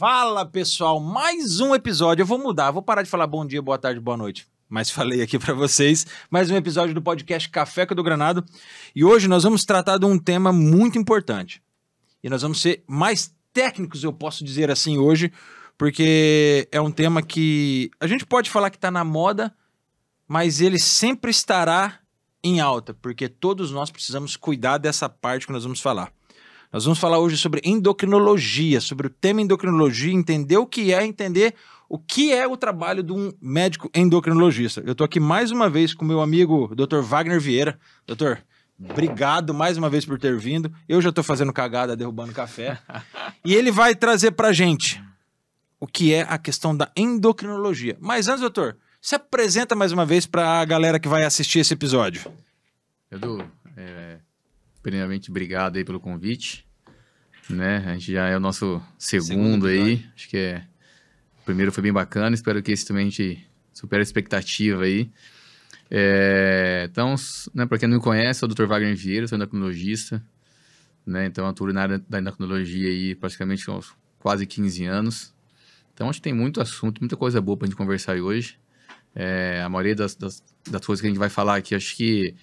Fala, pessoal, mais um episódio. Eu vou mudar, vou parar de falar bom dia, boa tarde, boa noite. Mas falei aqui pra vocês, mais um episódio do podcast Café com do Granado. E hoje nós vamos tratar de um tema muito importante. E nós vamos ser mais técnicos, eu posso dizer assim hoje, porque é um tema que a gente pode falar que tá na moda, mas ele sempre estará em alta, porque todos nós precisamos cuidar dessa parte que nós vamos falar. Nós vamos falar hoje sobre endocrinologia, sobre o tema endocrinologia, entender o que é, entender o que é o trabalho de um médico endocrinologista. Eu estou aqui mais uma vez com meu amigo Dr. Wagner Vieira. Doutor, obrigado mais uma vez por ter vindo. Eu já estou fazendo cagada, derrubando café. E ele vai trazer para a gente o que é a questão da endocrinologia. Mas antes, doutor, se apresenta mais uma vez para a galera que vai assistir esse episódio. Edu, primeiramente, obrigado aí pelo convite, né? A gente já é o nosso segundo aí, acho que o primeiro foi bem bacana, espero que esse também a gente supere a expectativa aí. Então, né, para quem não me conhece, eu sou o Dr. Wagner Vieira, sou endocrinologista, né? Então, atuo na área da endocrinologia aí praticamente há quase 15 anos. Então, acho que tem muito assunto, muita coisa boa pra gente conversar aí hoje. A maioria das coisas que a gente vai falar aqui, acho que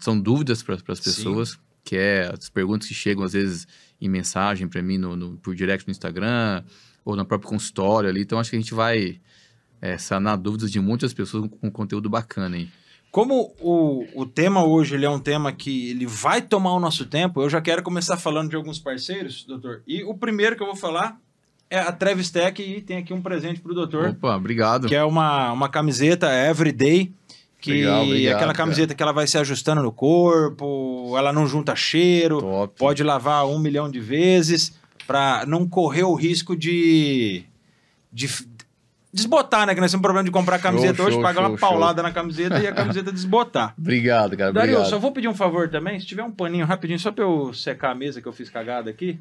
são dúvidas para as pessoas, sim, que as perguntas que chegam às vezes em mensagem para mim por direct no Instagram ou no próprio consultório ali. Então acho que a gente vai sanar dúvidas de muitas pessoas com conteúdo bacana aí. Como o tema hoje ele é um tema que ele vai tomar o nosso tempo, eu já quero começar falando de alguns parceiros, doutor. E o primeiro que eu vou falar é a Travis Tech, e tem aqui um presente para o doutor. Opa, obrigado. Que é uma camiseta Everyday. Que obrigado, aquela camiseta, cara, que ela vai se ajustando no corpo, ela não junta cheiro, top, pode lavar 1 milhão de vezes, para não correr o risco de desbotar, né? Que nós temos um problema de comprar camiseta hoje, pagar uma paulada na camiseta e a camiseta desbotar. Obrigado, cara. Dario, obrigado. Só vou pedir um favor também, se tiver um paninho rapidinho, só para eu secar a mesa que eu fiz cagada aqui.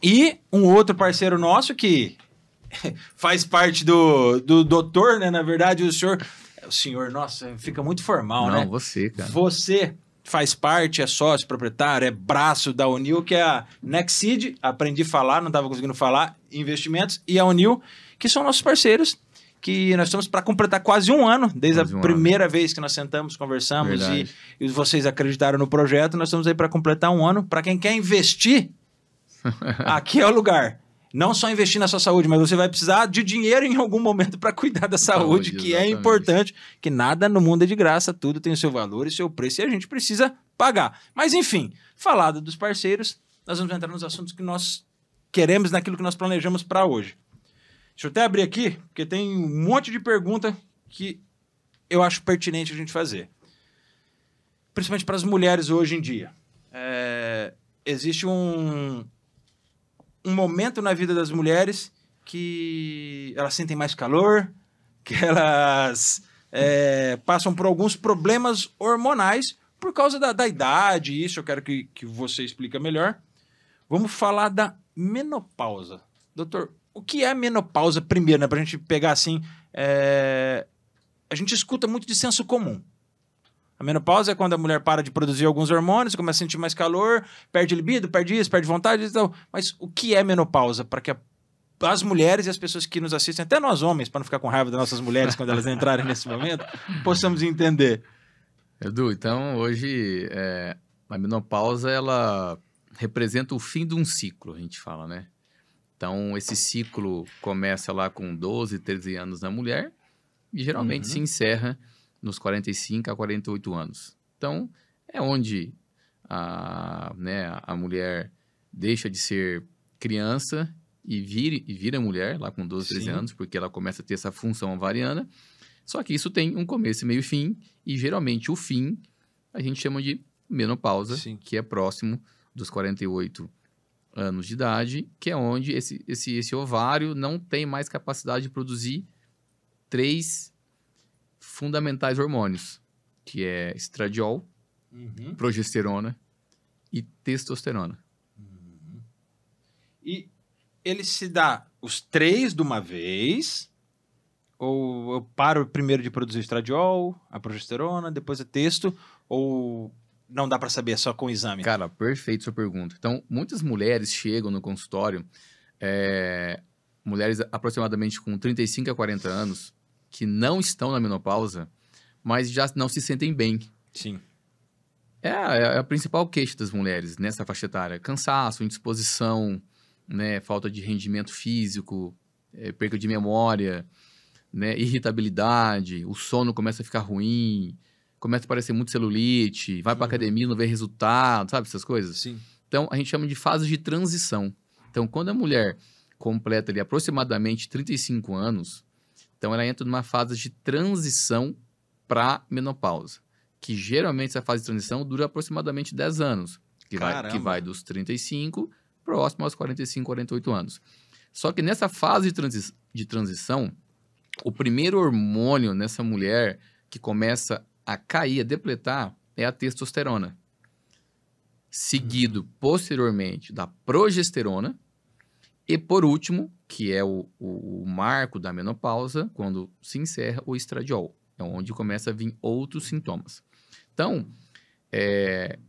E um outro parceiro nosso que faz parte do doutor, né? Na verdade, o senhor, nossa, fica muito formal, né? Não, você, cara. Você faz parte, é sócio proprietário, é braço da Unil, que é a Nexseed, aprendi a falar, não estava conseguindo falar, investimentos, e a Unil, que são nossos parceiros, que nós estamos para completar quase um ano, desde a primeira vez que nós sentamos, conversamos, e vocês acreditaram no projeto, nós estamos aí para completar um ano. Para quem quer investir, aqui é o lugar. Não só investir na sua saúde, mas você vai precisar de dinheiro em algum momento para cuidar da saúde, que exatamente. É importante, que nada no mundo é de graça, tudo tem o seu valor e seu preço e a gente precisa pagar. Mas enfim, falado dos parceiros, nós vamos entrar nos assuntos que nós queremos, naquilo que nós planejamos para hoje. Deixa eu até abrir aqui, porque tem um monte de pergunta que eu acho pertinente a gente fazer. Principalmente para as mulheres hoje em dia. Existe um momento na vida das mulheres que elas sentem mais calor, que elas passam por alguns problemas hormonais por causa da idade. Isso eu quero que você explique melhor. Vamos falar da menopausa. Doutor, o que é a menopausa primeiro, né? Pra gente pegar assim... A gente escuta muito de senso comum. A menopausa é quando a mulher para de produzir alguns hormônios, começa a sentir mais calor, perde libido, perde isso, perde vontade e tal. Mas o que é menopausa? Para que as mulheres e as pessoas que nos assistem, até nós homens, para não ficar com raiva das nossas mulheres quando elas entrarem nesse momento, possamos entender. Edu, então hoje a menopausa ela representa o fim de um ciclo, a gente fala, né? Então esse ciclo começa lá com 12, 13 anos na mulher e geralmente se encerra nos 45 a 48 anos. Então, é onde a mulher deixa de ser criança e vira mulher, lá com 12, 13 anos, porque ela começa a ter essa função ovariana. Só que isso tem um começo, meio e fim, e geralmente o fim a gente chama de menopausa, que é próximo dos 48 anos de idade, que é onde esse ovário não tem mais capacidade de produzir 3 fundamentais hormônios, que é estradiol, progesterona e testosterona. E ele se dá os 3 de uma vez, ou eu paro primeiro de produzir estradiol, a progesterona, depois a testo, ou não dá para saber só com o exame? Cara, perfeito sua pergunta. Então, muitas mulheres chegam no consultório, mulheres aproximadamente com 35 a 40 anos, que não estão na menopausa, mas já não se sentem bem. Sim. É a principal queixa das mulheres nessa faixa etária. Cansaço, indisposição, né, falta de rendimento físico, perca de memória, né, irritabilidade, o sono começa a ficar ruim, começa a aparecer muito celulite, vai para academia, não vê resultado, sabe essas coisas? Sim. Então, a gente chama de fase de transição. Então, quando a mulher completa ali aproximadamente 35 anos, então ela entra numa fase de transição para menopausa, que geralmente essa fase de transição dura aproximadamente 10 anos, que vai dos 35 próximo aos 45, 48 anos. Só que nessa fase de transição, o primeiro hormônio nessa mulher que começa a cair, a depletar, é a testosterona. Seguido, posteriormente, da progesterona. E, por último, que é o marco da menopausa, quando se encerra o estradiol. É onde começa a vir outros sintomas. Então,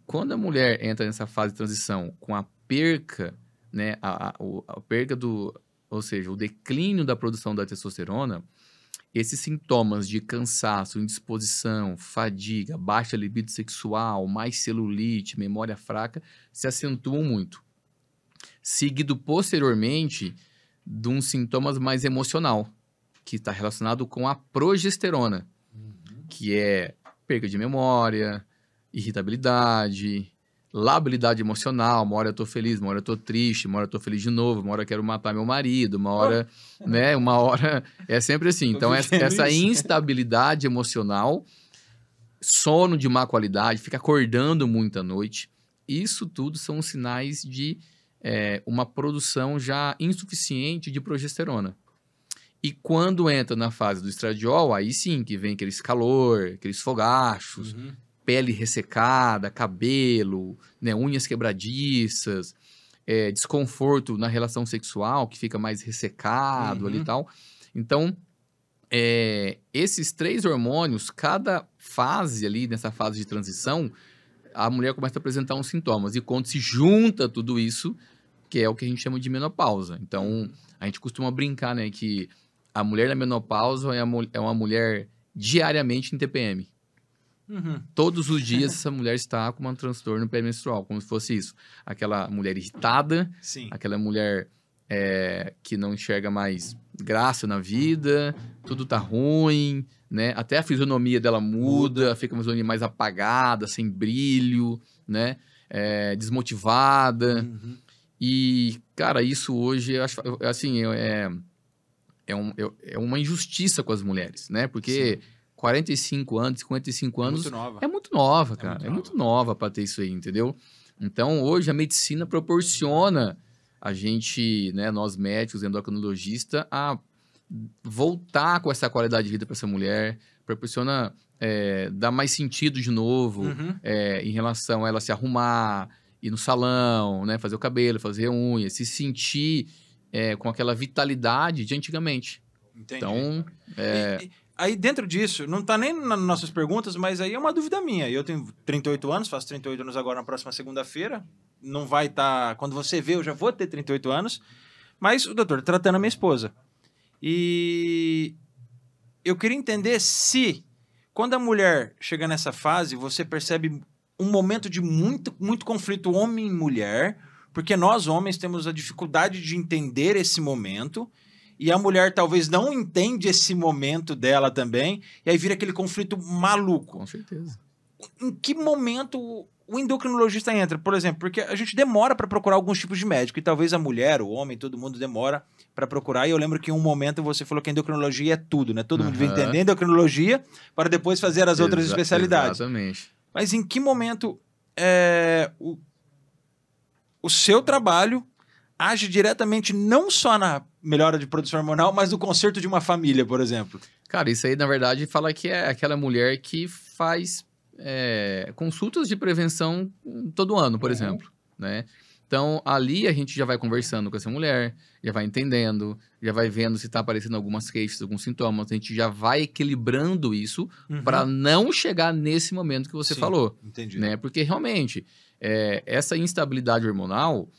quando a mulher entra nessa fase de transição com a perca, né, a perca ou seja, o declínio da produção da testosterona, esses sintomas de cansaço, indisposição, fadiga, baixa libido sexual, mais celulite, memória fraca, se acentuam muito. Seguido posteriormente de uns sintomas mais emocional, que está relacionado com a progesterona, que é perda de memória, irritabilidade, labilidade emocional. Uma hora eu tô feliz, uma hora eu tô triste, uma hora eu tô feliz de novo, uma hora eu quero matar meu marido, uma hora, né, uma hora... É sempre assim. Então, essa instabilidade emocional, sono de má qualidade, fica acordando muito à noite, isso tudo são sinais de uma produção já insuficiente de progesterona. E quando entra na fase do estradiol, aí sim que vem aquele calor, aqueles fogachos, pele ressecada, cabelo, né, unhas quebradiças, desconforto na relação sexual, que fica mais ressecado ali e tal. Então, esses 3 hormônios, cada fase ali, nessa fase de transição, a mulher começa a apresentar uns sintomas. E quando se junta tudo isso, que é o que a gente chama de menopausa. Então, a gente costuma brincar, né, que a mulher na menopausa é uma mulher diariamente em TPM. Todos os dias essa mulher está com um transtorno pré-menstrual, como se fosse isso. Aquela mulher irritada, aquela mulher que não enxerga mais graça na vida, tudo tá ruim, né? Até a fisionomia dela muda, fica uma fisionomia mais apagada, sem brilho, né? Desmotivada. E, cara, isso hoje, eu acho, assim, é uma injustiça com as mulheres, né? Porque 45 anos, 55 anos... É muito nova, cara. É muito nova para ter isso aí, entendeu? Então, hoje, a medicina proporciona a gente, né, nós médicos, endocrinologistas, a voltar com essa qualidade de vida para essa mulher, proporciona dar mais sentido de novo em relação a ela se arrumar, ir no salão, né, fazer o cabelo, fazer unha, se sentir com aquela vitalidade de antigamente. Entendi. Então, aí dentro disso, não tá nem nas nossas perguntas, mas aí é uma dúvida minha. Eu tenho 38 anos, faço 38 anos agora na próxima segunda-feira. Não vai estar... Quando você vê, eu já vou ter 38 anos. Mas o doutor tratando a minha esposa. E eu queria entender se, quando a mulher chega nessa fase, você percebe um momento de muito, muito conflito homem e mulher, porque nós, homens, temos a dificuldade de entender esse momento, e a mulher talvez não entende esse momento dela também, e aí vira aquele conflito maluco. Com certeza. Em que momento o endocrinologista entra? Por exemplo, porque a gente demora para procurar alguns tipos de médico, e talvez a mulher, o homem, todo mundo demora para procurar, e eu lembro que em um momento você falou que a endocrinologia é tudo, né? Todo mundo vem entender endocrinologia para depois fazer as outras especialidades. Exatamente. Mas em que momento o seu trabalho age diretamente não só na melhora de produção hormonal, mas no conserto de uma família, por exemplo? Cara, isso aí, na verdade, fala que é aquela mulher que faz consultas de prevenção todo ano, por exemplo, né? Então, ali a gente já vai conversando com essa mulher, já vai entendendo, já vai vendo se está aparecendo algumas queixas, alguns sintomas. A gente já vai equilibrando isso para não chegar nesse momento que você Sim, falou. entendi. Né? Porque, realmente, essa instabilidade hormonal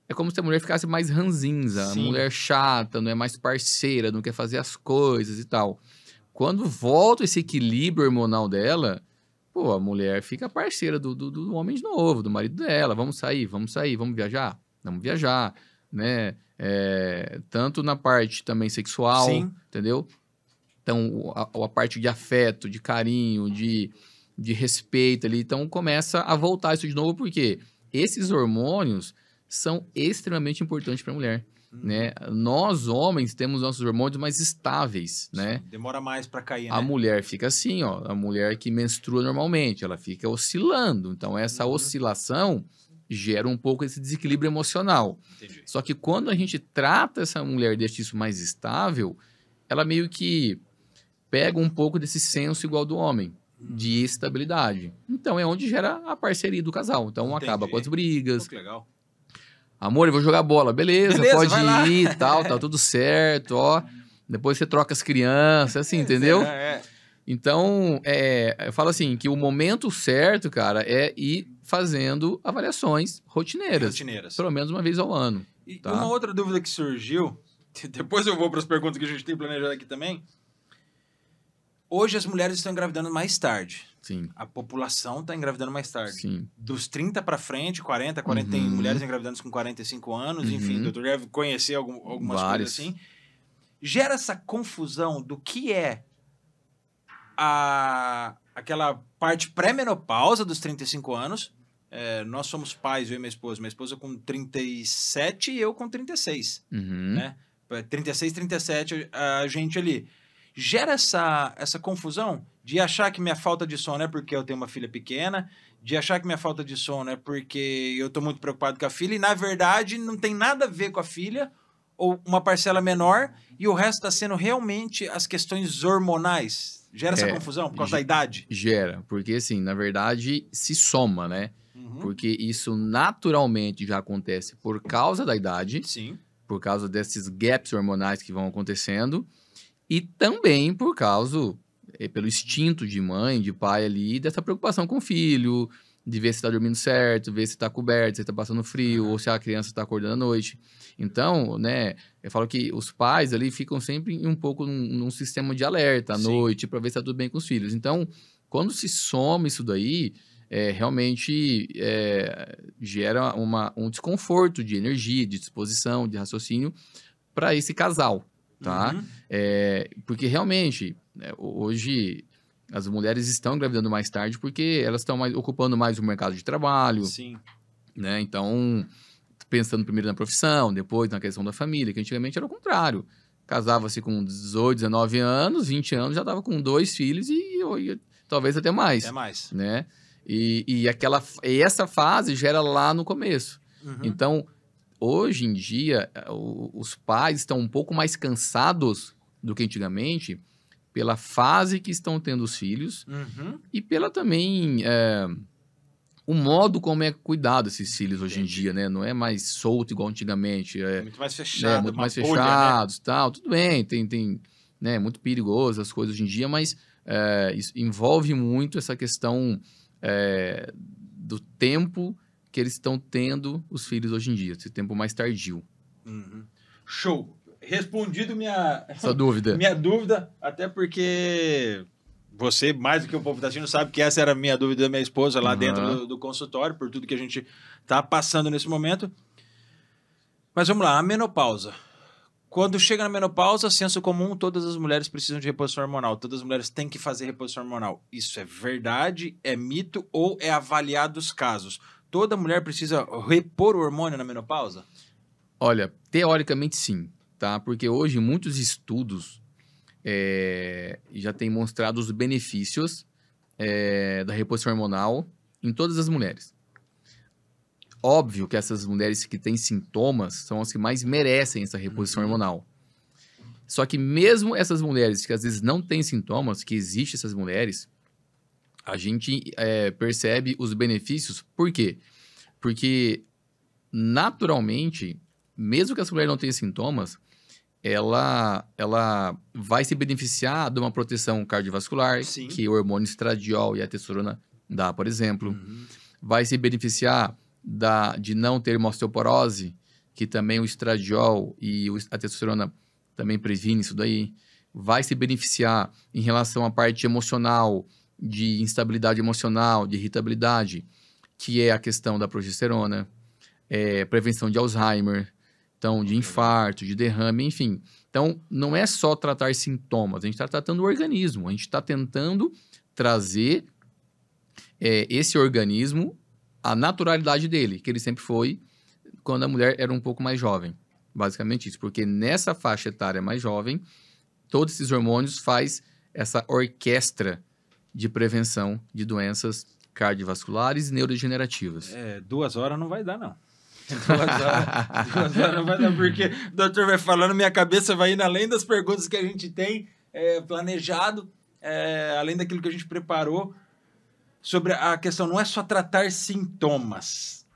é como se a mulher ficasse mais ranzinza, a Sim. mulher chata, não é mais parceira, não quer fazer as coisas e tal. Quando volta esse equilíbrio hormonal dela, pô, a mulher fica parceira do homem de novo, do marido dela. Vamos sair, vamos viajar, né? Tanto na parte também sexual, Sim. entendeu? Então, a parte de afeto, de carinho, de respeito ali. Então, começa a voltar isso de novo, porque esses hormônios são extremamente importantes para a mulher. Né? Nós, homens, temos nossos hormônios mais estáveis, né? Sim, demora mais para cair, A né? mulher fica assim, ó. A mulher que menstrua normalmente, ela fica oscilando. Então, essa oscilação gera um pouco esse desequilíbrio emocional. Entendi. Só que quando a gente trata essa mulher, deixa isso mais estável, ela meio que pega um pouco desse senso igual do homem, de estabilidade. Então, é onde gera a parceria do casal. Então, acaba com as brigas. Pô, que legal. Amor, eu vou jogar bola. Beleza, pode vai lá. ir e tal, tá tudo certo, ó. Depois você troca as crianças, assim, entendeu? Então, eu falo assim, que o momento certo, cara, é ir fazendo avaliações rotineiras. Pelo menos uma vez ao ano. E tá? uma outra dúvida que surgiu, depois eu vou para as perguntas que a gente tem planejado aqui também. Hoje as mulheres estão engravidando mais tarde. Sim. A população está engravidando mais tarde. Sim. Dos 30 para frente, 40 tem mulheres engravidando com 45 anos, enfim, o doutor deve conhecer algumas coisas assim. Gera essa confusão do que é aquela parte pré-menopausa dos 35 anos. Nós somos pais, eu e minha esposa com 37 e eu com 36. Né? 36, 37, a gente ali. Gera essa confusão de achar que minha falta de sono é porque eu tenho uma filha pequena, de achar que minha falta de sono é porque eu estou muito preocupado com a filha, e na verdade não tem nada a ver com a filha, ou uma parcela menor, e o resto está sendo realmente as questões hormonais. Gera essa confusão por causa da idade? Gera, porque assim, na verdade, se soma, né? Porque isso naturalmente já acontece por causa da idade, sim, por causa desses gaps hormonais que vão acontecendo, e também por causa, pelo instinto de mãe, de pai ali, dessa preocupação com o filho, de ver se está dormindo certo, ver se está coberto, se está passando frio, ou se a criança está acordando à noite. Então, né, eu falo que os pais ali ficam sempre um pouco num sistema de alerta à noite, para ver se está tudo bem com os filhos. Então, quando se soma isso daí, realmente gera um desconforto de energia, de disposição, de raciocínio para esse casal. Tá? Porque realmente, hoje as mulheres estão engravidando mais tarde porque elas estão ocupando mais o mercado de trabalho. Sim. Né? Então, pensando primeiro na profissão, depois na questão da família, que antigamente era o contrário. Casava-se com 18, 19 anos, 20 anos, já estava com 2 filhos e talvez até mais. Né? E essa fase gera lá no começo. Então, hoje em dia, os pais estão um pouco mais cansados do que antigamente pela fase que estão tendo os filhos e pela também o modo como é cuidado esses filhos hoje em dia, né? Não é mais solto igual antigamente. Muito mais fechado. Muito mais fechados, né? Tal. Tudo bem, tem né, muito perigoso as coisas hoje em dia, mas isso envolve muito essa questão do tempo que eles estão tendo os filhos hoje em dia, esse tempo mais tardio. Show! Respondido essa dúvida. Minha dúvida, até porque você, mais do que o povo da China, sabe que essa era a minha dúvida da minha esposa lá dentro do consultório, por tudo que a gente está passando nesse momento. Mas vamos lá, a menopausa. Quando chega na menopausa, senso comum, todas as mulheres precisam de reposição hormonal. Todas as mulheres têm que fazer reposição hormonal. Isso é verdade, é mito ou é avaliado os casos? Toda mulher precisa repor o hormônio na menopausa? Olha, teoricamente sim, tá? Porque hoje muitos estudos já têm mostrado os benefícios da reposição hormonal em todas as mulheres. Óbvio que essas mulheres que têm sintomas são as que mais merecem essa reposição hormonal. Só que mesmo essas mulheres que às vezes não têm sintomas, que existem essas mulheres, a gente percebe os benefícios. Por quê? Porque naturalmente, mesmo que essa mulher não tenha sintomas, ela vai se beneficiar de uma proteção cardiovascular, Sim. que o hormônio estradiol e a testosterona dá, por exemplo. Uhum. Vai se beneficiar de não ter uma osteoporose, que também o estradiol e a testosterona também previne isso daí. Vai se beneficiar em relação à parte emocional, de instabilidade emocional, de irritabilidade, que é a questão da progesterona, prevenção de Alzheimer, então de infarto, de derrame, enfim. Então, não é só tratar sintomas, a gente está tratando o organismo, a gente está tentando trazer esse organismo a naturalidade dele, que ele sempre foi quando a mulher era um pouco mais jovem. Basicamente isso, porque nessa faixa etária mais jovem, todos esses hormônios faz essa orquestra de prevenção de doenças cardiovasculares e neurodegenerativas. 2 horas não vai dar, não. 2 horas não vai dar, porque o doutor vai falando, minha cabeça vai indo além das perguntas que a gente tem planejado, além daquilo que a gente preparou, sobre a questão, não é só tratar sintomas.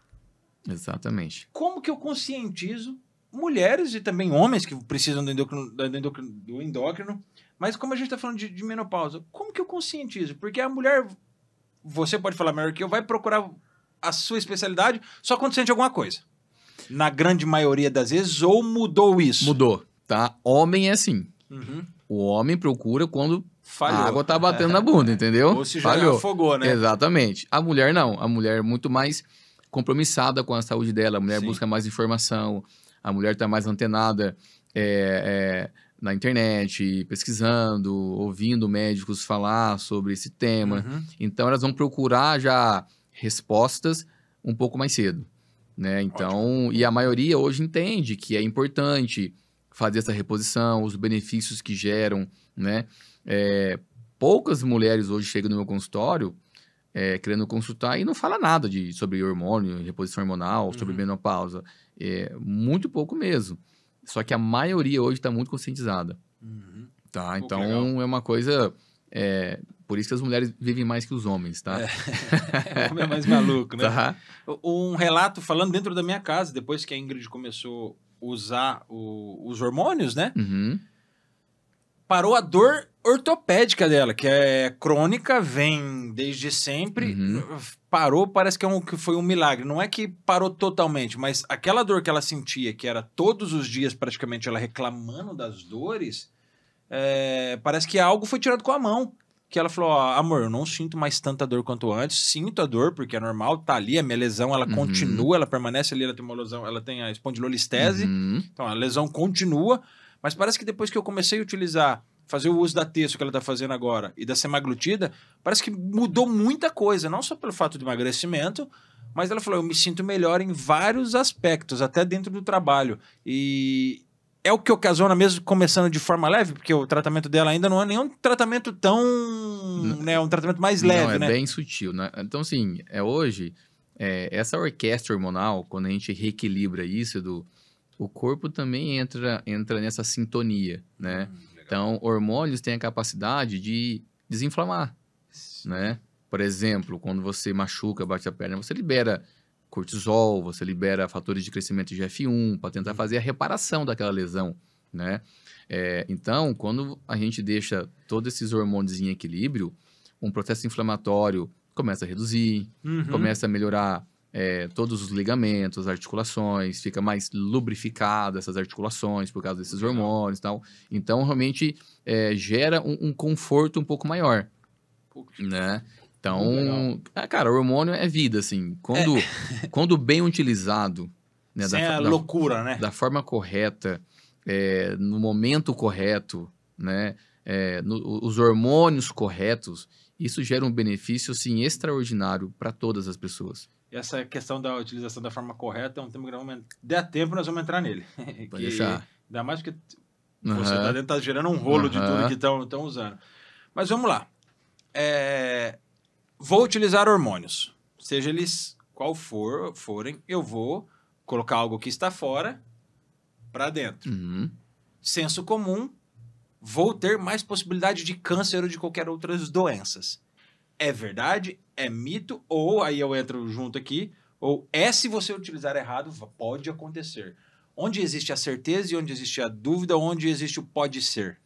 Exatamente. Como que eu conscientizo mulheres e também homens que precisam do endócrino, mas como a gente está falando de menopausa, como que eu conscientizo? Porque a mulher, você pode falar melhor que eu, vai procurar a sua especialidade só quando sente alguma coisa. Na grande maioria das vezes, ou mudou isso? Mudou, tá? Homem é assim. Uhum. O homem procura quando Falhou. a água tá batendo na bunda, entendeu? Ou se já afogou, né? Exatamente. A mulher não. A mulher é muito mais compromissada com a saúde dela. A mulher busca mais informação. A mulher tá mais antenada na internet, pesquisando, ouvindo médicos falar sobre esse tema. Uhum. Então, elas vão procurar já respostas um pouco mais cedo, né? Então, e a maioria hoje entende que é importante fazer essa reposição, os benefícios que geram, né? Poucas mulheres hoje chegam no meu consultório querendo consultar e não fala nada sobre hormônio, reposição hormonal, sobre menopausa. Muito pouco mesmo. Só que a maioria hoje está muito conscientizada. Uhum. Tá? Então, é uma coisa... por isso que as mulheres vivem mais que os homens, tá? O homem é mais maluco, né? Tá. Um relato falando dentro da minha casa, depois que a Ingrid começou a usar os hormônios, né? Uhum. Parou a dor ortopédica dela, que é crônica, vem desde sempre. Uhum. Parou, parece que foi um milagre. Não é que parou totalmente, mas aquela dor que ela sentia, que era todos os dias praticamente ela reclamando das dores, parece que algo foi tirado com a mão. Que ela falou, amor, eu não sinto mais tanta dor quanto antes, sinto a dor, porque é normal, tá ali, a minha lesão, ela continua, ela permanece ali, ela tem uma lesão, ela tem a espondilolistese, então a lesão continua, mas parece que depois que eu comecei a fazer o uso da Testo que ela tá fazendo agora, e da semaglutida, parece que mudou muita coisa, não só pelo fato de emagrecimento, mas ela falou, eu me sinto melhor em vários aspectos, até dentro do trabalho, e... É o que ocasiona mesmo começando de forma leve, porque o tratamento dela ainda não é nenhum tratamento tão... né, um tratamento mais leve, né? É bem sutil, né? Então, assim, hoje, essa orquestra hormonal, quando a gente reequilibra isso, o corpo também entra nessa sintonia, né? Então, hormônios têm a capacidade de desinflamar, né? Por exemplo, quando você machuca, bate a perna, você libera... cortisol, você libera fatores de crescimento de F1 para tentar fazer a reparação daquela lesão, né? Então, quando a gente deixa todos esses hormônios em equilíbrio, um processo inflamatório começa a reduzir, começa a melhorar todos os ligamentos, articulações, fica mais lubrificada essas articulações por causa desses hormônios e tal. Então, realmente, gera um conforto um pouco maior, né? Então, cara, o hormônio é vida, assim. Quando bem utilizado... Né, sem a loucura, né? Da forma correta, no momento correto, né? Os hormônios corretos, isso gera um benefício, assim, extraordinário para todas as pessoas. Essa questão da utilização da forma correta é um tema que der tempo, nós vamos entrar nele. Pode deixar. Ainda mais porque você tá gerando um rolo de tudo que estão usando. Mas vamos lá. Vou utilizar hormônios. Seja eles qual forem, eu vou colocar algo que está fora para dentro. Senso comum, vou ter mais possibilidade de câncer ou de qualquer outras doenças. É verdade? É mito? Ou, aí eu entro junto aqui, Ou é se você utilizar errado, pode acontecer. Onde existe a certeza e onde existe a dúvida, onde existe o pode ser?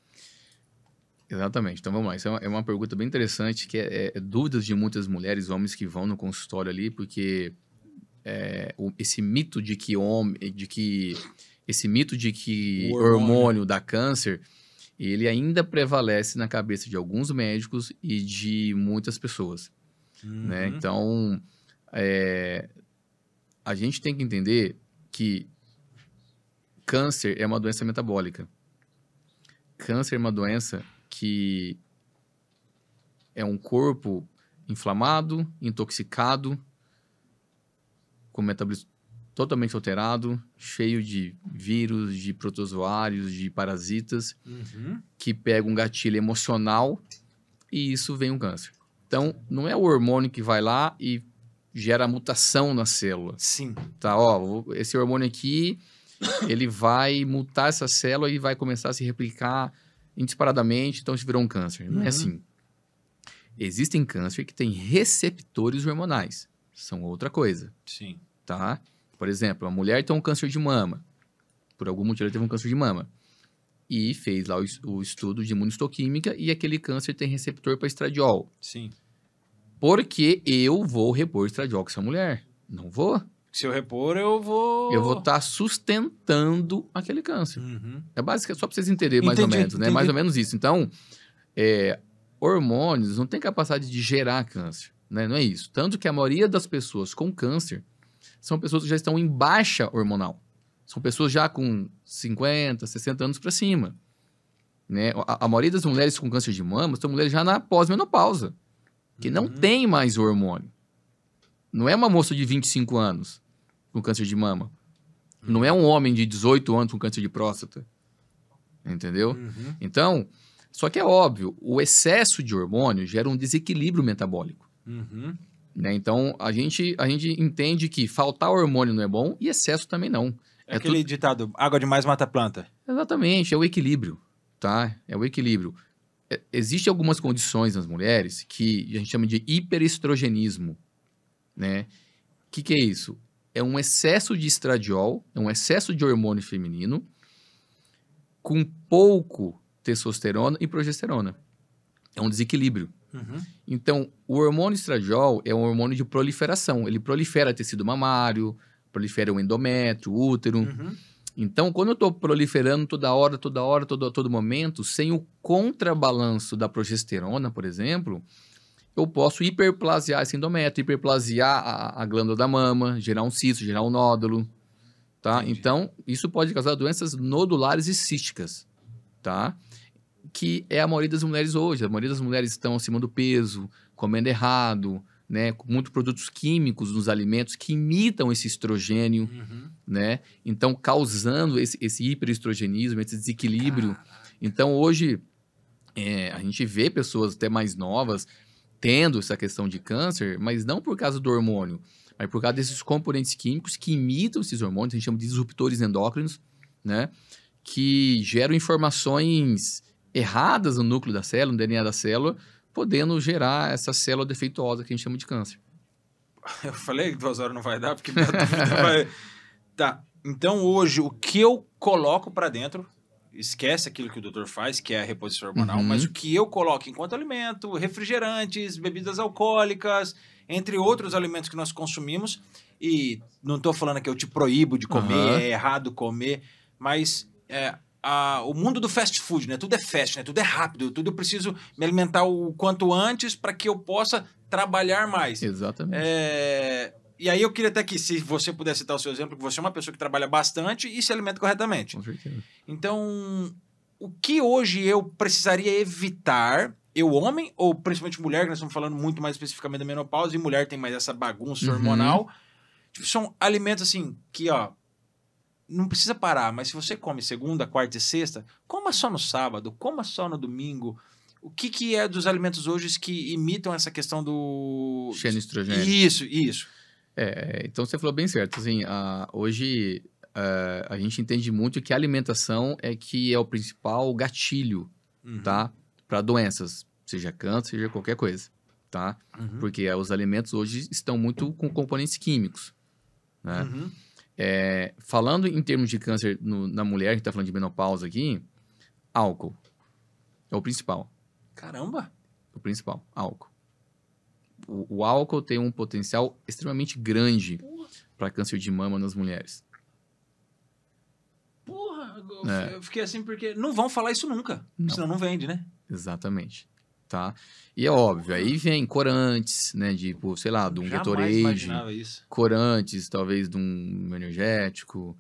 Exatamente. Então, vamos lá. Isso é uma pergunta bem interessante, que é dúvidas de muitas mulheres e homens que vão no consultório ali, porque esse mito de que O hormônio dá câncer, ele ainda prevalece na cabeça de alguns médicos e de muitas pessoas, né? Então, a gente tem que entender que câncer é uma doença metabólica. Câncer é uma doença que é um corpo inflamado, intoxicado, com metabolismo totalmente alterado, cheio de vírus, de protozoários, de parasitas, que pega um gatilho emocional e isso vem um câncer. Então, não é o hormônio que vai lá e gera mutação na célula. Sim. Tá, ó, esse hormônio aqui, ele vai mutar essa célula e vai começar a se replicar indisparadamente, então isso virou um câncer. Não é assim. Existem câncer que têm receptores hormonais. São outra coisa. Sim. Tá? Por exemplo, a mulher tem um câncer de mama. Por algum motivo ela teve um câncer de mama. E fez lá o estudo de imunistoquímica e aquele câncer tem receptor para estradiol. Sim. Porque eu vou repor estradiol com essa mulher? Não vou. Se eu repor, eu vou... Eu vou estar sustentando aquele câncer. É básico, só para vocês entenderem mais ou menos, né? Entendi. Mais ou menos isso. Então, hormônios não têm capacidade de gerar câncer, né? Não é isso. Tanto que a maioria das pessoas com câncer são pessoas que já estão em baixa hormonal. São pessoas já com 50, 60 anos para cima, né? A maioria das mulheres com câncer de mama são mulheres já na pós-menopausa, que não tem mais hormônio. Não é uma moça de 25 anos com câncer de mama. Não é um homem de 18 anos com câncer de próstata. Entendeu? Então, só que é óbvio, o excesso de hormônio gera um desequilíbrio metabólico. Né? Então, a gente entende que faltar hormônio não é bom e excesso também não. É aquele ditado, água demais mata a planta. Exatamente, é o equilíbrio, tá? É o equilíbrio. Existem algumas condições nas mulheres que a gente chama de hiperestrogenismo, né? O que é isso? É um excesso de estradiol, é um excesso de hormônio feminino com pouco testosterona e progesterona. É um desequilíbrio. Então, o hormônio estradiol é um hormônio de proliferação. Ele prolifera tecido mamário, prolifera o endométrio, o útero. Então, quando eu estou proliferando toda hora, todo momento, sem o contrabalanço da progesterona, por exemplo, eu posso hiperplasiar esse endométrio, hiperplasiar a glândula da mama, gerar um cisto, gerar um nódulo, tá? Entendi. Então, isso pode causar doenças nodulares e císticas, tá? Que é a maioria das mulheres hoje. A maioria das mulheres estão acima do peso, comendo errado, né? Com muitos produtos químicos nos alimentos que imitam esse estrogênio, né? Então, causando esse hiperestrogenismo, esse desequilíbrio. Então, hoje, a gente vê pessoas até mais novas tendo essa questão de câncer, mas não por causa do hormônio, mas por causa desses componentes químicos que imitam esses hormônios, a gente chama de disruptores endócrinos, né? Que geram informações erradas no núcleo da célula, no DNA da célula, podendo gerar essa célula defeituosa que a gente chama de câncer. Eu falei que 2 horas não vai dar, porque minha dúvida vai... Tá, então hoje o que eu coloco para dentro, esquece aquilo que o doutor faz, que é a reposição hormonal, mas o que eu coloco enquanto alimento, refrigerantes, bebidas alcoólicas, entre outros alimentos que nós consumimos, e não estou falando que eu te proíbo de comer, é errado comer, mas o mundo do fast food, né? Tudo é fast, né? Tudo é rápido, tudo eu preciso me alimentar o quanto antes para que eu possa trabalhar mais. Exatamente. E aí eu queria até que, se você pudesse citar o seu exemplo, que você é uma pessoa que trabalha bastante e se alimenta corretamente. Com certeza. Então, o que hoje eu precisaria evitar, eu homem, ou principalmente mulher, que nós estamos falando muito mais especificamente da menopausa, e mulher tem mais essa bagunça hormonal. Tipo, são alimentos assim, que ó, não precisa parar, mas se você come segunda, quarta e sexta, coma só no sábado, coma só no domingo. O que é dos alimentos hoje que imitam essa questão do... Xenoestrogênio. Isso. Então você falou bem certo. Assim, hoje a gente entende muito que a alimentação é o principal gatilho, tá? Para doenças, seja câncer, seja qualquer coisa, tá? Porque os alimentos hoje estão muito com componentes químicos. né? Uhum. Falando em termos de câncer na mulher, que está falando de menopausa aqui, álcool é o principal. Caramba! O principal, álcool. O álcool tem um potencial extremamente grande para câncer de mama nas mulheres. Porra! É. Eu fiquei assim porque não vão falar isso nunca. Não. Senão não vende, né? Exatamente. Tá? E é óbvio, aí vem corantes, né? Tipo, sei lá, de um Jamais Gatorade. imaginava isso. Corantes, talvez de um energético.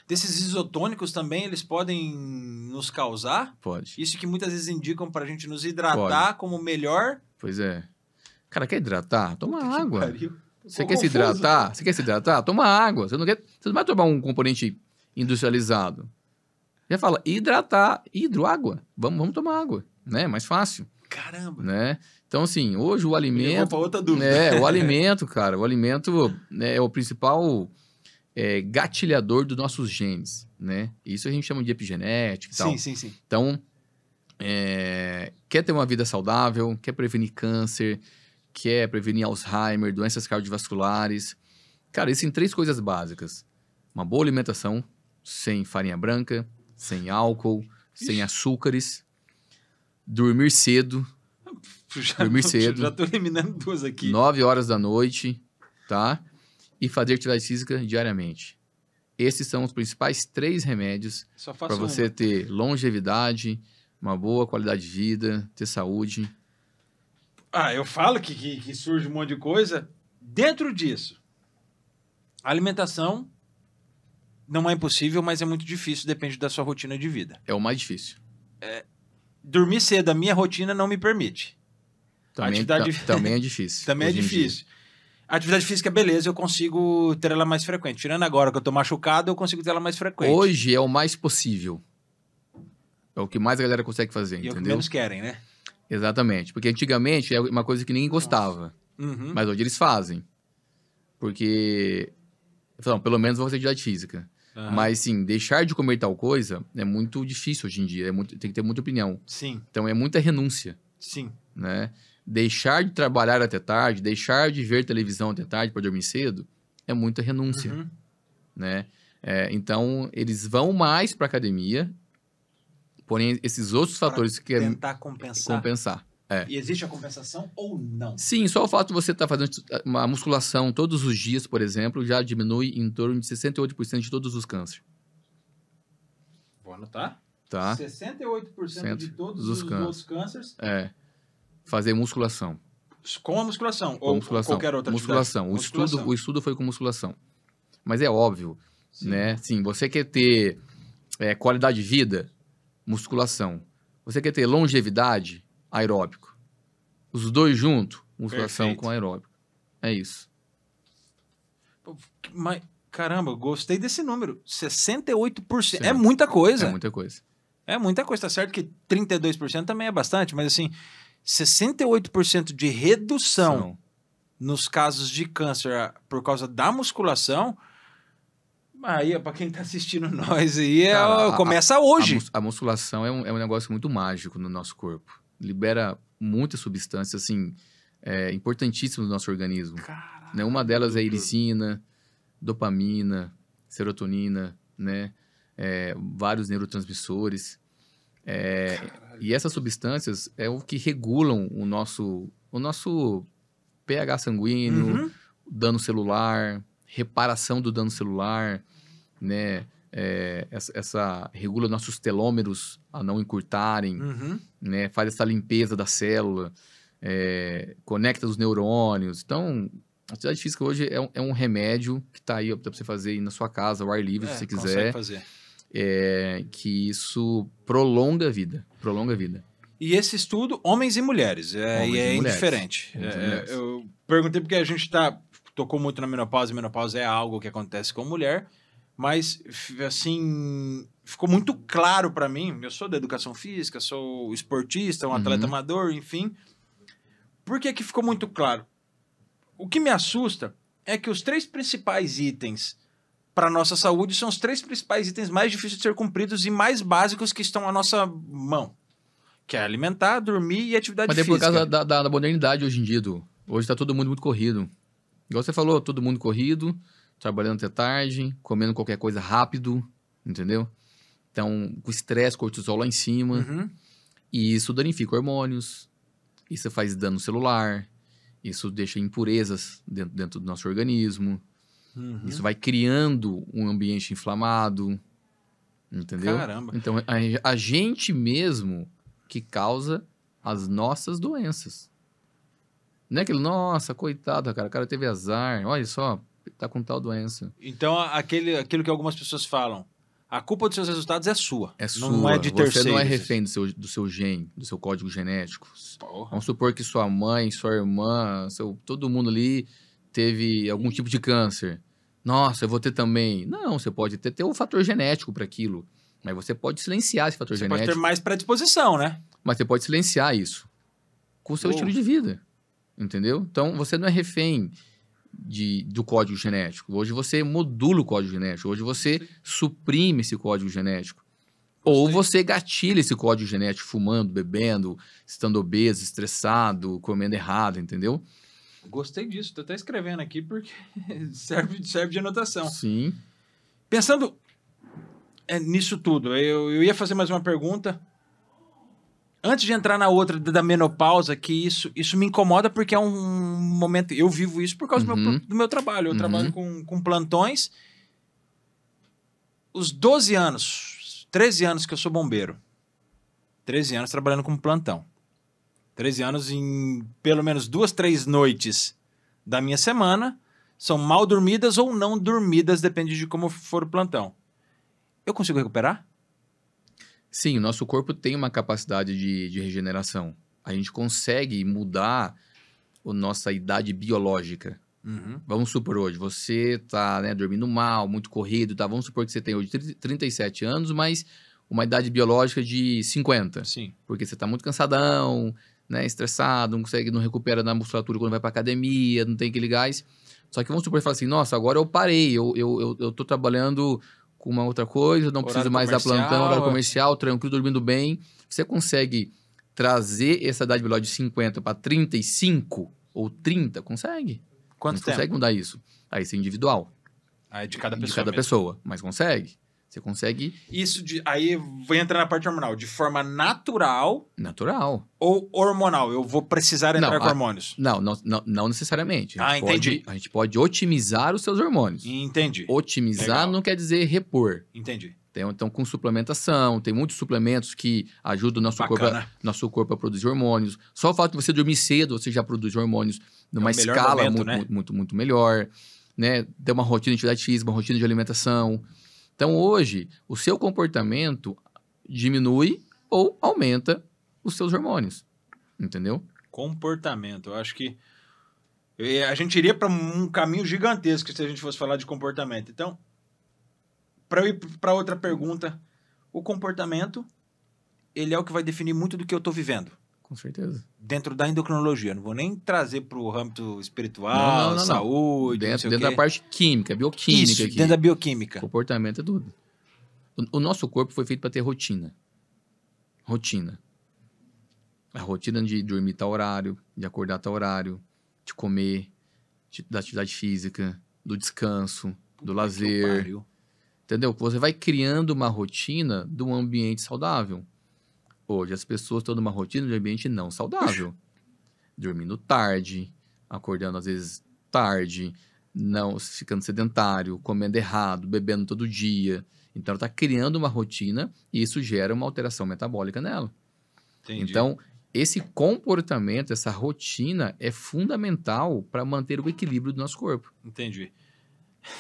Desses isotônicos também, eles podem nos causar? Pode. Isso que muitas vezes indicam pra gente nos hidratar como melhor. Pois é. Cara, quer hidratar? Toma Puta que água. pariu. Você Tô quer se confuso. hidratar? Você quer se hidratar? Toma água. Você não vai tomar um componente industrializado. Já fala, hidratar, hidroágua. Vamos tomar água, né? Mais fácil, Caramba. né? Então, assim, hoje o Levou alimento... pra outra dúvida. O alimento, cara, o alimento, né, é o principal gatilhador dos nossos genes, né? Isso a gente chama de epigenética e tal. Sim. Então, quer ter uma vida saudável, quer prevenir câncer, quer prevenir Alzheimer, doenças cardiovasculares. Cara, existem 3 coisas básicas. Uma boa alimentação, sem farinha branca, sem álcool, sem açúcares. Dormir cedo. Dormir cedo. Já tô eliminando 2 aqui. 9 horas da noite, tá? E fazer atividade física diariamente. Esses são os principais 3 remédios Só faço para você ter longevidade, uma boa qualidade de vida, ter saúde. Eu falo que surge um monte de coisa. Dentro disso, a alimentação não é impossível, mas é muito difícil, depende da sua rotina de vida. É o mais difícil. Dormir cedo, a minha rotina não me permite. Também é difícil. Também é hoje em dia. difícil. A atividade física, beleza, eu consigo ter ela mais frequente. Tirando agora que eu tô machucado, eu consigo ter ela mais frequente. Hoje é o mais possível. É o que mais a galera consegue fazer, E é o que entendeu? menos querem, né? Exatamente. Porque antigamente é uma coisa que ninguém gostava. Uhum. Mas hoje eles fazem. Porque... Não, pelo menos vou fazer atividade física. Aham. Mas, sim, deixar de comer tal coisa é muito difícil hoje em dia. Tem que ter muita opinião. Sim, Então, é muita renúncia, sim. né? Deixar de trabalhar até tarde, deixar de ver televisão até tarde para dormir cedo, é muita renúncia, Uhum. né? Então, eles vão mais para academia, porém, esses outros fatores que querem Tentar compensar. compensar. E existe a compensação ou não? Sim, só o fato de você estar fazendo uma musculação todos os dias, por exemplo, já diminui em torno de 68% de todos os cânceres. Vou anotar. Tá? 68% de todos dos os cânceres. outros cânceres Fazer musculação. com a musculação. Com ou musculação. qualquer outra Musculação. atividade. O estudo foi com musculação. Mas é óbvio, Sim. né? Sim, você quer ter qualidade de vida, musculação. Você quer ter longevidade, aeróbico. Os dois juntos, musculação Perfeito. com aeróbico. É isso. Mas, caramba, gostei desse número. 68%. Sim. É muita coisa. É muita coisa. É muita coisa. Tá certo que 32% também é bastante, mas assim, 68% de redução nos casos de câncer por causa da musculação, aí, para quem tá assistindo nós aí, Cara, começa hoje. A musculação é um negócio muito mágico no nosso corpo. Libera muitas substâncias, assim, importantíssimas no nosso organismo. Caralho, Né? Uma delas é doutor. iricina, dopamina, serotonina, né? Vários neurotransmissores. E essas substâncias é o que regulam o nosso pH sanguíneo, Uhum. dano celular, reparação do dano celular, né? Essa regula nossos telômeros a não encurtarem, Uhum. né? Faz essa limpeza da célula, conecta os neurônios. Então, a atividade física hoje é um remédio que está aí para você fazer aí na sua casa, ao ar livre, se você consegue quiser. fazer. Que isso prolonga a vida. Prolonga a vida. E esse estudo, homens e mulheres, Homens e e mulheres. indiferente. Homens e mulheres. Eu perguntei porque a gente tocou muito na menopausa, e menopausa é algo que acontece com mulher, mas, assim, ficou muito claro para mim, eu sou da educação física, sou esportista, um atleta amador, enfim. Por que ficou muito claro? O que me assusta é que os 3 principais itens para nossa saúde são os 3 principais itens mais difíceis de ser cumpridos e mais básicos que estão à nossa mão. Que é alimentar, dormir e atividade Mas é física. por causa da modernidade hoje em dia, Hoje tá todo mundo muito corrido. Igual você falou, todo mundo corrido, trabalhando até tarde, comendo qualquer coisa rápido, entendeu? Então, com estresse, cortisol lá em cima. Uhum. E isso danifica hormônios, isso faz dano celular, isso deixa impurezas dentro do nosso organismo. Uhum. Isso vai criando um ambiente inflamado, entendeu? Caramba. Então, a gente mesmo que causa as nossas doenças. Não é aquele, nossa, coitado, cara, o cara teve azar, olha só, tá com tal doença. Então, aquilo que algumas pessoas falam, a culpa dos seus resultados é sua. É Não sua, é de terceiros. você não é refém do seu gene, do seu código genético. Porra. Vamos supor que sua mãe, sua irmã, todo mundo ali teve algum tipo de câncer. Nossa, eu vou ter também. Não, você pode ter um fator genético para aquilo. Mas você pode silenciar esse fator Você genético. pode ter mais predisposição, né? Mas você pode silenciar isso com o seu estilo de vida. Entendeu? Então, você não é refém do código genético. Hoje você modula o código genético. Hoje você suprime esse código genético. Ou você gatilha esse código genético fumando, bebendo, estando obeso, estressado, comendo errado, entendeu? Gostei disso. Tô até escrevendo aqui porque serve de anotação. Sim. Pensando nisso tudo, eu ia fazer mais uma pergunta. Antes de entrar na outra da menopausa, que isso me incomoda porque é um momento... Eu vivo isso por causa do meu trabalho. Eu trabalho com plantões. Os 12 anos, 13 anos que eu sou bombeiro. 13 anos trabalhando com plantão. 13 anos em pelo menos 2, 3 noites da minha semana são mal dormidas ou não dormidas, depende de como for o plantão. Eu consigo recuperar? Sim, o nosso corpo tem uma capacidade de regeneração. A gente consegue mudar a nossa idade biológica. Uhum. Vamos supor hoje, você tá, né, dormindo mal, muito corrido, tá? Vamos supor que você tem hoje 37 anos, mas uma idade biológica de 50. Sim. Porque você tá muito cansadão, né, estressado, não recupera na musculatura quando vai pra academia, não tem aquele gás. Só que vamos supor que fala assim, nossa, agora eu parei, eu tô trabalhando com uma outra coisa, não preciso mais dar plantão, horário comercial, tranquilo, dormindo bem. Você consegue trazer essa idade biológica de 50 para 35 ou 30? Consegue. Quanto tempo? Consegue mudar isso. Aí isso é individual. Aí de cada pessoa. De cada pessoa, mas consegue. Você consegue. Isso aí vai entrar na parte hormonal. De forma natural. Natural. Ou hormonal? Eu vou precisar entrar com hormônios? Não necessariamente. Entendi. A gente pode otimizar os seus hormônios. Entendi. Otimizar não quer dizer repor. Entendi. Então, com suplementação, tem muitos suplementos que ajudam o nosso corpo a produzir hormônios. Só o fato de você dormir cedo, você já produz hormônios numa escala muito melhor. Né? Ter uma rotina de atividade física, uma rotina de alimentação. Então, hoje, o seu comportamento diminui ou aumenta os seus hormônios. Entendeu? Comportamento. Eu acho que a gente iria para um caminho gigantesco se a gente fosse falar de comportamento. Então, para eu ir para outra pergunta, o comportamento, ele é o que vai definir muito do que eu estou vivendo. Com certeza. Dentro da endocrinologia. Não vou nem trazer para o âmbito espiritual, saúde, dentro da parte química, bioquímica. Isso, dentro da bioquímica. Comportamento é tudo. O nosso corpo foi feito para ter rotina. Rotina. A rotina de dormir tal horário, de acordar tal horário, de comer, da atividade física, do descanso, do lazer. Entendeu? Você vai criando uma rotina de um ambiente saudável. Hoje as pessoas estão numa rotina de ambiente não saudável. Dormindo tarde, acordando às vezes tarde, não ficando sedentário, comendo errado, bebendo todo dia. Então ela está criando uma rotina e isso gera uma alteração metabólica nela. Entendi. Então, esse comportamento, essa rotina é fundamental para manter o equilíbrio do nosso corpo. Entendi.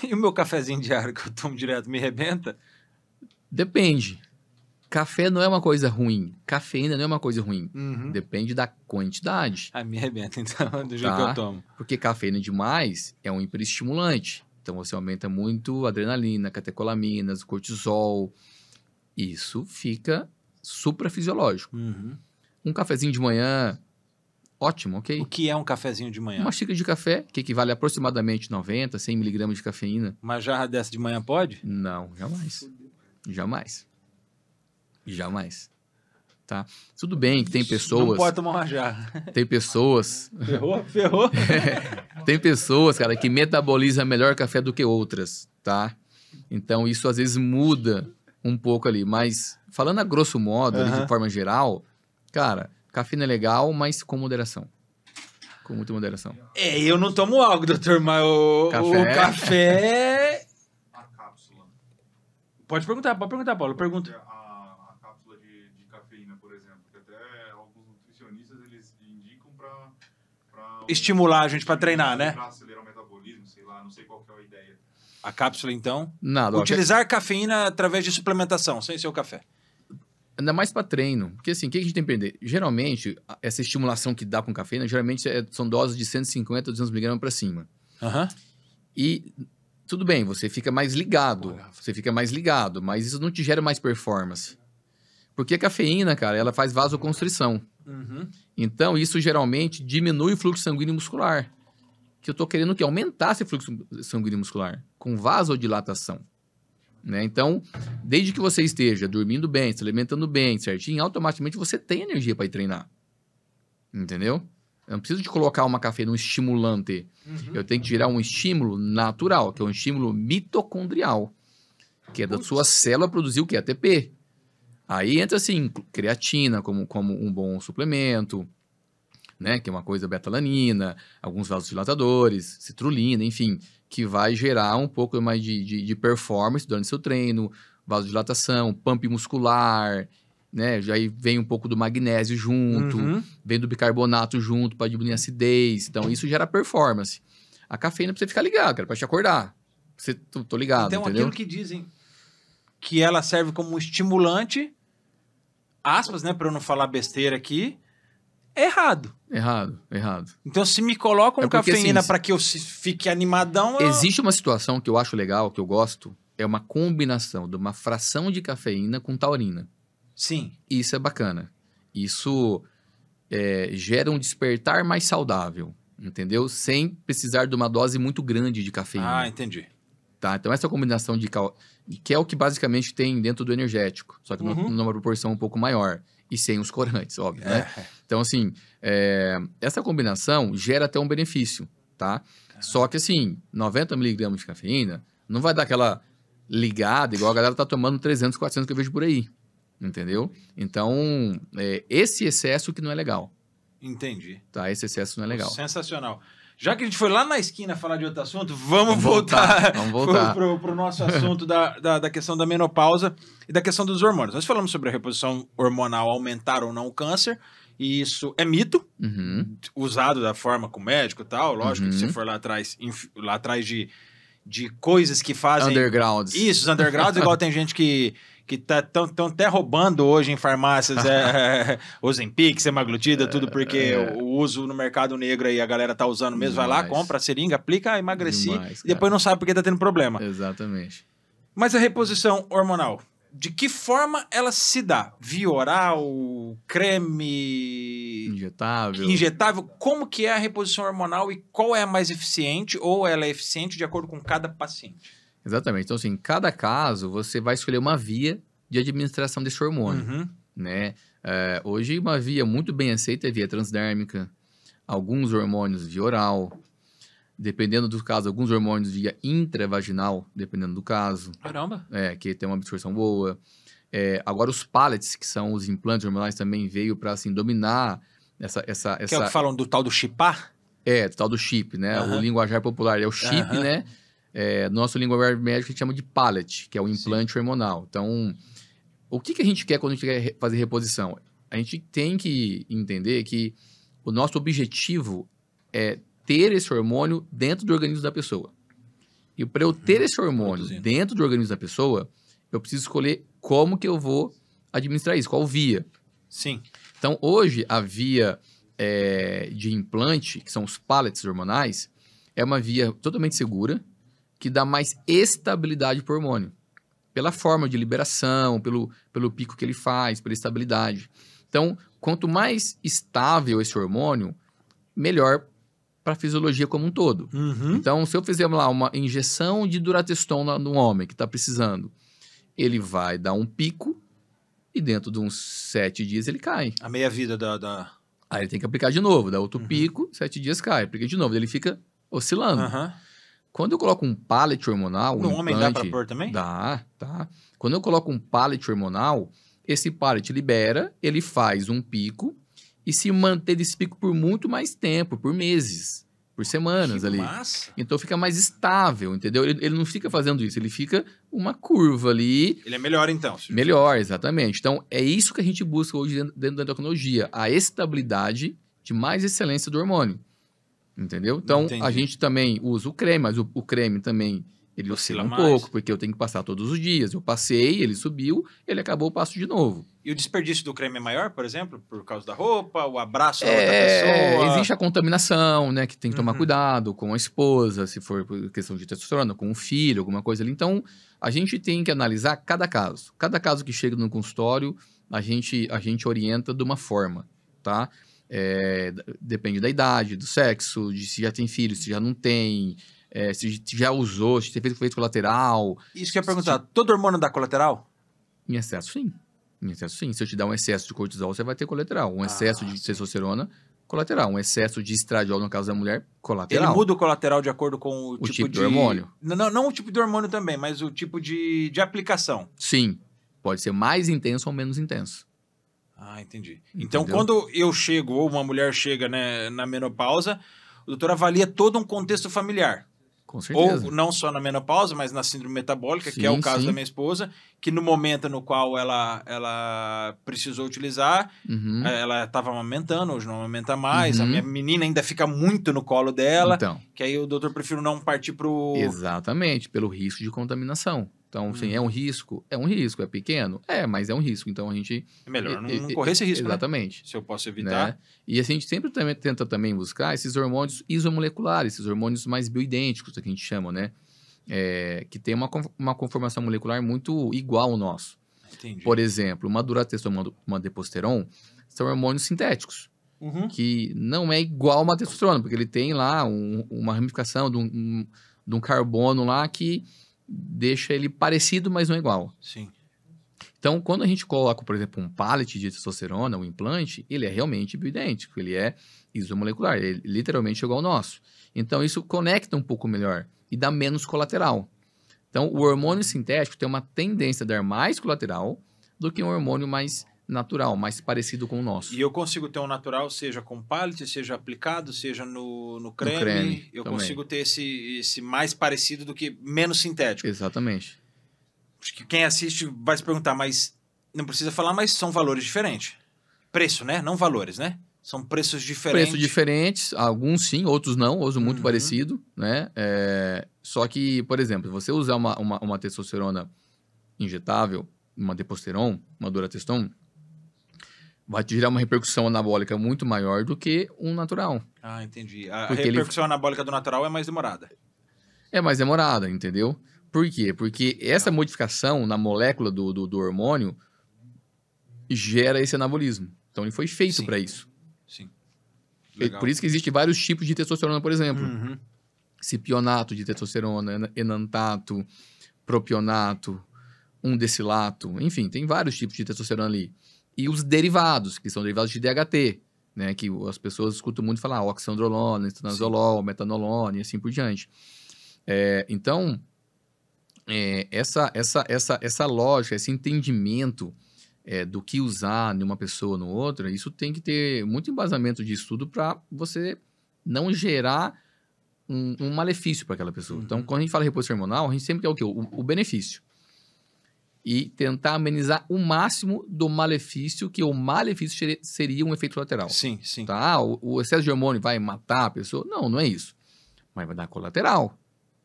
E o meu cafezinho diário que eu tomo direto me arrebenta? Depende. Café não é uma coisa ruim. Cafeína não é uma coisa ruim. Uhum. Depende da quantidade. Me arrebenta, então, do jeito que eu tomo. Porque cafeína demais é um hiperestimulante. Então, você aumenta muito a adrenalina, catecolaminas, cortisol. Isso fica suprafisiológico. Uhum. Um cafezinho de manhã, ótimo, ok? O que é um cafezinho de manhã? Uma xícara de café, que equivale a aproximadamente 90, 100 miligramas de cafeína. Uma jarra dessa de manhã pode? Não, jamais. Jamais. tá? Tudo bem que tem pessoas... Não pode tomar uma jarra. Tem pessoas... Ferrou. Tem pessoas, cara, que metabolizam melhor café do que outras, tá? Então, isso às vezes muda um pouco ali. Mas, falando a grosso modo, ali, de forma geral, cara, cafeína é legal, mas com moderação. Com muita moderação. Eu não tomo algo, doutor, mas o café... A cápsula. Pode perguntar, Paulo. Pergunta. A cápsula de cafeína, por exemplo, que até alguns nutricionistas eles indicam para Estimular a gente para treinar, né? Para acelerar o metabolismo, sei lá, não sei qual que é a ideia. A cápsula, então? Nada. Utilizar cafeína através de suplementação, sem ser o café. Ainda mais para treino. Porque assim, o que a gente tem que aprender? Geralmente, essa estimulação que dá com cafeína, geralmente são doses de 150 a 200 mg para cima. E tudo bem, você fica mais ligado. Mas isso não te gera mais performance. Porque a cafeína, cara, ela faz vasoconstrição. Então, isso geralmente diminui o fluxo sanguíneo muscular. Que eu tô querendo que aumentar esse fluxo sanguíneo muscular com vasodilatação. Né? Então, desde que você esteja dormindo bem, se alimentando bem, certinho, automaticamente você tem energia para ir treinar. Entendeu? Eu não preciso de colocar uma cafeína, um estimulante. Eu tenho que tirar um estímulo natural, que é um estímulo mitocondrial, que é da sua célula produzir o que? ATP. Aí entra, assim, creatina como um bom suplemento, né? Que é uma coisa beta-alanina, alguns vasodilatadores, citrulina, enfim, que vai gerar um pouco mais de performance durante seu treino, vasodilatação, pump muscular, né? Já aí vem um pouco do magnésio junto, vem do bicarbonato junto para diminuir a acidez. Então, isso gera performance. A cafeína é pra você ficar ligado, cara, para te acordar. Tô ligado, então, entendeu? Aquilo que dizem que ela serve como estimulante, aspas, né, para eu não falar besteira aqui, é errado. Errado. Então, se me colocam cafeína assim, para que eu fique animadão... Existe uma situação que eu acho legal, que eu gosto, é uma combinação de uma fração de cafeína com taurina. Sim. Isso é bacana. Isso gera um despertar mais saudável, entendeu? Sem precisar de uma dose muito grande de cafeína. Ah, entendi. Tá? Então, essa combinação que é o que basicamente tem dentro do energético, só que numa proporção um pouco maior. E sem os corantes, óbvio, né? Então, assim, essa combinação gera até um benefício, tá? Só que, assim, 90 mg de cafeína não vai dar aquela ligada igual a galera tá tomando 300, 400 que eu vejo por aí, entendeu? Então, esse excesso que não é legal. Entendi. Tá? Esse excesso não é legal. Sensacional. Já que a gente foi lá na esquina falar de outro assunto, vamos voltar pro nosso assunto da questão da menopausa e da questão dos hormônios. Nós falamos sobre a reposição hormonal aumentar ou não o câncer, e isso é mito, usado da forma com o médico e tal. Lógico que se você for lá atrás de coisas que fazem... Undergrounds. Isso, os undergrounds, igual tem gente que estão até roubando hoje em farmácias Ozempic, semaglutida, tudo porque o uso no mercado negro aí a galera tá usando mesmo. Vai lá, compra a seringa, aplica, emagreci e depois não sabe porque tá tendo problema. Exatamente. Mas a reposição hormonal, de que forma ela se dá? Via oral, creme... Injetável? Como que é a reposição hormonal e qual é a mais eficiente ou ela é eficiente de acordo com cada paciente? Exatamente. Então, assim, em cada caso, você vai escolher uma via de administração desse hormônio, né? Hoje, uma via muito bem aceita é via transdérmica, alguns hormônios via oral, dependendo do caso, alguns hormônios via intravaginal, dependendo do caso. Caramba! Que tem uma absorção boa. Agora, os pellets, que são os implantes hormonais, também veio para, assim, dominar essa... Que é o que falam do tal do chipar? Do tal do chip, né? O linguajar popular é o chip, né? Nosso linguajar médico a gente chama de pellet, que é o implante hormonal. Então, o que a gente quer quando a gente quer fazer reposição? A gente tem que entender que o nosso objetivo é ter esse hormônio dentro do organismo da pessoa. E para eu ter esse hormônio dentro do organismo da pessoa, eu preciso escolher como que eu vou administrar isso, qual via. Sim. Então, hoje, a via de implante, que são os pellets hormonais, é uma via totalmente segura, que dá mais estabilidade para o hormônio. Pela forma de liberação, pelo pico que ele faz, pela estabilidade. Então, quanto mais estável esse hormônio, melhor para a fisiologia como um todo. Então, se eu fizer lá uma injeção de Durateston no homem que está precisando, ele vai dar um pico e dentro de uns 7 dias ele cai. A meia-vida Aí ele tem que aplicar de novo, dá outro pico, 7 dias cai, aplica de novo, ele fica oscilando. Aham. Quando eu coloco um pallet hormonal, No um homem dá implante, pra pôr também? Dá, tá. Quando eu coloco um pallet hormonal, esse pallet libera, ele faz um pico e se mantém desse pico por muito mais tempo, por meses, por semanas Que ali. massa. Então fica mais estável, entendeu? Ele não fica fazendo isso, ele fica uma curva ali. Ele é melhor então. Melhor, exatamente. Então, é isso que a gente busca hoje dentro da endocrinologia, a estabilidade de mais excelência do hormônio, entendeu? Então, Entendi. a gente também usa o creme, mas o creme também, ele oscila um mais. pouco, porque eu tenho que passar todos os dias. Eu passei, ele subiu, ele acabou, eu passo de novo. E o desperdício do creme é maior, por exemplo? Por causa da roupa, o abraço da outra pessoa? Existe a contaminação, né? Que tem que tomar Uhum. cuidado com a esposa, se for por questão de testosterona, com o filho, alguma coisa ali. Então, a gente tem que analisar cada caso. Cada caso que chega no consultório, a gente orienta de uma forma, tá? Depende da idade, do sexo, de se já tem filho, se já não tem, se já usou, se tem feito efeito colateral. Isso que eu ia perguntar. Todo hormônio dá colateral? Em excesso, sim. Em excesso, sim. Se eu te dar um excesso de cortisol, você vai ter colateral. Um excesso de testosterona, colateral. Um excesso de estradiol, no caso da mulher, colateral. Ele muda o colateral de acordo com o tipo de... do hormônio. Não o tipo de hormônio também, mas o tipo de aplicação. Sim. Pode ser mais intenso ou menos intenso. Ah, entendi. Então, Entendeu? quando eu chego, ou uma mulher chega, né, na menopausa, o doutor avalia todo um contexto familiar. Com certeza. Ou não só na menopausa, mas na síndrome metabólica, que é Sim, o caso sim. da minha esposa, que no momento no qual ela precisou utilizar, Uhum. ela estava amamentando, hoje não amamenta mais, a Uhum. minha menina ainda fica muito no colo dela, Então, que aí o doutor prefere não partir pro... exatamente, pelo risco de contaminação. Então, sim, é um risco? É um risco. É pequeno? Mas é um risco. Então, a gente... É melhor não correr esse risco, né? Exatamente. Se eu posso evitar. Né? E a gente sempre tenta também buscar esses hormônios isomoleculares, esses hormônios mais bioidênticos, que a gente chama, né? Que tem uma conformação molecular muito igual ao nosso. Entendi. Por exemplo, uma duratestosterona, uma deposteron, são hormônios sintéticos, Uhum. que não é igual uma testosterona, porque ele tem lá uma ramificação de um carbono lá que deixa ele parecido, mas não igual. Sim. Então, quando a gente coloca, por exemplo, um pallet de testosterona, um implante, ele é realmente bioidêntico, ele é isomolecular, ele é literalmente igual ao nosso. Então, isso conecta um pouco melhor e dá menos colateral. Então, o hormônio sintético tem uma tendência a dar mais colateral do que um hormônio mais natural, mais parecido com o nosso. E eu consigo ter um natural, seja com pallet, seja aplicado, seja no creme. creme Eu também. consigo ter esse mais parecido do que menos sintético. Exatamente. Acho que quem assiste vai se perguntar, mas não precisa falar, mas são valores diferentes. Preço, né? Não valores, né? São preços diferentes. Preços diferentes, alguns sim, outros não, outros muito Uhum. parecido, né? Só que, por exemplo, se você usar uma testosterona injetável, uma deposteron, uma durateston, vai te gerar uma repercussão anabólica muito maior do que um natural. Ah, entendi. A Porque repercussão anabólica do natural é mais demorada. É mais demorada, entendeu? Por quê? Porque essa modificação na molécula do hormônio gera esse anabolismo. Então, ele foi feito Sim. para isso. Sim. Por isso que existem vários tipos de testosterona, por exemplo. Uhum. Cipionato de testosterona, enantato, propionato, 1-decilato, enfim, tem vários tipos de testosterona ali. E os derivados, que são derivados de DHT, né, que as pessoas escutam muito falar oxandrolona, estanozolol, metanolona e assim por diante. Então, essa lógica, esse entendimento do que usar numa pessoa ou no outra, isso tem que ter muito embasamento de estudo para você não gerar um malefício para aquela pessoa. Uhum. Então, quando a gente fala reposição hormonal, a gente sempre quer o quê? O benefício. E tentar amenizar o máximo do malefício, que o malefício seria um efeito colateral. Sim, sim. Tá? O excesso de hormônio vai matar a pessoa? Não, não é isso. Mas vai dar colateral.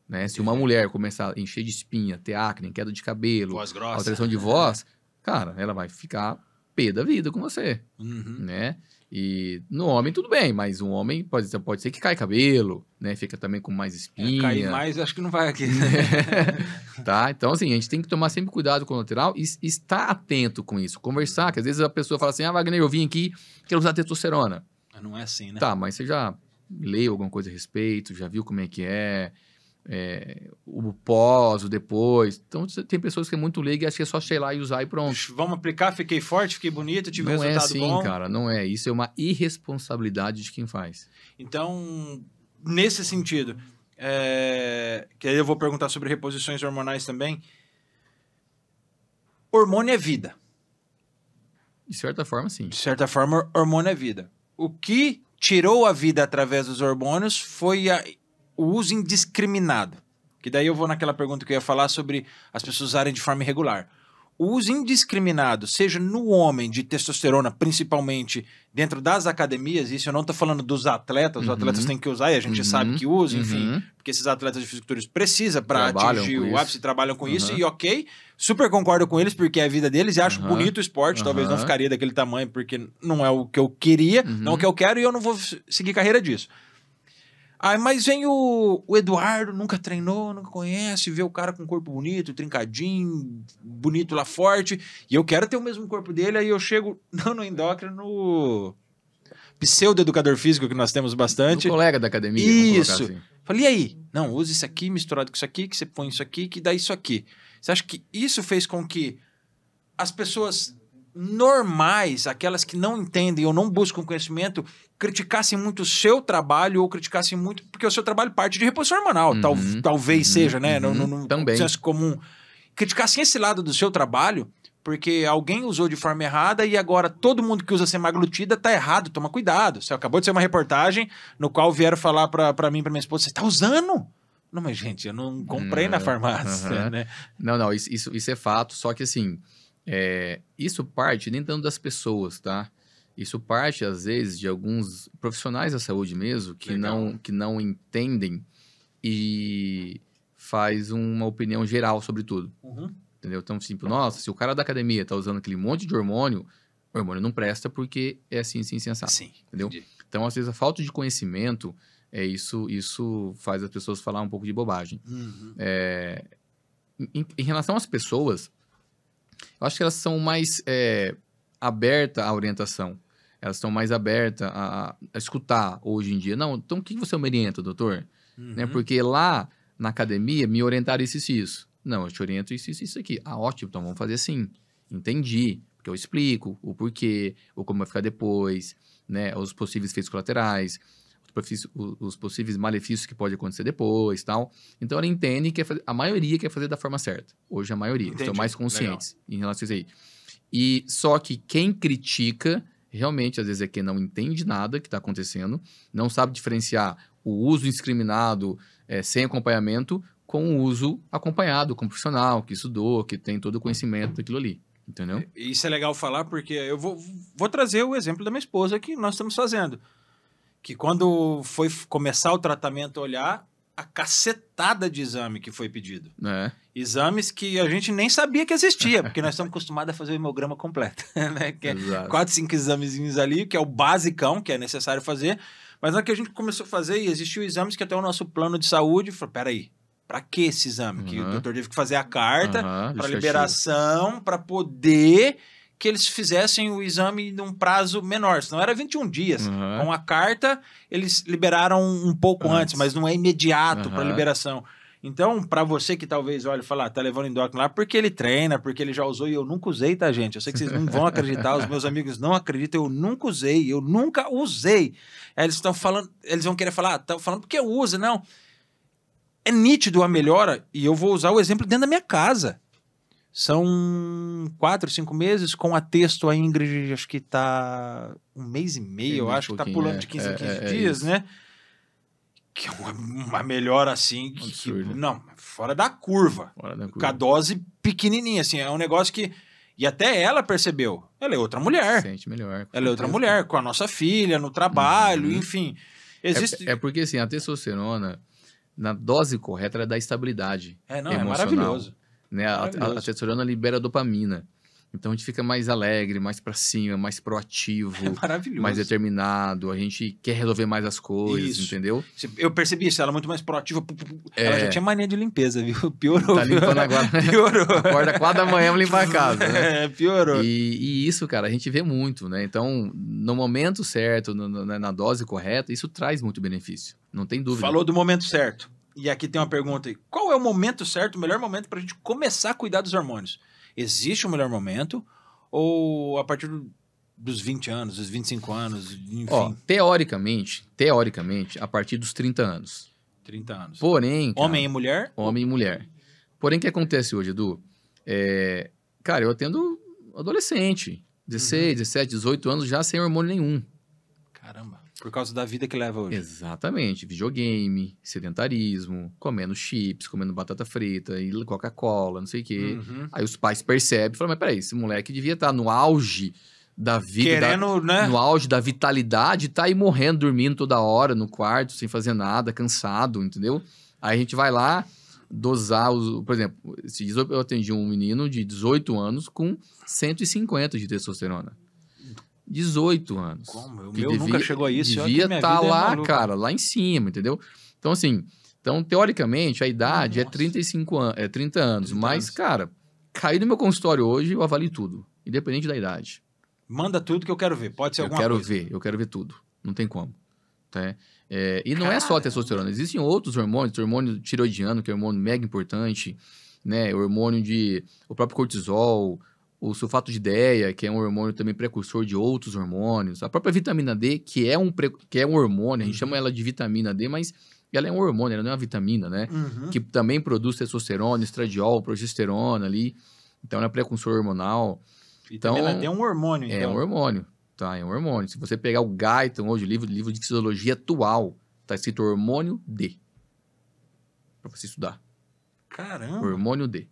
Né? Se uma mulher começar a encher de espinha, ter acne, queda de cabelo, Voz grossa. alteração de voz, cara, ela vai ficar pé da vida com você, Uhum. né? E no homem tudo bem, mas um homem pode ser que cai cabelo, né? Fica também com mais espinha. Cair mais, acho que não vai aqui. Tá? Então, assim, a gente tem que tomar sempre cuidado com o lateral e estar atento com isso. Conversar, que às vezes a pessoa fala assim, Wagner, eu vim aqui, quero usar testosterona. Mas não é assim, né? Tá, mas você já leu alguma coisa a respeito, já viu como é que é? o pós, o depois. Então, tem pessoas que é muito leiga e acha que é só chegar lá e usar e pronto. Vamos aplicar, fiquei forte, fiquei bonito, tive Não resultado é assim, bom. cara, não é. Isso é uma irresponsabilidade de quem faz. Então, nesse sentido, que aí eu vou perguntar sobre reposições hormonais também. Hormônio é vida. De certa forma, sim. De certa forma, hormônio é vida. O que tirou a vida através dos hormônios foi o uso indiscriminado. Que daí eu vou naquela pergunta que eu ia falar sobre as pessoas usarem de forma irregular. O uso indiscriminado, seja no homem de testosterona, principalmente dentro das academias, isso eu não estou falando dos atletas, os atletas têm que usar e a gente sabe que usa, enfim, porque esses atletas de fisiculturismo precisam para atingir o ápice, trabalham com isso, e ok, super concordo com eles, porque é a vida deles, e acho bonito o esporte, talvez não ficaria daquele tamanho, porque não é o que eu queria, não é o que eu quero, e eu não vou seguir carreira disso. Mas vem o Eduardo, nunca treinou, nunca conhece, vê o cara com corpo bonito, trincadinho, bonito lá, forte, e eu quero ter o mesmo corpo dele, aí eu chego, não no endócrino, no pseudo-educador físico, que nós temos bastante. O colega da academia. Isso. Assim. Falei, e aí? Não, usa isso aqui misturado com isso aqui, que você põe isso aqui, que dá isso aqui. Você acha que isso fez com que as pessoas normais, aquelas que não entendem ou não buscam conhecimento, criticassem muito o seu trabalho ou criticassem muito... Porque o seu trabalho parte de reposição hormonal, talvez seja, né? No também. senso comum. Criticassem esse lado do seu trabalho porque alguém usou de forma errada e agora todo mundo que usa semaglutida tá errado, toma cuidado. Você acabou de ser uma reportagem no qual vieram falar pra mim, pra minha esposa, você tá usando? Não, mas gente, eu não comprei na farmácia, né? Não, isso é fato, só que assim... isso parte nem tanto das pessoas, tá? Isso parte, às vezes, de alguns profissionais da saúde mesmo, que não entendem e faz uma opinião geral sobre tudo. Entendeu? Então, tipo, nossa, se o cara da academia tá usando aquele monte de hormônio, o hormônio não presta porque é assim, assado. Sim, entendeu? Entendi. Então, às vezes, a falta de conhecimento, isso faz as pessoas falar um pouco de bobagem. Em relação às pessoas, eu acho que elas são mais abertas à orientação. Elas estão mais abertas a escutar hoje em dia. Não, então o que você me orienta, doutor? Né? Porque lá na academia me orientaram isso. Não, eu te oriento isso aqui. Ótimo, então vamos fazer assim. Entendi. Porque eu explico o porquê, o como vai ficar depois, né? Os possíveis efeitos colaterais, os possíveis malefícios que pode acontecer depois, tal. Então, ela entende que a maioria quer fazer da forma certa. Hoje, a maioria. Estão mais conscientes em relação a isso aí. E só que quem critica, realmente, às vezes, é quem não entende nada que está acontecendo, não sabe diferenciar o uso indiscriminado sem acompanhamento com o uso acompanhado, com o profissional, que estudou, que tem todo o conhecimento daquilo ali. Entendeu? Isso é legal falar, porque eu vou trazer o exemplo da minha esposa que nós estamos fazendo. Que quando foi começar o tratamento, olhar a cacetada de exame que foi pedido. Exames que a gente nem sabia que existia, porque nós estamos acostumados a fazer o hemograma completo. Né? Que 4, 5 examezinhos ali, que é o basicão, que é necessário fazer. Mas na hora que a gente começou a fazer, e existiu exames que até o nosso plano de saúde falou, peraí, para que esse exame? Que o doutor teve que fazer a carta para liberação, para poder que eles fizessem o exame num prazo menor, senão era 21 dias. Com a carta, eles liberaram um pouco antes, mas não é imediato para liberação. Então, para você que talvez olhe e fala, tá levando endócrino lá porque ele treina, porque ele já usou, e eu nunca usei, tá, gente? Eu sei que vocês não vão acreditar, os meus amigos não acreditam, eu nunca usei. Aí eles estão falando, eles vão querer falar, estão falando porque usa, não. É nítido a melhora, e eu vou usar o exemplo dentro da minha casa. São 4, 5 meses, com a texto a Ingrid, acho que tá 1 mês e meio, eu acho que tá pulando de 15 em 15 dias, né? Que é uma melhora assim, não, fora da curva. Com a dose pequenininha, assim, é um negócio que... E até ela percebeu, ela é outra mulher. Sente melhor. Ela é outra mulher, com a nossa filha, no trabalho, enfim. Existe... É porque, assim, a testosterona, na dose correta, ela dá estabilidade emocional. É maravilhoso. Né? A testosterona libera dopamina. Então, a gente fica mais alegre, mais pra cima, mais proativo. Mais determinado. A gente quer resolver mais as coisas, entendeu? Eu percebi isso, ela é muito mais proativa. Ela já tinha mania de limpeza, viu? Piorou. Tá limpando agora. Piorou. Acorda 4 da manhã pra limpar a casa, né? Piorou. E isso, cara, a gente vê muito, né? Então, no momento certo, na dose correta, isso traz muito benefício. Não tem dúvida. Falou do momento certo. E aqui tem uma pergunta aí. Qual é o momento certo, o melhor momento pra gente começar a cuidar dos hormônios? Existe um melhor momento? Ou a partir dos 20 anos, dos 25 anos, enfim, Ó, teoricamente, a partir dos 30 anos. 30 anos. Porém, cara, Homem e mulher? homem e mulher. Porém, o que acontece hoje, Edu? Cara, eu atendo adolescente, 16, 17, 18 anos, já sem hormônio nenhum. Caramba. Por causa da vida que leva hoje. Exatamente. Videogame, sedentarismo, comendo chips, comendo batata frita, e Coca-Cola, não sei o quê. Uhum. Aí os pais percebem e falam, mas peraí, esse moleque devia estar no auge da vida, Querendo, né? no auge da vitalidade, tá aí morrendo, dormindo toda hora no quarto, sem fazer nada, cansado, entendeu? Aí a gente vai lá dosar, por exemplo, esses dias eu atendi um menino de 18 anos com 150 de testosterona. 18 anos. Como? O Que meu nunca chegou a isso. olha que Devia minha estar vida é lá, maluca. cara, lá em cima, entendeu? Então, assim, teoricamente, a idade é Nossa. 35 anos, 30 anos. 30 Mas, anos. cara, cair no meu consultório hoje, eu avalio tudo, independente da idade. Manda tudo que eu quero ver. Pode ser alguma coisa. Eu quero ver tudo. Não tem como. Tá? E não é só a testosterona, existem outros hormônios, o hormônio tiroidiano, que é um hormônio mega importante, né? O próprio cortisol, o sulfato de ideia, que é um hormônio também precursor de outros hormônios, a própria vitamina D, que é um hormônio, a gente chama ela de vitamina D, mas ela é um hormônio, ela não é uma vitamina, né? Uhum. Que também produz testosterona, estradiol, progesterona ali, então ela é precursor hormonal. E Então, também tem um hormônio, então. É um hormônio, tá? É um hormônio. Se você pegar o Guyton hoje, o livro de fisiologia atual, tá escrito hormônio D. Pra você estudar. Caramba. Hormônio D.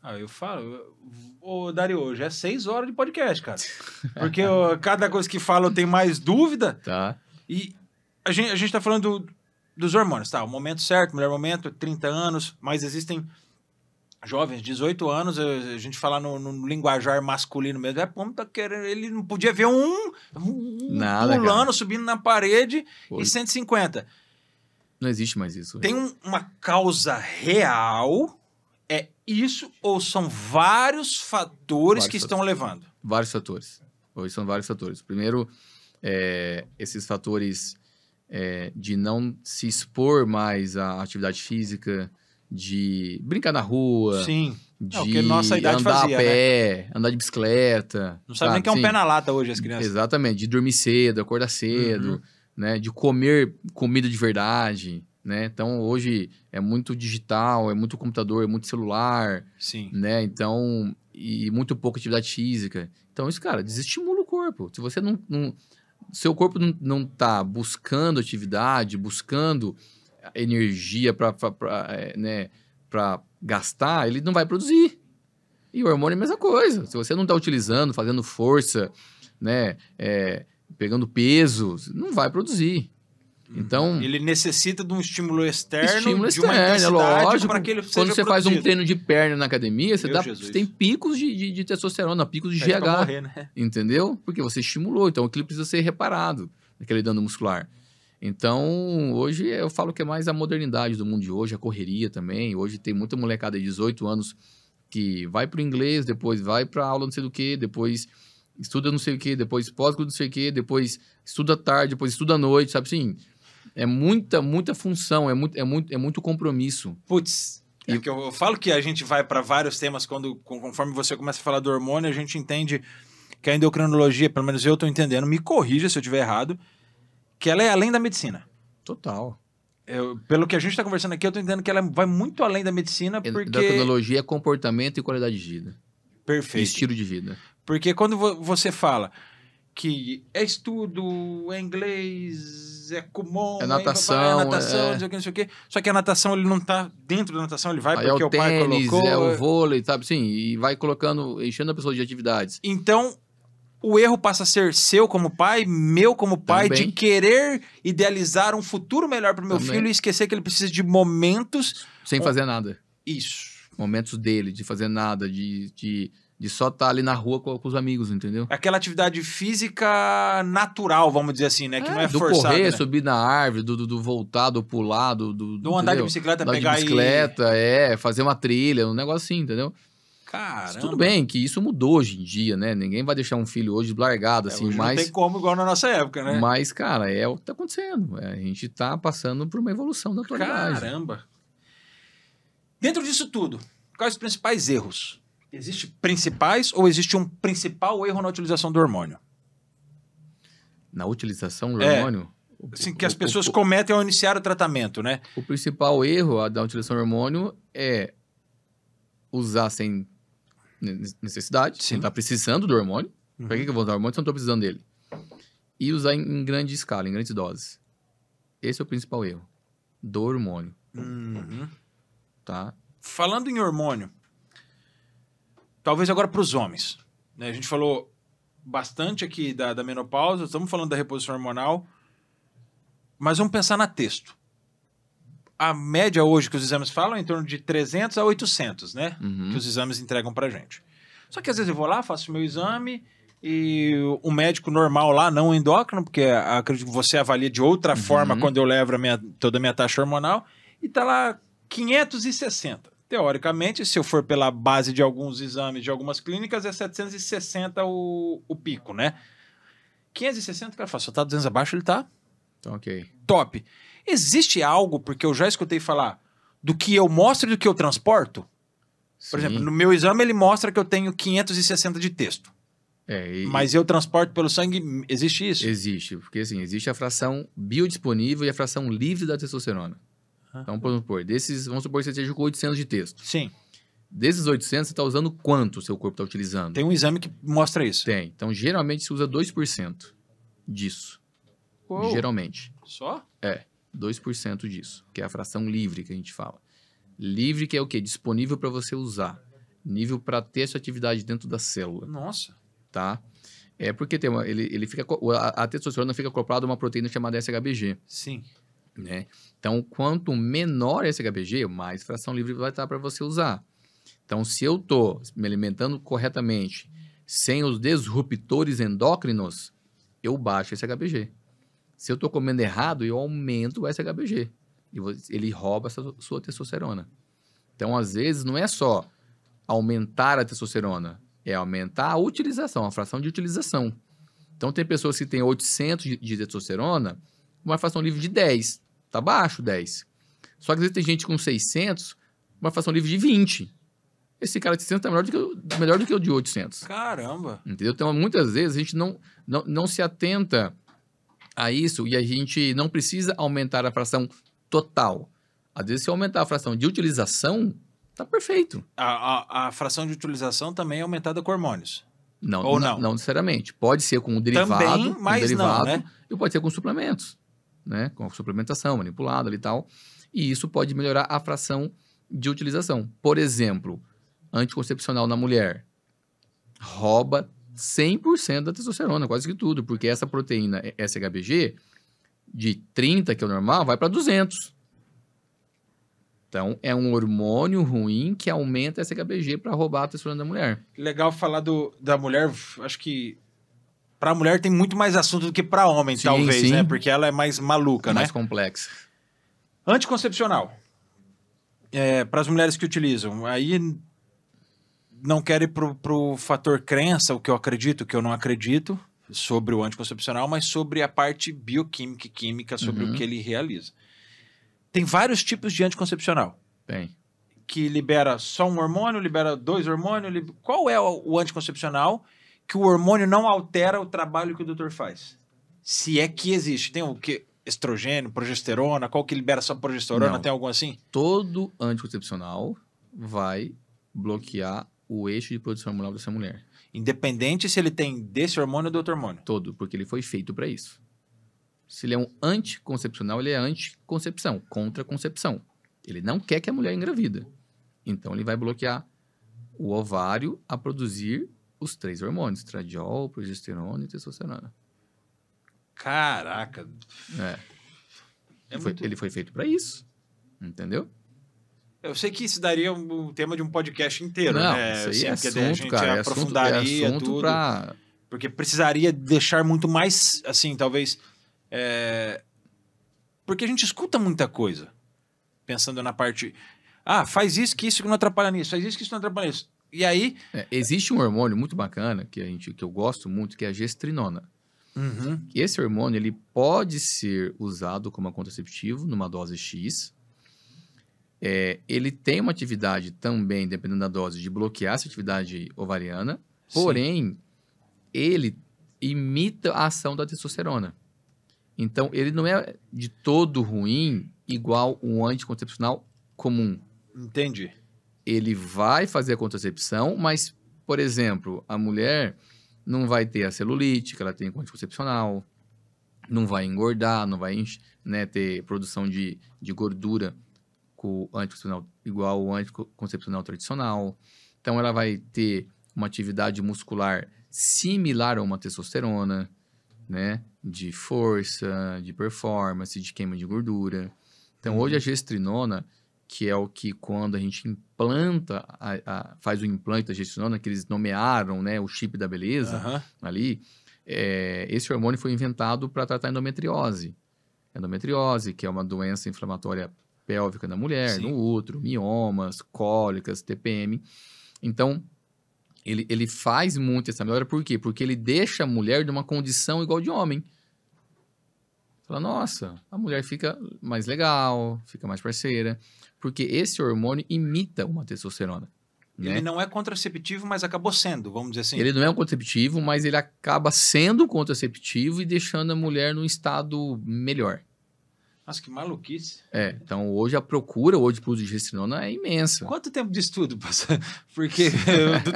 Ah, eu falo... Ô, Dario, hoje é 6 horas de podcast, cara. Porque cada coisa que fala eu tenho mais dúvida. Tá? E a gente tá falando dos hormônios, tá? O momento certo, o melhor momento, 30 anos, mas existem jovens, 18 anos, a gente falar no linguajar masculino mesmo, como tá querendo, ele não podia ver Nada, pulando, cara. subindo na parede Pô, e 150. não existe mais isso. Tem uma causa real, é isso, ou são vários fatores que estão levando? Vários fatores. Hoje são vários fatores. Primeiro, esses fatores de não se expor mais à atividade física, de brincar na rua, Sim. de É o que nossa idade andar fazia, a pé, andar de bicicleta. Não sabe nem que é um Sim. pé na lata hoje as crianças. Exatamente, de dormir cedo, acordar cedo, né? De comer comida de verdade, né? Então, hoje é muito digital, é muito computador, é muito celular, Sim. né? Então, e muito pouca atividade física. Então, isso, cara, desestimula o corpo. Se você seu corpo não tá buscando atividade, buscando energia para gastar, ele não vai produzir. E o hormônio é a mesma coisa. Se você não está utilizando, fazendo força, né, pegando peso, não vai produzir. Então, Ele necessita de um estímulo externo, estímulo de uma externo, é intensidade lógico. para que ele seja Quando você faz um produzido. treino de perna na academia, Meu você Jesus. tem picos de testosterona, picos de Pede pra GH. morrer, né? Entendeu? Porque você estimulou, então aquilo precisa ser reparado, aquele dano muscular. Então, hoje eu falo que é mais a modernidade do mundo de hoje, a correria também. Hoje tem muita molecada de 18 anos que vai pro inglês, depois vai pra aula não sei do que, depois estuda não sei o que, depois pós-curso não sei o que, depois estuda à tarde, depois estuda à noite, sabe assim? É muita função, é muito compromisso. Putz, é que eu falo que a gente vai para vários temas conforme você começa a falar do hormônio, a gente entende que a endocrinologia, pelo menos eu estou entendendo, me corrija se eu estiver errado, que ela é além da medicina. Total. Pelo que a gente está conversando aqui, eu estou entendendo que ela vai muito além da medicina, porque... Endocrinologia é comportamento e qualidade de vida. Perfeito. E estilo de vida. Porque quando você fala que é estudo, é inglês, é Kumon, É natação, não sei o que, não sei o que. Só que a natação, ele não tá dentro da natação, ele vai Aí porque é o pai tênis, colocou. é o vôlei, sabe assim? E vai colocando, enchendo a pessoa de atividades. Então, o erro passa a ser seu como pai, meu como pai, Também. de querer idealizar um futuro melhor para o meu Também. filho e esquecer que ele precisa de momentos... Sem fazer nada. Isso. Momentos dele, de fazer nada, de só estar ali na rua com os amigos, entendeu? Aquela atividade física natural, vamos dizer assim, né? Que não é do forçada, correr, né? subir na árvore, do voltar, do pular, do andar de entendeu? bicicleta, Andar pegar de bicicleta, fazer uma trilha, um negócio assim, entendeu? Caramba. Tudo bem que isso mudou hoje em dia, né? Ninguém vai deixar um filho hoje largado, assim, Hoje mas... não tem como igual na nossa época, né? Mas, cara, é o que tá acontecendo. A gente tá passando por uma evolução da atualidade. Caramba. Dentro disso tudo, quais os principais erros? Existem principais ou existe um principal erro na utilização do hormônio? Na utilização do hormônio... Assim, que as pessoas cometem ao iniciar o tratamento, né? O principal erro da utilização do hormônio é usar sem necessidade, sem estar precisando do hormônio. Para que eu vou usar hormônio se eu não estou precisando dele? E usar em grande escala, em grandes doses. Esse é o principal erro do hormônio. Tá? Falando em hormônio, talvez agora para os homens. Né? A gente falou bastante aqui da menopausa, estamos falando da reposição hormonal, mas vamos pensar na texto. A média hoje que os exames falam é em torno de 300 a 800, né? Que os exames entregam pra gente. Só que às vezes eu vou lá, faço o meu exame e o médico normal lá, não endócrino, porque acredito que você avalia de outra forma quando eu levo toda a minha taxa hormonal, e tá lá 560. Teoricamente, se eu for pela base de alguns exames de algumas clínicas, é 760 o pico, né? 560, o cara fala, só tá 200 abaixo, ele tá... Ok. Top. Existe algo, porque eu já escutei falar, do que eu mostro e do que eu transporto? Por exemplo, no meu exame ele mostra que eu tenho 560 de texto. Mas eu transporto pelo sangue, existe isso? Existe, porque assim, existe a fração biodisponível e a fração livre da testosterona. Então, vamos supor que você esteja com 800 de texto. Sim. Desses 800, você está usando quanto o seu corpo está utilizando? Tem um exame que mostra isso. Tem. Então, geralmente, se usa 2% disso. Uou. Geralmente. Só? 2% disso, que é a fração livre que a gente fala. Livre que é o quê? Disponível para você usar. Nível para ter essa atividade dentro da célula. Nossa. Tá? É porque tem a testosterona fica acoplada a uma proteína chamada SHBG. Sim. Né? Então, quanto menor esse SHBG, mais fração livre vai estar para você usar. Então, se eu estou me alimentando corretamente, sem os disruptores endócrinos, eu baixo esse SHBG. Se eu estou comendo errado, eu aumento o SHBG. E ele rouba essa sua testosterona. Então, às vezes, não é só aumentar a testosterona, é aumentar a utilização, a fração de utilização. Então, tem pessoas que têm 800 de testosterona, uma fração livre de 10. Tá baixo 10. Só que às vezes tem gente com 600, uma fração livre de 20. Esse cara de 600 tá melhor do que o de 800. Caramba. Entendeu? Então, muitas vezes, a gente não se atenta a isso e a gente não precisa aumentar a fração total. Às vezes, se eu aumentar a fração de utilização, tá perfeito. A fração de utilização também é aumentada com hormônios? Não, ou não? Não necessariamente. Pode ser com um derivado. Também, mas não, né? E pode ser com suplementos, né? Com suplementação manipulada ali e tal. E isso pode melhorar a fração de utilização. Por exemplo, anticoncepcional na mulher rouba 100% da testosterona, quase que tudo, porque essa proteína SHBG de 30, que é o normal, vai para 200. Então, é um hormônio ruim que aumenta esse SHBG para roubar a testosterona da mulher. Legal falar da mulher, acho que para a mulher tem muito mais assunto do que para homem, sim, talvez, sim. né? Porque ela é mais maluca, né? Mais complexa. Anticoncepcional. Para as mulheres que utilizam, aí não quero ir pro fator crença, o que eu acredito, o que eu não acredito, sobre o anticoncepcional, mas sobre a parte bioquímica e química, sobre o que ele realiza. Tem vários tipos de anticoncepcional. Tem. Que libera só um hormônio, libera 2 hormônios. Qual é o anticoncepcional que o hormônio não altera o trabalho que o doutor faz? Se é que existe. Tem o que? Estrogênio, progesterona, qual que libera só progesterona? Não. Tem algum assim? Todo anticoncepcional vai bloquear o eixo de produção hormonal dessa mulher. Independente se ele tem desse hormônio ou do outro hormônio. Todo, porque ele foi feito para isso. Se ele é um anticoncepcional, ele é anticoncepção, contraconcepção. Ele não quer que a mulher engravida. Então, ele vai bloquear o ovário a produzir os 3 hormônios, estradiol, progesterona e testosterona. Caraca. Ele foi feito para isso, entendeu? Eu sei que isso daria um tema de um podcast inteiro, não, né? Isso aí Assim, é assunto, cara. Aprofundaria assunto tudo. Pra... Porque precisaria deixar muito mais, assim, talvez... Porque a gente escuta muita coisa. Pensando na parte... faz isso que isso não atrapalha nisso. Faz isso que isso não atrapalha nisso. E aí... existe um hormônio muito bacana, que eu gosto muito, que é a gestrinona. Esse hormônio, ele pode ser usado como contraceptivo numa dose X. Ele tem uma atividade também, dependendo da dose, de bloquear essa atividade ovariana, Sim. porém, ele imita a ação da testosterona. Então, ele não é de todo ruim igual um anticoncepcional comum. Entendi. Ele vai fazer a contracepção, mas, por exemplo, a mulher não vai ter a celulite que ela tem com anticoncepcional, não vai engordar, não vai ter produção de gordura com o anticoncepcional igual o anticoncepcional tradicional. Então, ela vai ter uma atividade muscular similar a uma testosterona, né? De força, de performance, de queima de gordura. Então, hoje a gestrinona, que é o que quando a gente implanta, faz o implante da gestrinona, que eles nomearam, né, o chip da beleza Aham. ali, esse hormônio foi inventado para tratar endometriose. Endometriose, que é uma doença inflamatória pélvica na mulher, Sim. no útero, miomas, cólicas, TPM. Então, ele faz muito essa melhora, por quê? Porque ele deixa a mulher numa condição igual de homem. Fala, nossa, a mulher fica mais legal, fica mais parceira, porque esse hormônio imita uma testosterona. Né? Ele não é contraceptivo, mas acabou sendo, vamos dizer assim. Ele não é um contraceptivo, mas ele acaba sendo contraceptivo e deixando a mulher num estado melhor. Nossa, que maluquice. Então hoje a procura por uso de gestrinona é imensa. Quanto tempo de estudo? Porque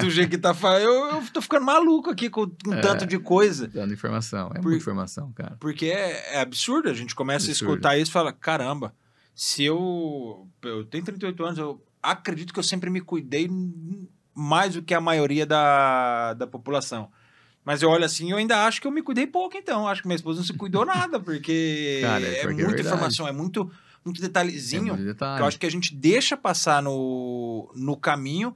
do jeito que tá falando, eu tô ficando maluco aqui com tanto de coisa. Dando informação, muita informação, cara. Porque é absurdo, a gente começa a escutar isso e fala, caramba, se eu tenho 38 anos, eu acredito que eu sempre me cuidei mais do que a maioria da população. Mas eu olho assim, eu ainda acho que eu me cuidei pouco, então. Acho que minha esposa não se cuidou nada, porque Cara, é porque muita informação, é muito detalhezinho. muito detalhe. Que eu acho que a gente deixa passar no caminho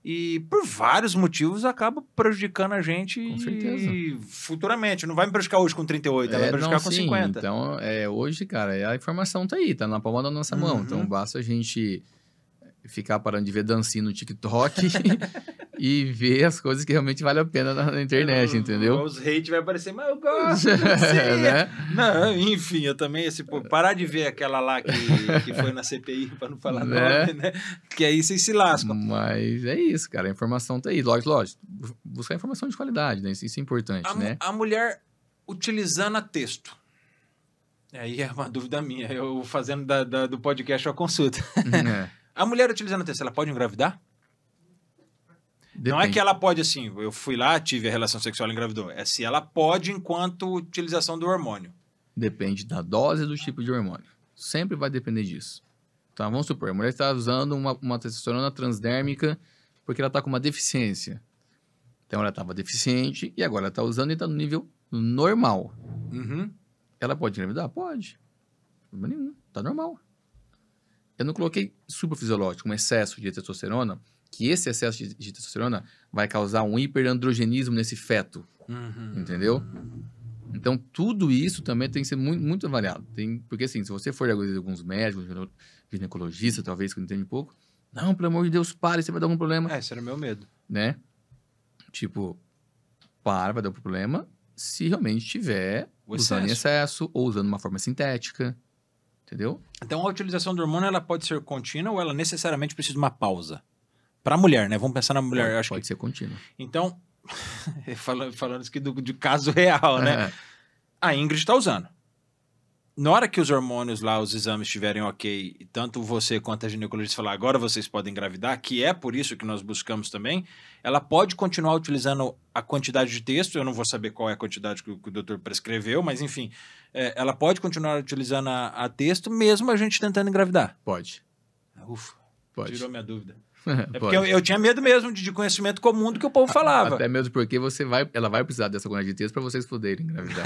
e, por vários motivos, acaba prejudicando a gente Com certeza. Futuramente. Não vai me prejudicar hoje com 38, ela vai prejudicar com sim. 50. Então, hoje, cara, a informação tá aí, tá na palma da nossa mão. Então, basta a gente ficar parando de ver dancinha no TikTok e ver as coisas que realmente valem a pena na internet, entendeu? Os hate vai aparecer, mas eu gosto de você. Né? Não, enfim, eu também, parar de ver aquela lá que foi na CPI, para não falar nome, né? Que aí vocês se lascam. Mas é isso, cara, a informação tá aí. Lógico, buscar informação de qualidade, né? Isso é importante, né? A mulher utilizando a texto. Aí é uma dúvida minha, eu fazendo do podcast a consulta. A mulher utilizando a texto, ela pode engravidar? Depende. Não é que ela pode, assim, eu fui lá, tive a relação sexual e engravidou. É se ela pode enquanto utilização do hormônio. Depende da dose e do tipo de hormônio. Sempre vai depender disso. Então, vamos supor, a mulher está usando uma testosterona transdérmica porque ela está com uma deficiência. Então, ela estava deficiente e agora ela está usando e está no nível normal. Uhum. Ela pode engravidar? Pode. Não problema nenhum. Está normal. Eu não coloquei suprafisiológico, um excesso de testosterona, que esse excesso de testosterona vai causar um hiperandrogenismo nesse feto. Uhum. Entendeu? Então, tudo isso também tem que ser muito, muito avaliado. Porque, assim, se você for de alguns médicos, ginecologistas, talvez, que não entende pouco, não, pelo amor de Deus, pare, você vai dar algum problema. Esse era o meu medo. Né? Tipo, vai dar um problema se realmente estiver usando em excesso ou usando uma forma sintética. Entendeu? Então, a utilização do hormônio, ela pode ser contínua ou ela necessariamente precisa de uma pausa? Para a mulher, né? Vamos pensar na mulher. Pode ser contínua. Então, falando isso aqui de caso real, né? A Ingrid está usando. Na hora que os hormônios lá, os exames estiverem ok, e tanto você quanto a ginecologista falar, agora vocês podem engravidar, que é por isso que nós buscamos também, ela pode continuar utilizando a quantidade de texto, eu não vou saber qual é a quantidade que o doutor prescreveu, mas enfim, ela pode continuar utilizando a texto, mesmo a gente tentando engravidar. Pode. Ufa, pode. Tirou minha dúvida. Porque eu tinha medo mesmo de conhecimento comum do que o povo falava. Até mesmo porque ela vai precisar dessa quantidade de texto para vocês poderem engravidar.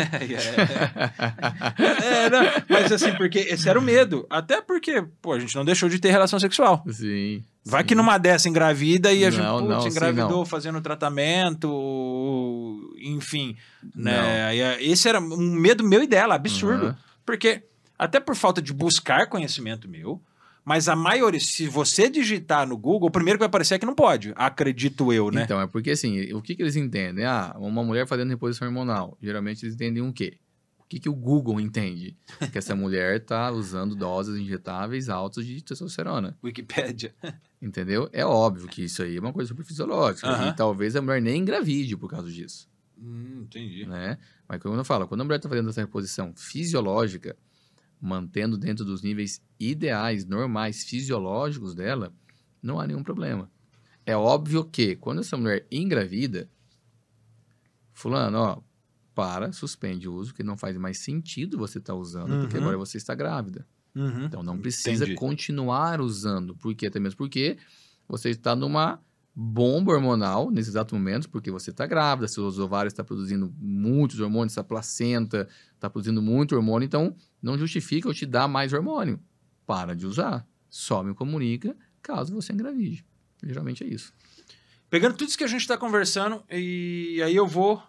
Não, mas assim, porque esse era o medo. Até porque, a gente não deixou de ter relação sexual. Sim. Vai que numa dessa engravida e a gente engravidou sim, fazendo tratamento, enfim, né? Esse era um medo meu e dela, absurdo. Uhum. Porque, até por falta de buscar conhecimento meu, mas a maioria, se você digitar no Google, o primeiro que vai aparecer é que não pode, acredito eu, né? Então, é porque assim, o que eles entendem? Uma mulher fazendo reposição hormonal, geralmente eles entendem o quê? O que o Google entende? Que essa mulher está usando doses injetáveis altas de testosterona. Wikipédia. Entendeu? É óbvio que isso aí é uma coisa super fisiológica. Aham. E talvez a mulher nem engravide por causa disso. Entendi. Né? Mas quando eu falo, quando a mulher está fazendo essa reposição fisiológica, mantendo dentro dos níveis ideais, normais, fisiológicos dela, não há nenhum problema. É óbvio que quando essa mulher engravida, fulano, ó, suspende o uso, porque não faz mais sentido você estar usando, porque agora você está grávida. Uhum. Então não precisa Entendi. continuar usando. Por quê? Até mesmo porque você está numa bomba hormonal nesse exato momento, porque você está grávida, seus ovários estão produzindo muitos hormônios, a placenta está produzindo muito hormônio, então não justifica eu te dar mais hormônio. Para de usar. Só me comunica caso você engravide. Geralmente é isso. Pegando tudo isso que a gente está conversando, e aí eu vou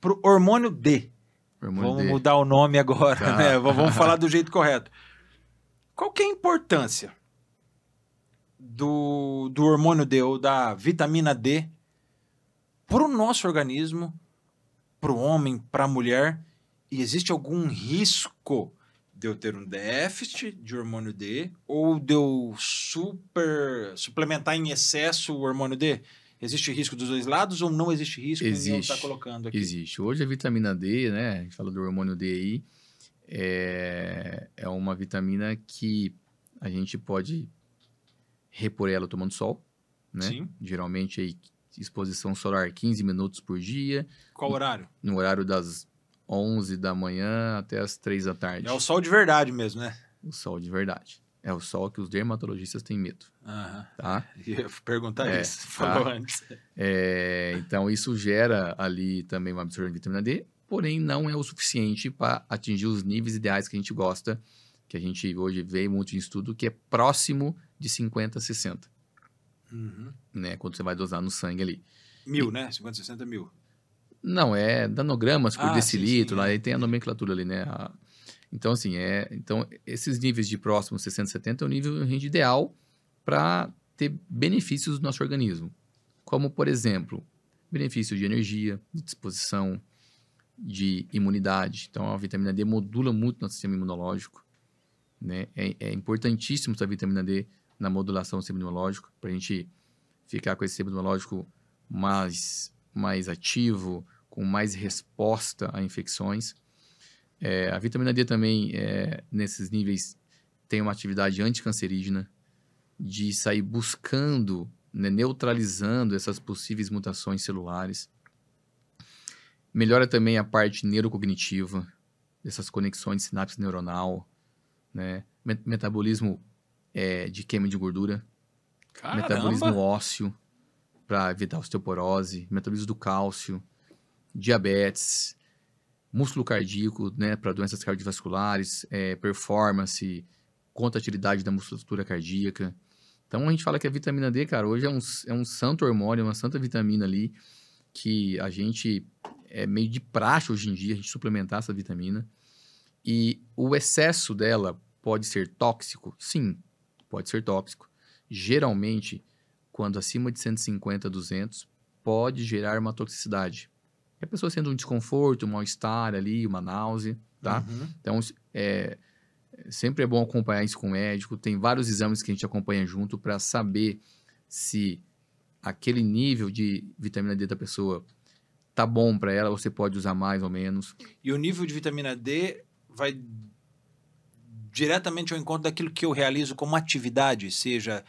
pro hormônio D. Hormônio Vamos D. mudar o nome agora, Tá. né? Vamos falar do jeito correto. Qual que é a importância do hormônio D ou da vitamina D para o nosso organismo, para o homem, para a mulher? E existe algum risco de eu ter um déficit de hormônio D ou de eu suplementar em excesso o hormônio D? Existe risco dos dois lados ou não existe risco? Existe. Está colocando aqui. Existe. Hoje a vitamina D, né? A gente fala do hormônio D aí, é uma vitamina que a gente pode repor ela tomando sol, né? Sim. Geralmente aí exposição solar 15 minutos por dia, Qual horário? no horário das 11 da manhã até as 3 da tarde. É o sol de verdade mesmo, né? O sol de verdade. É o sol que os dermatologistas têm medo, Aham. tá? Ia perguntar É, isso. tá. Falou antes. Então, isso gera ali também uma absorção de vitamina D, porém não é o suficiente para atingir os níveis ideais que a gente gosta, que a gente hoje vê muito em estudo, que é próximo de 50, 60, Uhum. né? Quando você vai dosar no sangue ali. 1000, né? 50, 60 mil. Não, é nanogramas por Ah, decilitro, sim, lá é. aí tem a nomenclatura ali, né? Então, assim, então, esses níveis de próximo 60, 70 é o nível ideal para ter benefícios do nosso organismo. Como, por exemplo, benefício de energia, de disposição, de imunidade. Então, a vitamina D modula muito nosso sistema imunológico, né? É importantíssimo essa vitamina D na modulação do sistema imunológico, para a gente ficar com esse sistema imunológico mais ativo, com mais resposta a infecções. A vitamina D também, nesses níveis, tem uma atividade anticancerígena, de sair buscando, né, neutralizando essas possíveis mutações celulares. Melhora também a parte neurocognitiva, dessas conexões sinapse neuronal, né? Metabolismo de queima de gordura, metabolismo ósseo, para evitar osteoporose, metabolismo do cálcio, diabetes, músculo cardíaco, né, para doenças cardiovasculares, performance, contratilidade da musculatura cardíaca. Então, a gente fala que a vitamina D, cara, hoje é um santo hormônio, uma santa vitamina ali, que a gente é meio de praxe hoje em dia, a gente suplementar essa vitamina. E o excesso dela pode ser tóxico? Sim, pode ser tóxico. Geralmente, quando acima de 150, 200, pode gerar uma toxicidade. A pessoa sendo um desconforto, um mal-estar ali, uma náusea, tá? Uhum. Então, sempre é bom acompanhar isso com o médico. Tem vários exames que a gente acompanha junto para saber se aquele nível de vitamina D da pessoa tá bom para ela, você pode usar mais ou menos. E o nível de vitamina D vai diretamente ao encontro daquilo que eu realizo como atividade, seja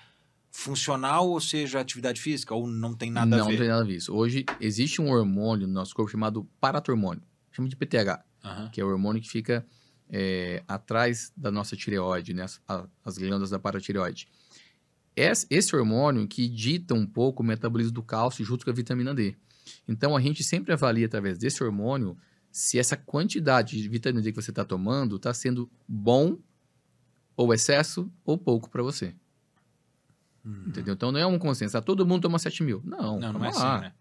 funcional ou seja atividade física, ou não tem nada a ver? Não tem nada a ver isso. Hoje, existe um hormônio no nosso corpo chamado paratormônio, chama de PTH, Aham. que é o hormônio que fica atrás da nossa tireoide, né? As glândulas da paratireoide. Esse hormônio que dita um pouco o metabolismo do cálcio junto com a vitamina D. Então, a gente sempre avalia através desse hormônio se essa quantidade de vitamina D que você está tomando está sendo bom, ou excesso, ou pouco para você. Entendeu? Então, não é um consenso. Todo mundo toma 7.000. Não, Não calma é lá. assim, né?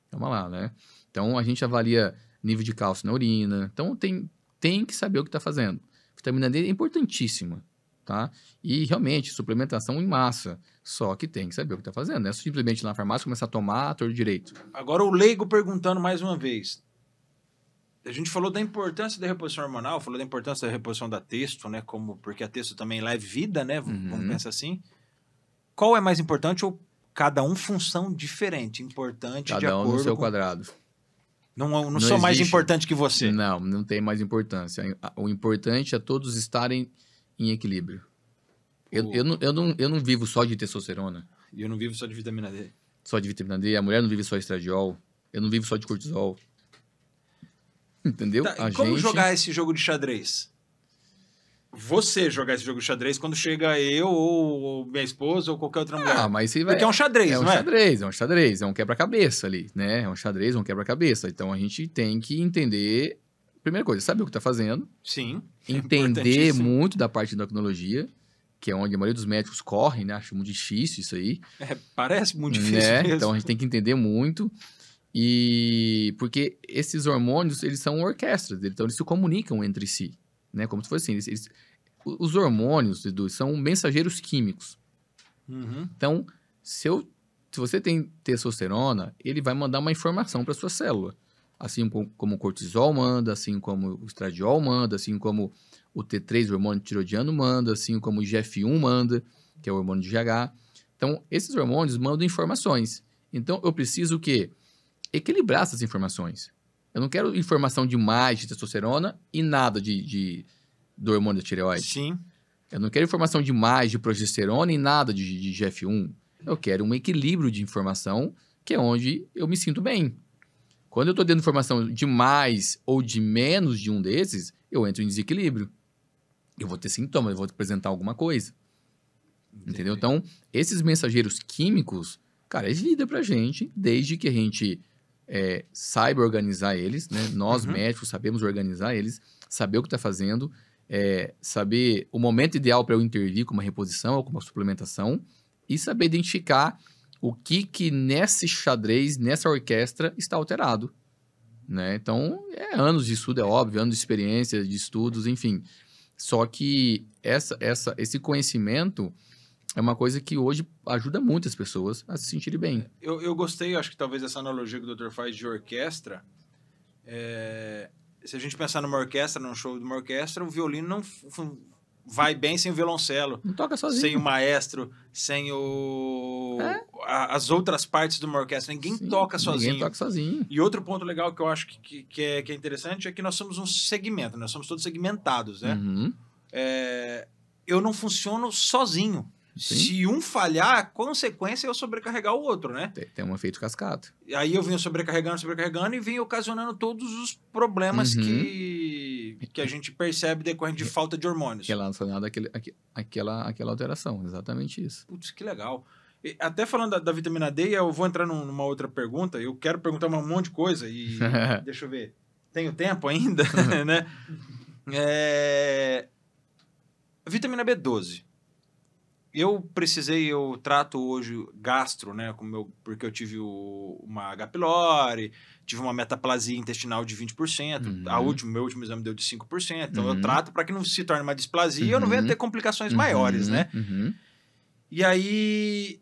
Calma lá, né? Então, a gente avalia nível de cálcio na urina. Então, tem que saber o que está fazendo. Vitamina D é importantíssima, tá? E, realmente, suplementação em massa. Só que tem que saber o que está fazendo. Não é simplesmente ir na farmácia começar a tomar, torto direito. Agora o leigo perguntando mais uma vez. A gente falou da importância da reposição hormonal, falou da importância da reposição da testo, né? Porque a testo também leva vida, né? Vamos pensar assim. Qual é mais importante ou cada um função diferente? Importante de Cada um acordo no seu com... quadrado. Não sou mais existe- importante que você. Não tem mais importância. O importante é todos estarem em equilíbrio. Eu não vivo só de testosterona, E eu não vivo só de vitamina D. só de vitamina D. A mulher não vive só de estradiol. Eu não vivo só de cortisol. Entendeu? Tá, e como jogar esse jogo de xadrez? Você jogar esse jogo de xadrez quando chega eu ou minha esposa ou qualquer outra mulher. Mas você vai... Porque é um xadrez, não é? É um xadrez, é um quebra-cabeça ali, né? É um xadrez, um quebra-cabeça. Então a gente tem que entender, primeira coisa, saber o que tá fazendo, Sim. entender Importantíssimo. muito da parte da endocrinologia, que é onde a maioria dos médicos correm, né? Acho muito difícil isso aí. Parece muito difícil Né? mesmo. Então a gente tem que entender muito. E porque esses hormônios, eles são orquestras, então eles se comunicam entre si, né? Como se fosse assim, os hormônios, Edu, são mensageiros químicos. Uhum. Então, se você tem testosterona, ele vai mandar uma informação para sua célula. Assim como o cortisol manda, assim como o estradiol manda, assim como o T3, o hormônio tiroidiano, manda, assim como o IGF-1 manda, que é o hormônio de GH. Então, esses hormônios mandam informações. Então, eu preciso o quê? Equilibrar essas informações. Eu não quero informação demais de testosterona e nada do hormônio da tireoide. Sim. Eu não quero informação demais de progesterona e nada de IGF-1. Eu quero um equilíbrio de informação, que é onde eu me sinto bem. Quando eu estou dando informação de mais ou de menos de um desses, eu entro em desequilíbrio. Eu vou ter sintomas, eu vou apresentar alguma coisa. Entendeu? Então, esses mensageiros químicos, cara, é vida pra gente, desde que a gente saiba organizar eles, né? Nós, médicos, sabemos organizar eles, saber o que está fazendo, saber o momento ideal para eu intervir com uma reposição ou com uma suplementação e saber identificar o que nesse xadrez, nessa orquestra, está alterado. Né? Então, anos de estudo, é óbvio, anos de experiência, de estudos, enfim. Só que esse conhecimento é uma coisa que hoje ajuda muito as pessoas a se sentirem bem. Eu gostei, acho que talvez essa analogia que o doutor faz de orquestra. Se a gente pensar numa orquestra, num show de uma orquestra, o violino não vai bem sem o violoncelo. Não toca sozinho. Sem o maestro, sem as outras partes de uma orquestra. Ninguém toca sozinho. Ninguém toca sozinho. E outro ponto legal que eu acho que é interessante é que nós somos um segmento, nós somos todos segmentados, né? Uhum. Eu não funciono sozinho. Sim. Se um falhar, a consequência é eu sobrecarregar o outro, né? Tem um efeito cascata. Aí eu venho sobrecarregando e venho ocasionando todos os problemas que a gente percebe decorrente de falta de hormônios. Relacionado àquela alteração, exatamente isso. Putz, que legal. E até falando da vitamina D, eu vou entrar numa outra pergunta. Eu quero perguntar um monte de coisa e deixa eu ver. Tenho tempo ainda, né? Vitamina B12. Eu trato hoje gastro, né? Porque eu tive uma H. pylori, tive uma metaplasia intestinal de 20%, meu último exame deu de 5%, então eu trato para que não se torne uma displasia e eu não venha ter complicações maiores, né? E aí,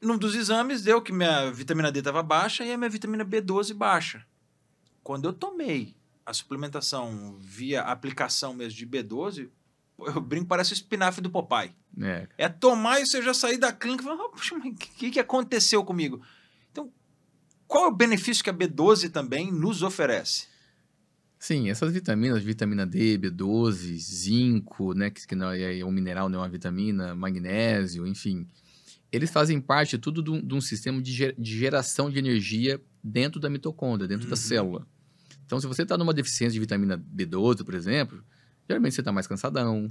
num dos exames, deu que minha vitamina D estava baixa e a minha vitamina B12 baixa. Quando eu tomei a suplementação via aplicação mesmo de B12, eu brinco, parece o espinafre do Popeye. É tomar e você já sair da clínica e falar, poxa, mas o que aconteceu comigo? Então, qual é o benefício que a B12 também nos oferece? Sim, essas vitaminas, vitamina D, B12, zinco, né, que não é um mineral, não é uma vitamina, magnésio, enfim, eles fazem parte tudo de um sistema de geração de energia dentro da mitocôndria, dentro da célula. Então, se você está numa deficiência de vitamina B12, por exemplo, geralmente você está mais cansadão,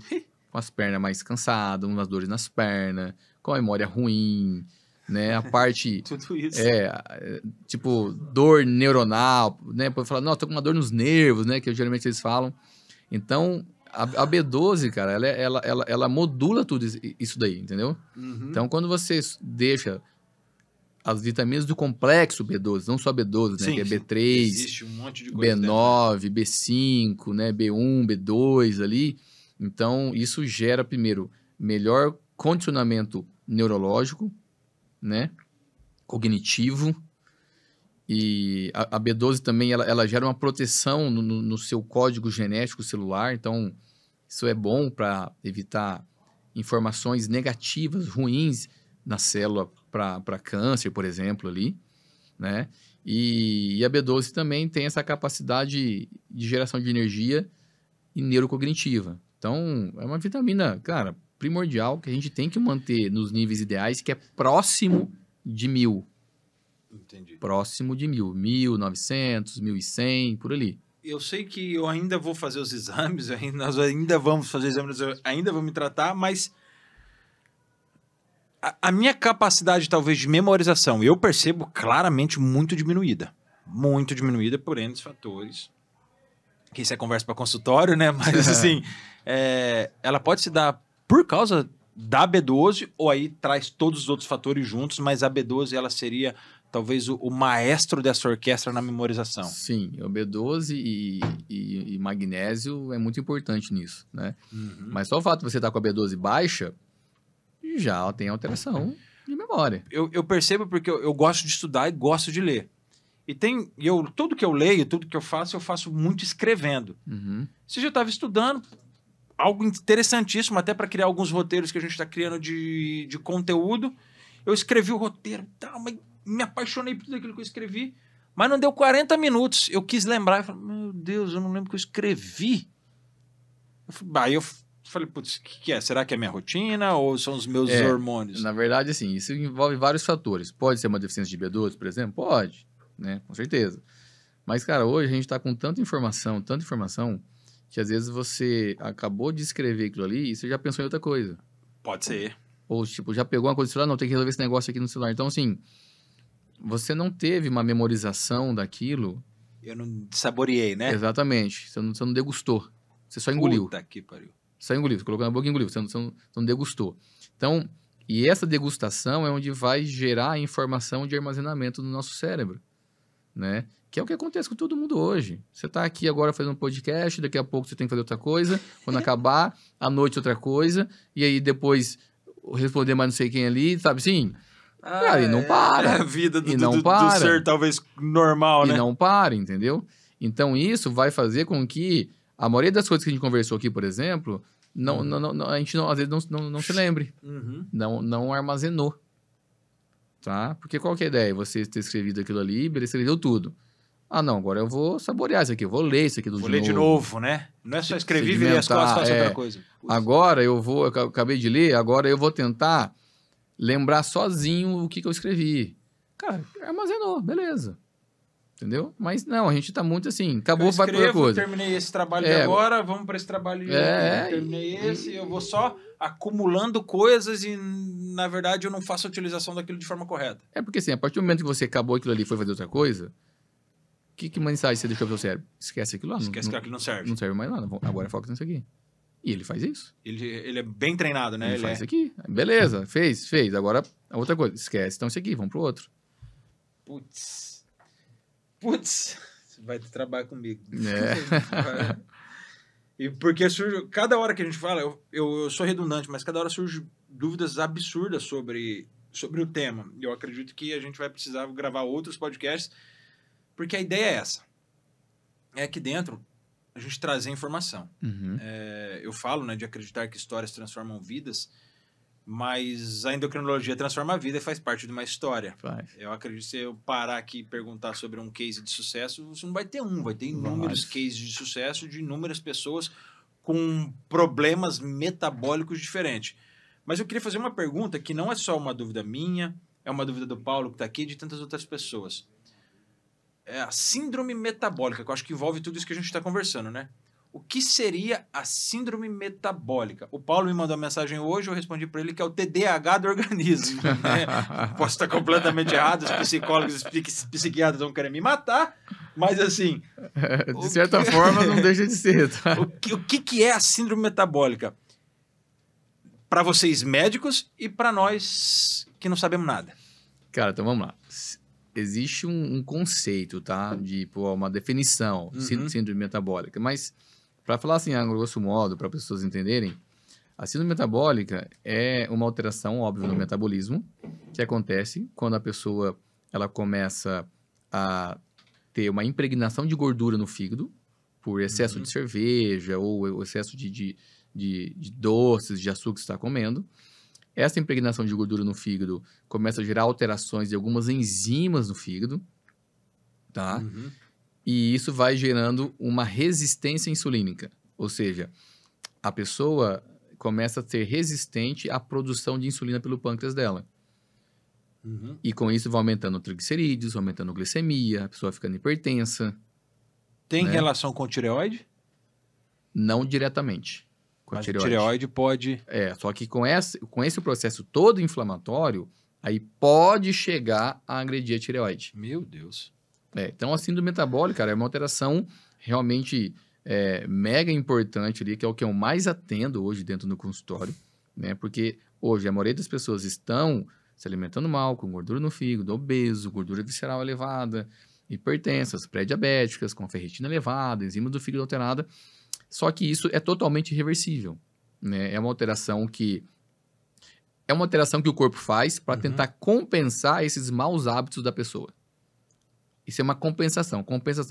com as pernas mais cansadas, umas dores nas pernas, com a memória ruim, né? A parte... Tudo isso. Tipo, dor neuronal, né? Pode falar, não, tô com uma dor nos nervos, né? Que geralmente eles falam. Então, a B12, cara, ela modula tudo isso daí, entendeu? Então, quando você deixa as vitaminas do complexo B12, não só B12, né? Sim, que é B3, existe um monte de coisa B9, B5, né? B1, B2 ali. Então, isso gera, primeiro, melhor condicionamento neurológico, né? Cognitivo E a B12 também, ela gera uma proteção no seu código genético celular. Então, isso é bom para evitar informações negativas, ruins na célula para câncer, por exemplo, ali, né? E a B12 também tem essa capacidade de geração de energia e neurocognitiva. Então, é uma vitamina, cara, primordial que a gente tem que manter nos níveis ideais, que é próximo de 1000. Entendi. Próximo de 1000. 1900, 1100, por ali. Eu sei que eu ainda vou fazer os exames, nós ainda vamos fazer exames, eu ainda vou me tratar, mas a minha capacidade, talvez, de memorização, eu percebo claramente muito diminuída. Muito diminuída por N fatores. Que isso é conversa para consultório, né? Mas, assim, ela pode se dar por causa da B12, ou aí traz todos os outros fatores juntos, mas a B12, ela seria, talvez, o maestro dessa orquestra na memorização. Sim, o B12 e magnésio é muito importante nisso, né? Uhum. Mas só o fato de você estar com a B12 baixa, já tem alteração de memória. Eu percebo porque eu gosto de estudar e gosto de ler. E tudo que eu leio, tudo que eu faço muito escrevendo. Uhum. Você já estava estudando, algo interessantíssimo, até para criar alguns roteiros que a gente está criando de conteúdo. Eu escrevi o roteiro, mas me apaixonei por tudo aquilo que eu escrevi, mas não deu 40 minutos. Eu quis lembrar, eu falei, meu Deus, eu não lembro o que eu escrevi. Aí eu falei, putz, o que é? Será que é minha rotina ou são os meus hormônios? Na verdade, assim, isso envolve vários fatores. Pode ser uma deficiência de B12, por exemplo? Pode, né? Com certeza. Mas, cara, hoje a gente tá com tanta informação, que às vezes você acabou de escrever aquilo ali e você já pensou em outra coisa. Pode ser. Ou, tipo, já pegou uma coisa do celular, não, tem que resolver esse negócio aqui no celular. Então, assim, você não teve uma memorização daquilo. Eu não saboreei, né? Exatamente. Você não degustou. Você só engoliu. Puta que pariu. Só engoliu. Você colocou na boca e engoliu. Você não degustou. Então, e essa degustação é onde vai gerar a informação de armazenamento no nosso cérebro, né? Que é o que acontece com todo mundo hoje. Você está aqui agora fazendo um podcast, daqui a pouco você tem que fazer outra coisa, quando acabar, à noite outra coisa, e aí depois responder mais não sei quem ali, sabe assim? Cara, e não para. É a vida do para. ser talvez normal, né? E não para, entendeu? Então isso vai fazer com que a maioria das coisas que a gente conversou aqui, por exemplo, a gente às vezes não se lembre. Uhum. Não armazenou. Tá? Porque qual que é a ideia? Você ter escrevido aquilo ali, beleza, escreveu tudo. Ah, não, agora eu vou saborear isso aqui, eu vou ler isso aqui Vou ler de novo, né? Não é só escrever e virei as costas e faço outra coisa. Putz. Agora eu acabei de ler, agora eu vou tentar lembrar sozinho o que eu escrevi. Cara, armazenou, beleza. Entendeu? Mas não, a gente tá muito assim, acabou, vai pra outra coisa. Terminei esse trabalho de agora, vamos para esse trabalho de terminei esse, eu vou só acumulando coisas e, na verdade, eu não faço a utilização daquilo de forma correta. É porque assim, a partir do momento que você acabou aquilo ali e foi fazer outra coisa, que mensagem você deixou pro seu cérebro? Esquece aquilo lá. Esquece que aquilo não serve. Não serve mais nada. Agora foca nisso aqui. E ele faz isso. Ele é bem treinado, né? Ele faz isso aqui. Beleza, fez. Agora, a outra coisa. Esquece, então isso aqui, vamos pro outro. Putz, você vai trabalhar comigo. E porque surge, cada hora que a gente fala, eu sou redundante, mas cada hora surge dúvidas absurdas sobre o tema. Eu acredito que a gente vai precisar gravar outros podcasts, porque a ideia é essa. É aqui dentro a gente trazer informação. Uhum. Eu falo, né, de acreditar que histórias transformam vidas, mas a endocrinologia transforma a vida e faz parte de uma história. Faz. Eu acredito que se eu parar aqui e perguntar sobre um case de sucesso, você não vai ter vai ter inúmeros cases de sucesso de inúmeras pessoas com problemas metabólicos diferentes. Mas eu queria fazer uma pergunta que não é só uma dúvida minha, é uma dúvida do Paulo que está aqui e de tantas outras pessoas. É a síndrome metabólica, que eu acho que envolve tudo isso que a gente está conversando, né? O que seria a síndrome metabólica? O Paulo me mandou uma mensagem hoje, eu respondi para ele que é o TDAH do organismo. Né? Posso estar completamente errado, os psicólogos e psiquiatras vão querer me matar, mas assim... De certa forma, não deixa de ser. Tá? O que é a síndrome metabólica? Para vocês médicos e para nós que não sabemos nada. Cara, então vamos lá. Existe um conceito, tá? De uma definição, síndrome metabólica, mas... Para falar assim, a grosso modo, para as pessoas entenderem, a síndrome metabólica é uma alteração, óbvio, no metabolismo, que acontece quando a pessoa ela começa a ter uma impregnação de gordura no fígado por excesso de cerveja ou excesso de doces, de açúcar que você está comendo. Essa impregnação de gordura no fígado começa a gerar alterações de algumas enzimas no fígado, tá? Uhum. E isso vai gerando uma resistência insulínica. Ou seja, a pessoa começa a ser resistente à produção de insulina pelo pâncreas dela. Uhum. E com isso vai aumentando triglicerídeos, aumentando glicemia, a pessoa ficando hipertensa. Tem Né? relação com tireoide? Não diretamente com a Mas tireoide. tireoide pode... Só que com esse processo todo inflamatório, aí pode chegar a agredir a tireoide. Meu Deus. Então, a síndrome metabólica, cara, é uma alteração realmente mega importante ali, que é o que eu mais atendo hoje dentro do consultório, né? Porque hoje a maioria das pessoas estão se alimentando mal, com gordura no fígado, obeso, gordura visceral elevada, hipertensas, pré-diabéticas, com ferritina elevada, enzima do fígado alterada. Só que isso é totalmente irreversível, né? É uma alteração que o corpo faz para tentar compensar esses maus hábitos da pessoa. Isso é uma compensação.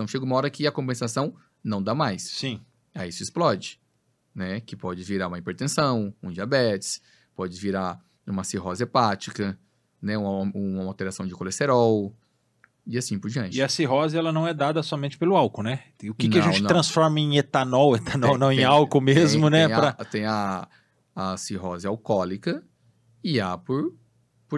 Chega uma hora que a compensação não dá mais. Sim. Aí isso explode, né? Que pode virar uma hipertensão, um diabetes, pode virar uma cirrose hepática, né? Uma alteração de colesterol e assim por diante. E a cirrose, ela não é dada somente pelo álcool, né? O que a gente Não. transforma em etanol em álcool mesmo, né? Tem a cirrose alcoólica e há por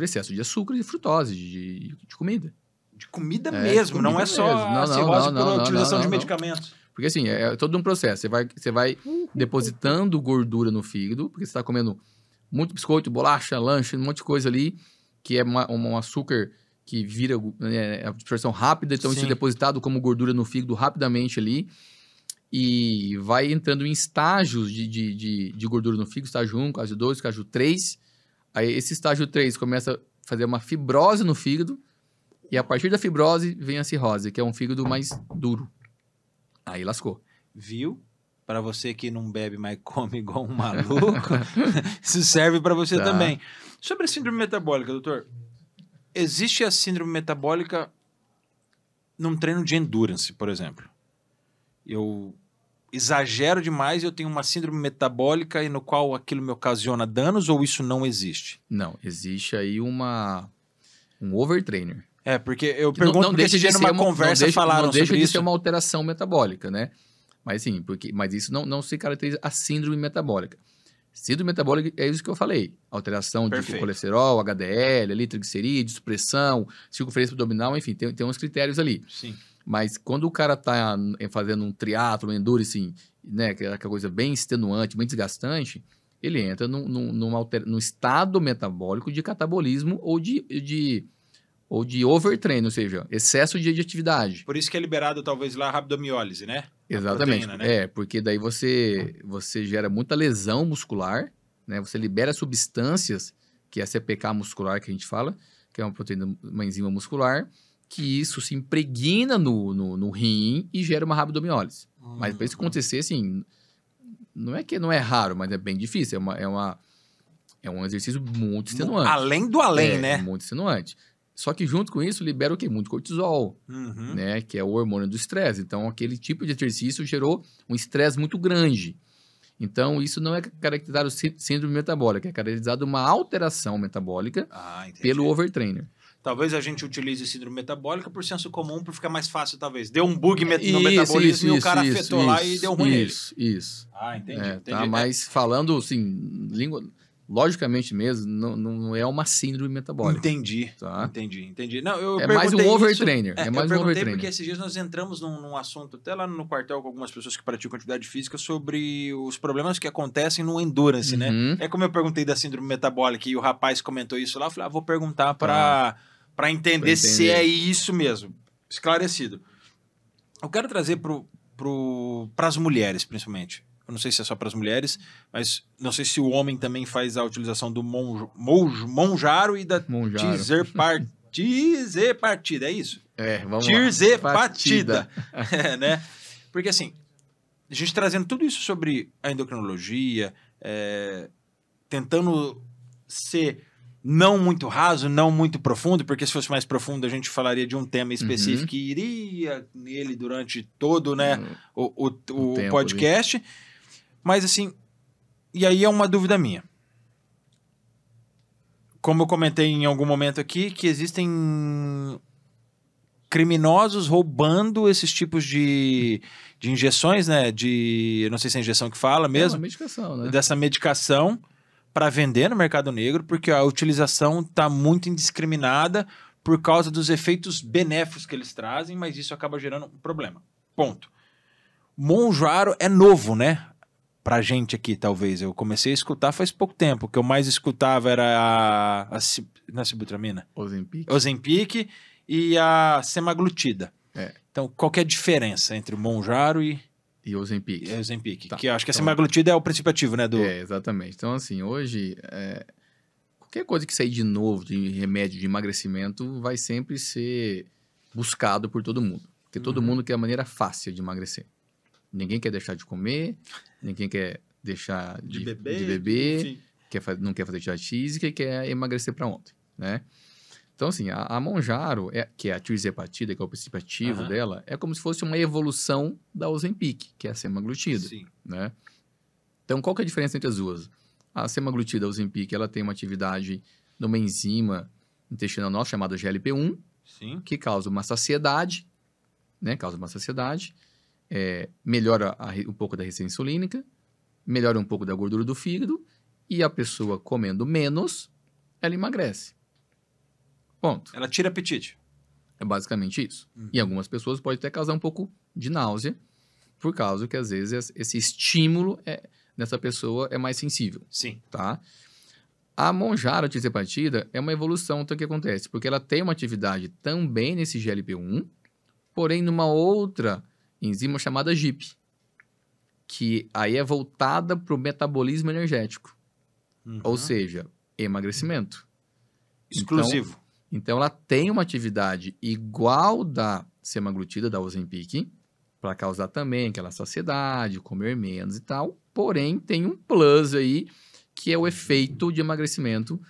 excesso de açúcar e de frutose, de comida. De comida mesmo, não é só a cirrose por utilização de medicamentos. Porque assim, é todo um processo. Você vai depositando gordura no fígado, porque você está comendo muito biscoito, bolacha, lanche, um monte de coisa ali, que é um açúcar que vira absorção rápida, então isso é depositado como gordura no fígado rapidamente ali, e vai entrando em estágios de gordura no fígado, estágio 1, estágio 2, estágio 3. Aí esse estágio 3 começa a fazer uma fibrose no fígado, e a partir da fibrose vem a cirrose, que é um fígado mais duro. Aí lascou. Viu? Para você que não bebe, mas come igual um maluco, isso serve para você também. Sobre a síndrome metabólica, doutor, existe a síndrome metabólica num treino de endurance, por exemplo. Eu exagero demais e eu tenho uma síndrome metabólica e no qual aquilo me ocasiona danos, ou isso não existe? Não, existe aí um overtrainer. Porque eu pergunto porque esse dia numa conversa falaram sobre isso. Não deixa de ser uma alteração metabólica, né? Mas sim, mas isso não se caracteriza a síndrome metabólica. Síndrome metabólica é isso que eu falei. Alteração de colesterol, HDL, ali, triglicerídeos, pressão, circunferência abdominal, enfim, tem uns critérios ali. Sim. Mas quando o cara tá fazendo um triatlo, um endurance, né, que é aquela coisa bem extenuante, bem desgastante, ele entra num estado metabólico de catabolismo ou de overtraining, ou seja, excesso de atividade. Por isso que é liberado talvez lá a rabdomiólise, né? Exatamente. Proteína, né? Porque daí você gera muita lesão muscular, né? Você libera substâncias, que é a CPK muscular que a gente fala, que é uma proteína, uma enzima muscular, que isso se impregna no rim e gera uma rabdomiólise. Mas para isso acontecer, assim, não é que não é raro, mas é bem difícil. É um exercício muito extenuante. Além do além, né? Muito extenuante. Só que junto com isso libera o quê? Muito cortisol, né? Que é o hormônio do estresse. Então, aquele tipo de exercício gerou um estresse muito grande. Então, isso não é caracterizado síndrome metabólica, é caracterizado uma alteração metabólica pelo overtrainer. Talvez a gente utilize síndrome metabólica por senso comum, por ficar mais fácil, talvez. Deu um bug no metabolismo e o cara afetou lá e deu ruim nele. Isso. Entendi. Tá, mas falando, assim, logicamente mesmo, não é uma síndrome metabólica. Entendi. Tá? Entendi. Não, eu é mais um overtrainer. Eu perguntei porque esses dias nós entramos num assunto, até lá no quartel com algumas pessoas que praticam atividade física, sobre os problemas que acontecem no endurance, né? É como eu perguntei da síndrome metabólica e o rapaz comentou isso lá, eu falei, vou perguntar para entender se é isso mesmo. Esclarecido. Eu quero trazer para as mulheres, principalmente. Eu não sei se é só para as mulheres, mas não sei se o homem também faz a utilização do Monjaro e da Tirzepatida, é isso? Vamos Tirzepatida. Né? Porque assim, a gente trazendo tudo isso sobre a endocrinologia, tentando ser não muito raso, não muito profundo, porque se fosse mais profundo a gente falaria de um tema específico e iria nele durante todo, né, o podcast. Mas assim, e aí é uma dúvida minha. Como eu comentei em algum momento aqui, que existem criminosos roubando esses tipos de injeções, né? Eu não sei se é injeção que fala mesmo. É uma medicação, né? Dessa medicação para vender no mercado negro, porque a utilização está muito indiscriminada por causa dos efeitos benéficos que eles trazem, mas isso acaba gerando um problema. Ponto. Monjaro é novo, né? Pra gente aqui, talvez. Eu comecei a escutar faz pouco tempo. O que eu mais escutava era a sibutramina. Ozempic e a semaglutida. Então, qual que é a diferença entre o Monjaro e Ozempic? Tá. Que eu acho que a semaglutida é o princípio ativo, né? Exatamente. Então, assim, hoje, qualquer coisa que sair de novo, de remédio de emagrecimento, vai sempre ser buscado por todo mundo. Porque todo mundo quer a maneira fácil de emagrecer. Ninguém quer deixar de comer, ninguém quer deixar de beber, não quer fazer atividade física e quer emagrecer para ontem, né? Então, assim, a Monjaro, que é a tirzepatida, que é o princípio ativo dela, é como se fosse uma evolução da Ozempic, que é a semaglutida, né? Então, qual que é a diferença entre as duas? A semaglutida, a Ozempic, ela tem uma atividade numa enzima intestinal nossa chamada GLP-1, que causa uma saciedade, né? Melhora um pouco da resistência insulínica, melhora um pouco da gordura do fígado e a pessoa comendo menos, ela emagrece. Ponto. Ela tira apetite. É basicamente isso. E algumas pessoas pode até causar um pouco de náusea, por causa que às vezes esse estímulo nessa pessoa é mais sensível. Sim. Tá? A Monjaro, a tirzepatida, é uma evolução do que acontece, porque ela tem uma atividade também nesse GLP-1, porém numa outra enzima chamada GIP, que aí é voltada para o metabolismo energético, ou seja, emagrecimento. Exclusivo. Então, ela tem uma atividade igual da semaglutida, da Ozempic, para causar também aquela saciedade, comer menos e tal, porém tem um plus aí, que é o efeito de emagrecimento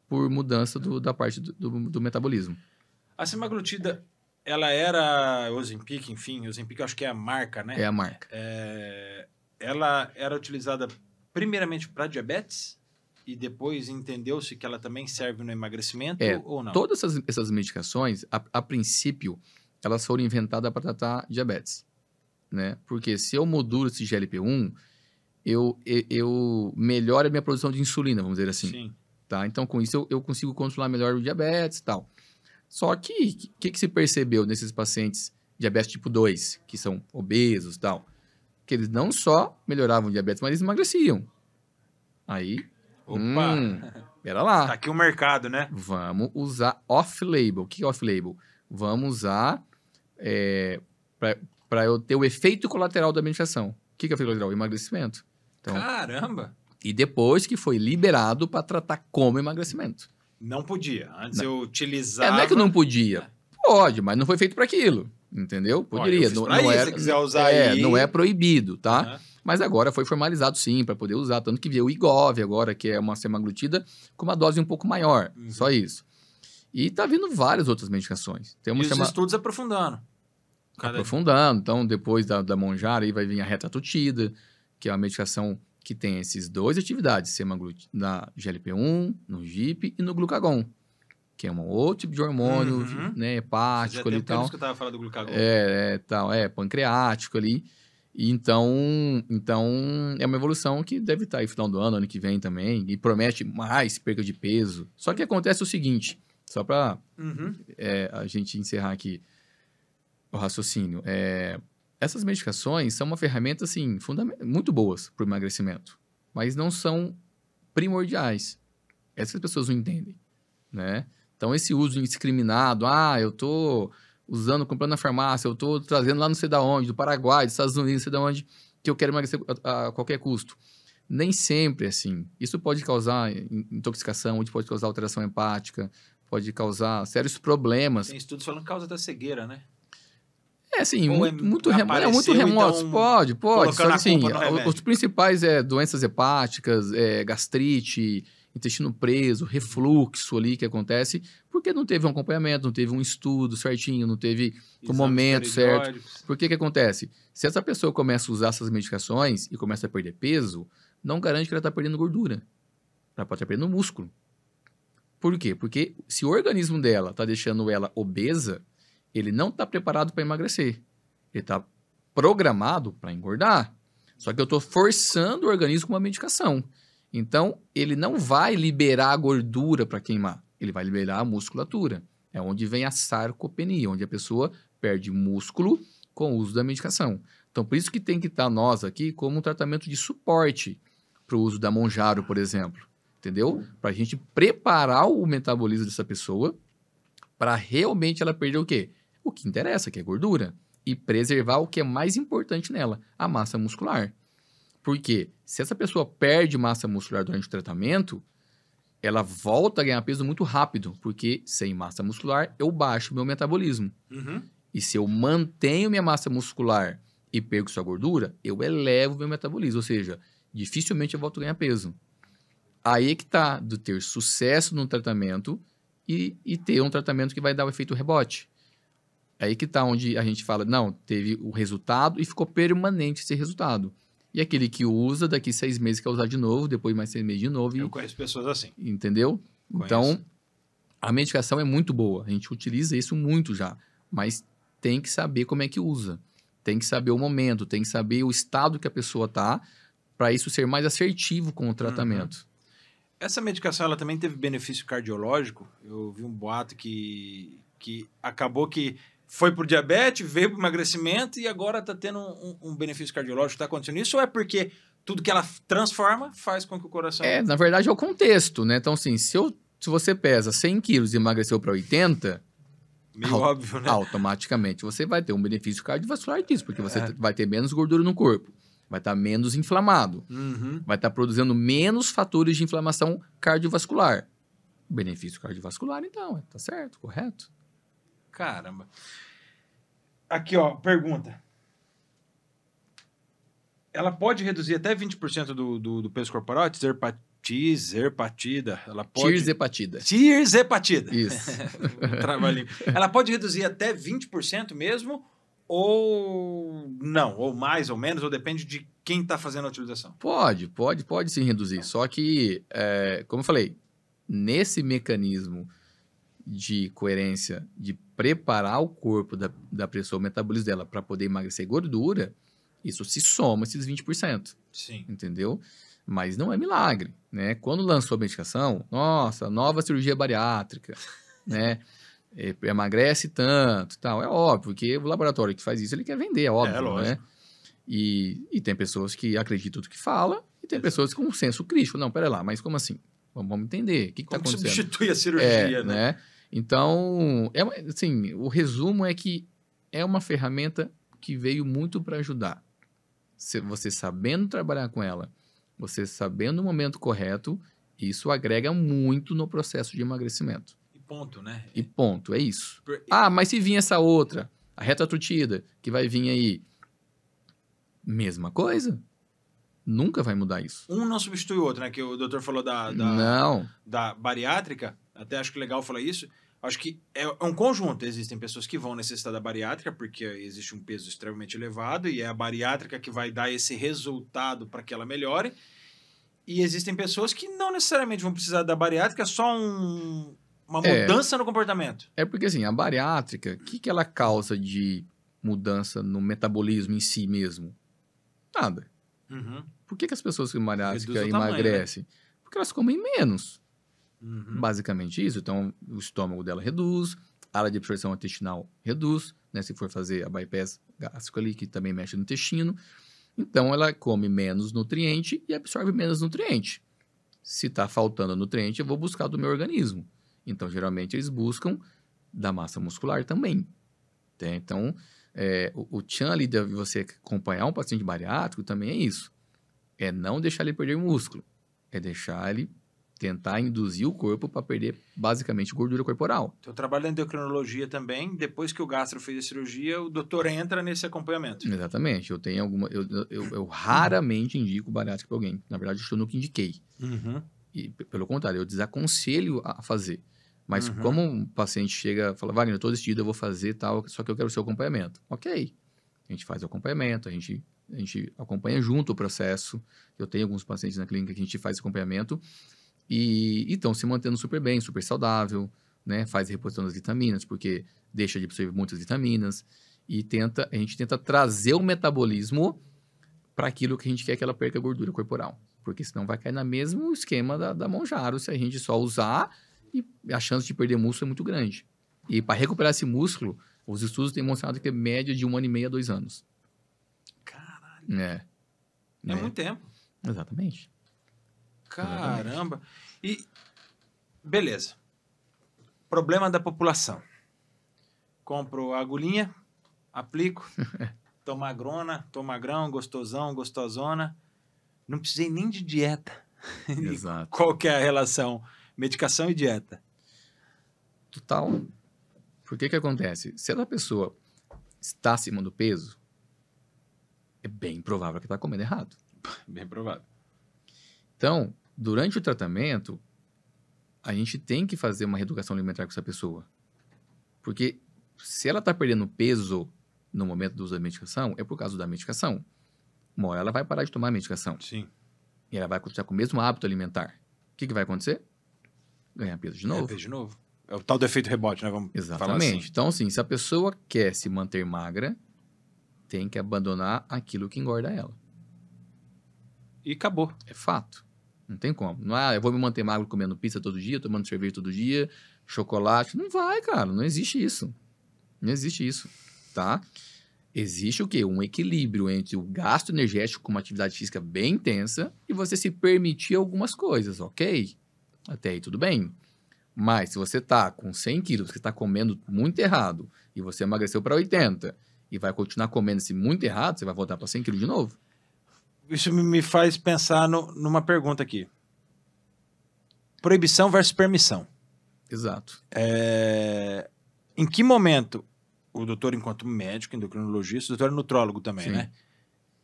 por mudança da parte do metabolismo. A semaglutida, ela era Ozempic, enfim, Ozempic eu acho que é a marca, né? É a marca. Ela era utilizada primeiramente para diabetes e depois entendeu-se que ela também serve no emagrecimento ou não? Todas essas medicações, a princípio, elas foram inventadas para tratar diabetes, né? Porque se eu modulo esse GLP-1, eu melhoro a minha produção de insulina, vamos dizer assim. Sim. Tá? Então, com isso, eu consigo controlar melhor o diabetes e tal. Só que, o que se percebeu nesses pacientes diabetes tipo 2, que são obesos e tal? Que eles não só melhoravam o diabetes, mas eles emagreciam. Aí, pera lá. Tá aqui o mercado, né? Vamos usar off-label. O que é off-label? Vamos usar para eu ter o efeito colateral da medicação. O que é o efeito colateral? O emagrecimento. Então, caramba! E depois que foi liberado para tratar como emagrecimento. Não podia. Antes eu utilizava... Não é que não podia. Pode, mas não foi feito para aquilo. Entendeu? Poderia. Não era, se quiser usar aí... Não é proibido, tá? Mas agora foi formalizado sim, para poder usar. Tanto que veio o Wegovy agora, que é uma semaglutida com uma dose um pouco maior. Só isso. E tá vindo várias outras medicações. Tem uma os estudos aprofundando. Aprofundando. Então, depois da Monjaro, aí vai vir a Retatrutida, que é uma medicação que tem esses dois atividades, semaglutida na GLP-1, no GIP e no glucagon, que é um outro tipo de hormônio, né, hepático ali e tal. Que eu tava falando do glucagon. Pancreático ali. E então é uma evolução que deve estar aí no final do ano que vem também, e promete mais perca de peso. Só que acontece o seguinte, só para a gente encerrar aqui o raciocínio, essas medicações são uma ferramenta, assim, muito boas para o emagrecimento, mas não são primordiais. Essas pessoas não entendem, né? Então, esse uso indiscriminado, eu tô comprando na farmácia, eu tô trazendo lá não sei da onde, do Paraguai, dos Estados Unidos, não sei da onde, que eu quero emagrecer a qualquer custo. Nem sempre é assim. Isso pode causar intoxicação, pode causar alteração hepática, pode causar sérios problemas. Tem estudos falando que causa da cegueira, né? Assim, muito remotos. Então, pode. Só que, assim, os principais doenças hepáticas, gastrite, intestino preso, refluxo ali que acontece, porque não teve um acompanhamento, não teve um estudo certinho, não teve o momento certo. Por que acontece? Se essa pessoa começa a usar essas medicações e começa a perder peso, não garante que ela está perdendo gordura. Ela pode estar perdendo músculo. Por quê? Porque se o organismo dela está deixando ela obesa, ele não está preparado para emagrecer. Ele está programado para engordar. Só que eu estou forçando o organismo com uma medicação. Então, ele não vai liberar a gordura para queimar. Ele vai liberar a musculatura. É onde vem a sarcopenia, onde a pessoa perde músculo com o uso da medicação. Então, por isso que tem que estar nós aqui como um tratamento de suporte para o uso da Mounjaro, por exemplo. Entendeu? Para a gente preparar o metabolismo dessa pessoa para realmente ela perder o quê? O que interessa, que é gordura. E preservar o que é mais importante nela, a massa muscular. Porque se essa pessoa perde massa muscular durante o tratamento, ela volta a ganhar peso muito rápido, porque sem massa muscular eu baixo meu metabolismo. Uhum. E se eu mantenho minha massa muscular e perco sua gordura, eu elevo meu metabolismo, ou seja, dificilmente eu volto a ganhar peso. Aí é que tá, do ter sucesso no tratamento e ter um tratamento que vai dar o efeito rebote. Aí que tá onde a gente fala, não, teve o resultado e ficou permanente esse resultado. E aquele que usa, daqui 6 meses quer usar de novo, depois mais 6 meses de novo. Eu conheço pessoas assim. Entendeu? Conheço. Então, a medicação é muito boa. A gente utiliza isso muito já. Mas tem que saber como é que usa. Tem que saber o momento, tem que saber o estado que a pessoa tá, para isso ser mais assertivo com o tratamento. Essa medicação, ela também teve benefício cardiológico? Eu vi um boato que acabou que foi por diabetes, veio por emagrecimento e agora está tendo um benefício cardiológico. Está acontecendo isso ou é porque tudo que ela transforma faz com que o coração... Na verdade é o contexto, né? Então, assim, se você pesa 100 quilos e emagreceu para 80... Meio óbvio, né? Automaticamente você vai ter um benefício cardiovascular disso, porque você vai ter menos gordura no corpo, vai estar menos inflamado, vai estar produzindo menos fatores de inflamação cardiovascular. Benefício cardiovascular, então, tá certo, correto? Caramba. Aqui, ó, pergunta. Ela pode reduzir até 20% do peso corporal? Tirzepatida. Ela pode... Tirzepatida. Tirzepatida. Isso. Trabalhinho. Ela pode reduzir até 20% mesmo? Ou não? Ou mais ou menos? Ou depende de quem está fazendo a utilização? Pode sim reduzir. Só que, como eu falei, nesse mecanismo de coerência, de preparar o corpo da pessoa, o metabolismo dela, para poder emagrecer gordura, isso se soma esses 20%. Sim. Entendeu? Mas não é milagre, né? Quando lançou a medicação, nossa, nova cirurgia bariátrica, né? Emagrece tanto, tal. É óbvio, porque o laboratório que faz isso, ele quer vender, é óbvio, lógico. né? E tem pessoas que acreditam tudo que fala e tem pessoas com um senso crítico. Não, pera lá, mas como assim? Vamos entender. O que está acontecendo? Substitui a cirurgia, né? Então, assim, o resumo é que é uma ferramenta que veio muito para ajudar. Você sabendo trabalhar com ela, você sabendo o momento correto, isso agrega muito no processo de emagrecimento. E ponto, né? E ponto, é isso. Mas se vir essa outra, a retatrutida, que vai vir aí, mesma coisa? Nunca vai mudar isso. Um não substitui o outro, né? Que o doutor falou da bariátrica, até acho que legal falar isso. Acho que é um conjunto. Existem pessoas que vão necessitar da bariátrica porque existe um peso extremamente elevado e é a bariátrica que vai dar esse resultado para que ela melhore. E existem pessoas que não necessariamente vão precisar da bariátrica, é só uma mudança no comportamento. É porque, assim, a bariátrica, o que ela causa de mudança no metabolismo em si mesmo? Nada. Por que as pessoas com bariátrica emagrecem? Tamanho, né? Porque elas comem menos. Basicamente isso. Então, o estômago dela reduz, a área de absorção intestinal reduz, né? Se for fazer a bypass gástrico ali, que também mexe no intestino. Então, ela come menos nutriente e absorve menos nutriente. Se está faltando nutriente, eu vou buscar do meu organismo. Então, geralmente, eles buscam da massa muscular também. Tá? Então, o tchan ali de você acompanhar um paciente bariátrico também é isso. É não deixar ele perder músculo. É deixar ele tentar induzir o corpo para perder, basicamente, gordura corporal. Então, eu trabalho na endocrinologia também. Depois que o gastro fez a cirurgia, o doutor entra nesse acompanhamento. Exatamente. Eu tenho eu raramente indico bariátrica para alguém. Na verdade, eu nunca indiquei. E, pelo contrário, eu desaconselho a fazer. Mas como um paciente chega e fala, Wagner, eu tô decidido, eu vou fazer tal, só que eu quero o seu acompanhamento. Ok, a gente faz o acompanhamento, a gente acompanha junto o processo. Eu tenho alguns pacientes na clínica que a gente faz acompanhamento e estão se mantendo super bem, super saudável, né? Faz a reposição das vitaminas, porque deixa de absorver muitas vitaminas e a gente tenta trazer o metabolismo para aquilo que a gente quer que ela perca gordura corporal. Porque senão vai cair no mesmo esquema da Mounjaro se a gente só usar e a chance de perder músculo é muito grande. E para recuperar esse músculo, os estudos têm mostrado que é média de 1 ano e meio a 2 anos. Caralho. É muito tempo. Exatamente. Caramba. E, beleza. Problema da população. Compro a agulhinha, aplico, tô magrão, gostosão, gostosona. Não precisei nem de dieta. Exato. Qual que é a relação? Medicação e dieta. Total. Por que acontece? Se a pessoa está acima do peso, é bem provável que está comendo errado. Bem provável. Então, durante o tratamento, a gente tem que fazer uma reeducação alimentar com essa pessoa. Porque se ela está perdendo peso no momento do uso da medicação, é por causa da medicação. Uma hora ela vai parar de tomar a medicação. Sim. E ela vai continuar com o mesmo hábito alimentar. O que vai acontecer? Ganhar peso de novo. Peso de novo. É o tal do efeito rebote, né? Vamos Exatamente. falar assim. Então, assim, se a pessoa quer se manter magra, tem que abandonar aquilo que engorda ela. E acabou. É fato. Não tem como. Não é, eu vou me manter magro comendo pizza todo dia, tomando cerveja todo dia, chocolate. Não vai, cara. Não existe isso. Não existe isso, tá? Existe o quê? Um equilíbrio entre o gasto energético com uma atividade física bem intensa e você se permitir algumas coisas, ok? Até aí tudo bem. Mas se você tá com 100 quilos, você tá comendo muito errado, e você emagreceu para 80, e vai continuar comendo esse muito errado, você vai voltar para 100 quilos de novo? Isso me faz pensar numa pergunta aqui. Proibição versus permissão. Exato. Em que momento o doutor, enquanto médico, endocrinologista, o doutor é nutrólogo também, Sim. né?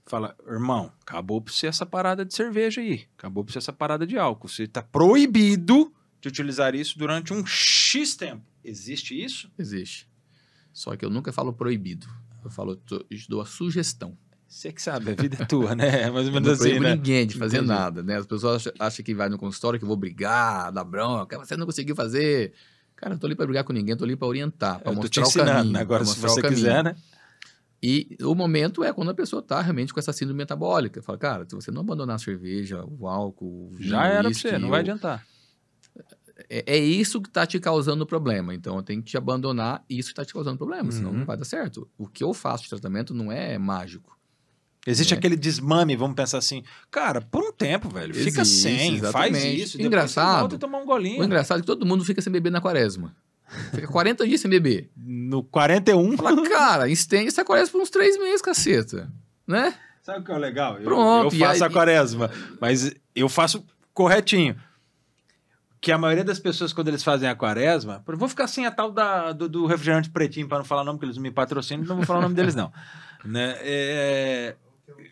Fala, irmão, acabou por ser essa parada de cerveja aí. Acabou por ser essa parada de álcool. Você está proibido de utilizar isso durante um X tempo. Existe isso? Existe. Só que eu nunca falo proibido. Eu falo, eu dou a sugestão. Você que sabe, a vida é tua, né? Mais ou Eu menos não assim, proíbo né? ninguém de fazer Entendi. nada, né? As pessoas acham que vai no consultório que eu vou brigar, dar bronca, você não conseguiu fazer. Cara, eu tô ali pra brigar com ninguém, eu tô ali pra orientar, pra Eu tô te mostrar o ensinando, caminho. agora pra se mostrar você o caminho. quiser, né? E o momento é quando a pessoa tá realmente com essa síndrome metabólica. Fala, cara, se você não abandonar a cerveja, o álcool, o vinho, Já era pra uísque, você, não vai adiantar. É isso que tá te causando problema. Então, eu tenho que te abandonar isso que tá te causando problema, senão Uhum. não vai dar certo. O que eu faço de tratamento não é mágico. Existe É. aquele desmame, vamos pensar assim, cara, por um tempo, velho, fica Existe, sem, faz exatamente. isso, depois Engraçado. você volta a tomar um golinho. O engraçado é que todo mundo fica sem beber na quaresma. Fica 40 dias sem beber. No 41, Fala, cara, estende essa quaresma por uns 3 meses, caceta. Né? sabe o que é o legal? Pronto, eu e faço aí- a quaresma, mas eu faço corretinho. Que a maioria das pessoas, quando eles fazem a quaresma, eu vou ficar sem a tal do refrigerante pretinho, para não falar o nome, porque eles não me patrocinam, não vou falar o nome deles, não. Né?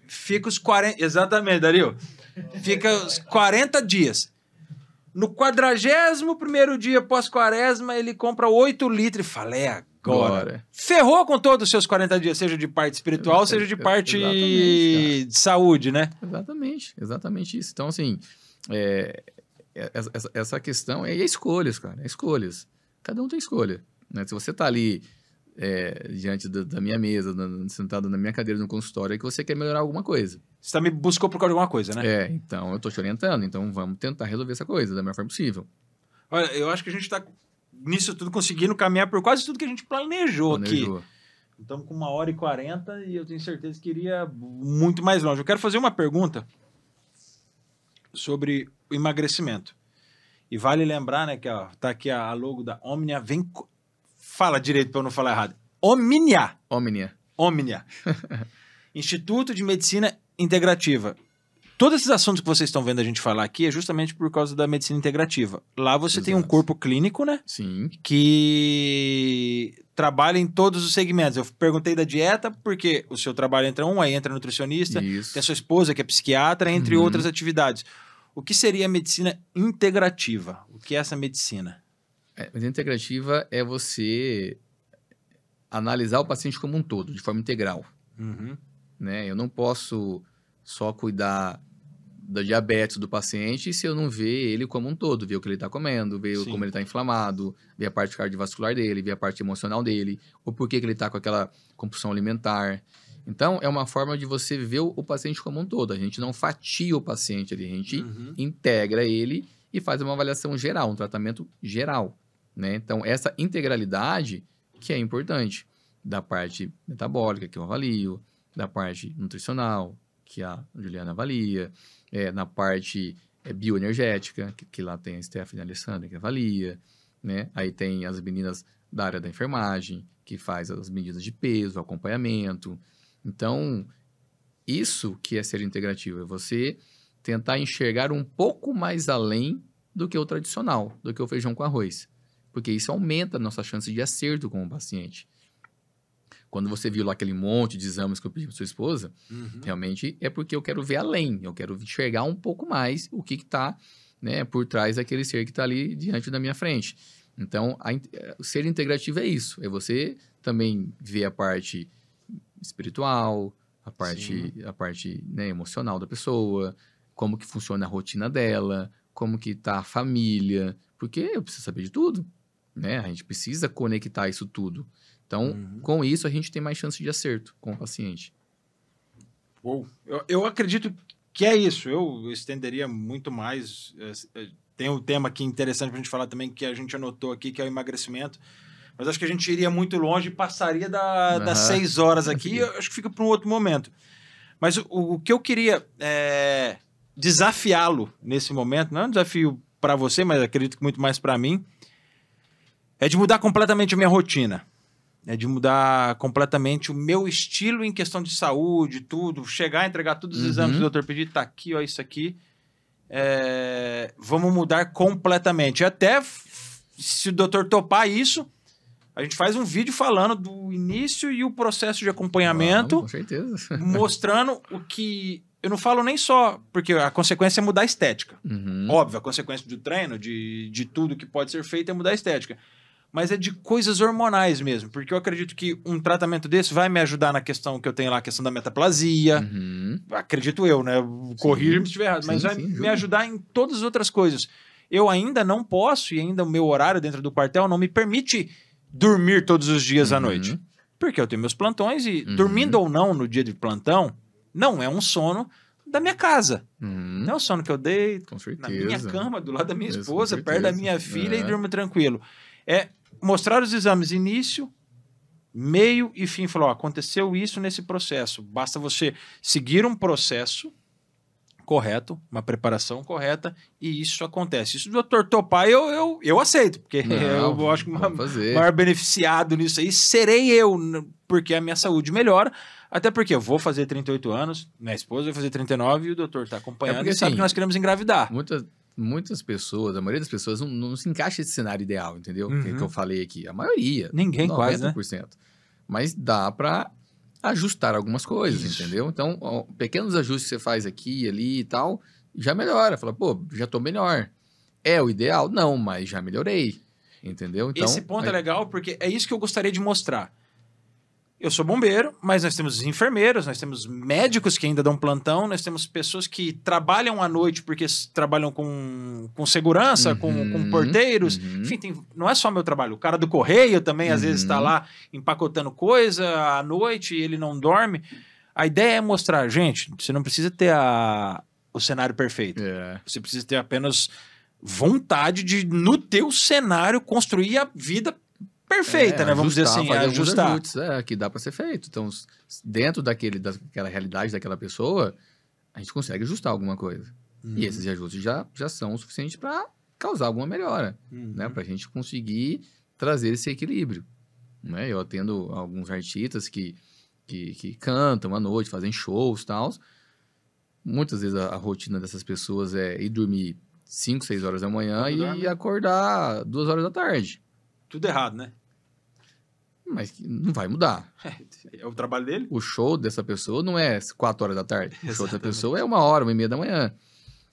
Fica os 40... Exatamente, Dario. Fica os 40 dias. No 41º dia pós-quaresma, ele compra 8 litros e fala, agora. Agora. Ferrou com todos os seus 40 dias, seja de parte espiritual, seja de parte Exatamente, de saúde, né? Exatamente isso. Então, assim, essa questão é escolhas, cara. É escolhas. Cada um tem escolha. Né? Se você tá ali diante da minha mesa, sentado na minha cadeira no consultório, é que você quer melhorar alguma coisa. Você me buscou por causa de alguma coisa, né? Então eu tô te orientando. Então vamos tentar resolver essa coisa da melhor forma possível. Olha, eu acho que a gente tá nisso tudo conseguindo caminhar por quase tudo que a gente planejou aqui. Estamos com 1h40 e eu tenho certeza que iria muito mais longe. Eu quero fazer uma pergunta sobre o emagrecimento. E vale lembrar, né, que ó, tá aqui a logo da Omnia. Fala direito para eu não falar errado. Omnia. Instituto de Medicina Integrativa. Todos esses assuntos que vocês estão vendo a gente falar aqui é justamente por causa da medicina integrativa. Lá você tem um Exato. corpo clínico, né? Sim. Que trabalha em todos os segmentos. Eu perguntei da dieta, porque o seu trabalho entra aí entra nutricionista, Isso. tem a sua esposa que é psiquiatra, entre Uhum. outras atividades. O que seria a medicina integrativa? O que é essa medicina? A medicina integrativa é você analisar o paciente como um todo, de forma integral. Uhum. Né? Eu não posso só cuidar da diabetes do paciente se eu não ver ele como um todo, ver o que ele está comendo, ver Sim. como ele está inflamado, ver a parte cardiovascular dele, ver a parte emocional dele, ou por que ele está com aquela compulsão alimentar. Então, é uma forma de você ver o paciente como um todo. A gente não fatia o paciente ali, a gente integra ele e faz uma avaliação geral, um tratamento geral. Né? Então, essa integralidade que é importante, da parte metabólica, que eu avalio, da parte nutricional, que a Juliana avalia, na parte bioenergética, que lá tem a Stephanie e a Alessandra, que avalia, né? Aí tem as meninas da área da enfermagem, que faz as medidas de peso, acompanhamento. Então, isso que é ser integrativo, é você tentar enxergar um pouco mais além do que o tradicional, do que o feijão com arroz. Porque isso aumenta a nossa chance de acerto com o paciente. Quando você viu lá aquele monte de exames que eu pedi para sua esposa, realmente é porque eu quero ver além, eu quero enxergar um pouco mais o que está, né, por trás daquele ser que está ali diante da minha frente. Então, o ser integrativo é isso, é você também ver a parte espiritual, a parte né, emocional da pessoa, como que funciona a rotina dela, como que está a família, porque eu preciso saber de tudo, né? A gente precisa conectar isso tudo. Então, com isso, a gente tem mais chance de acerto com o paciente. Uou. Eu acredito que é isso. Eu estenderia muito mais. Tem um tema aqui interessante para a gente falar também, que a gente anotou aqui, que é o emagrecimento. Mas acho que a gente iria muito longe e passaria das 6 horas aqui. Eu acho que fica para um outro momento. Mas o que eu queria desafiá-lo nesse momento, não é um desafio para você, mas acredito que muito mais para mim, é de mudar completamente a minha rotina. É de mudar completamente o meu estilo em questão de saúde, tudo. Chegar, entregar todos os exames que o doutor pediu, tá aqui, ó, isso aqui. Vamos mudar completamente. Até se o doutor topar isso, a gente faz um vídeo falando do início e o processo de acompanhamento. Com certeza. Mostrando o que... Eu não falo nem só... Porque a consequência é mudar a estética. Óbvio, a consequência do treino, de tudo que pode ser feito é mudar a estética. Mas é de coisas hormonais mesmo, porque eu acredito que um tratamento desse vai me ajudar na questão que eu tenho lá, a questão da metaplasia, acredito eu, né? Corrija-me se estiver errado, mas vai me ajudar em todas as outras coisas. Eu ainda não posso, e ainda o meu horário dentro do quartel não me permite dormir todos os dias à noite, porque eu tenho meus plantões e dormindo ou não no dia de plantão, não é um sono da minha casa. Não é um sono que eu deito na minha cama, do lado da minha esposa, perto da minha filha e durmo tranquilo. É mostrar os exames início, meio e fim. Falou, aconteceu isso nesse processo. Basta você seguir um processo correto, uma preparação correta, e isso acontece. Se o doutor topar, eu aceito, porque eu acho que o maior beneficiado nisso aí serei eu, porque a minha saúde melhora, até porque eu vou fazer 38 anos, minha esposa vai fazer 39 e o doutor está acompanhando e sabe que nós queremos engravidar. Muitas pessoas, a maioria das pessoas não se encaixa esse cenário ideal, entendeu? Que eu falei aqui. A maioria. Ninguém 90%, quase, né? Mas dá para ajustar algumas coisas, entendeu? Então, pequenos ajustes que você faz aqui, ali e tal, já melhora. Fala, pô, já tô melhor. É o ideal? Não, mas já melhorei, entendeu? Então, esse ponto é legal porque é isso que eu gostaria de mostrar. Eu sou bombeiro, mas nós temos enfermeiros, nós temos médicos que ainda dão plantão, nós temos pessoas que trabalham à noite porque trabalham com segurança, com porteiros. Enfim, não é só meu trabalho. O cara do correio também, às vezes, está lá empacotando coisa à noite e ele não dorme. A ideia é mostrar, gente, você não precisa ter o cenário perfeito. Você precisa ter apenas vontade de, no teu cenário, construir a vida perfeita, né? Vamos dizer assim, ajustar. Ajustes, que dá para ser feito. Então, dentro daquela realidade daquela pessoa, a gente consegue ajustar alguma coisa. E esses ajustes já são o suficiente para causar alguma melhora, né? Para a gente conseguir trazer esse equilíbrio. Né? Eu atendo alguns artistas que cantam à noite, fazem shows e tal. Muitas vezes a rotina dessas pessoas é ir dormir 5, 6 horas da manhã e acordar 2 horas da tarde. Tudo errado, né? Mas não vai mudar. É o trabalho dele? O show dessa pessoa não é 4 horas da tarde. O show dessa pessoa é 1 hora, 1h30 da manhã.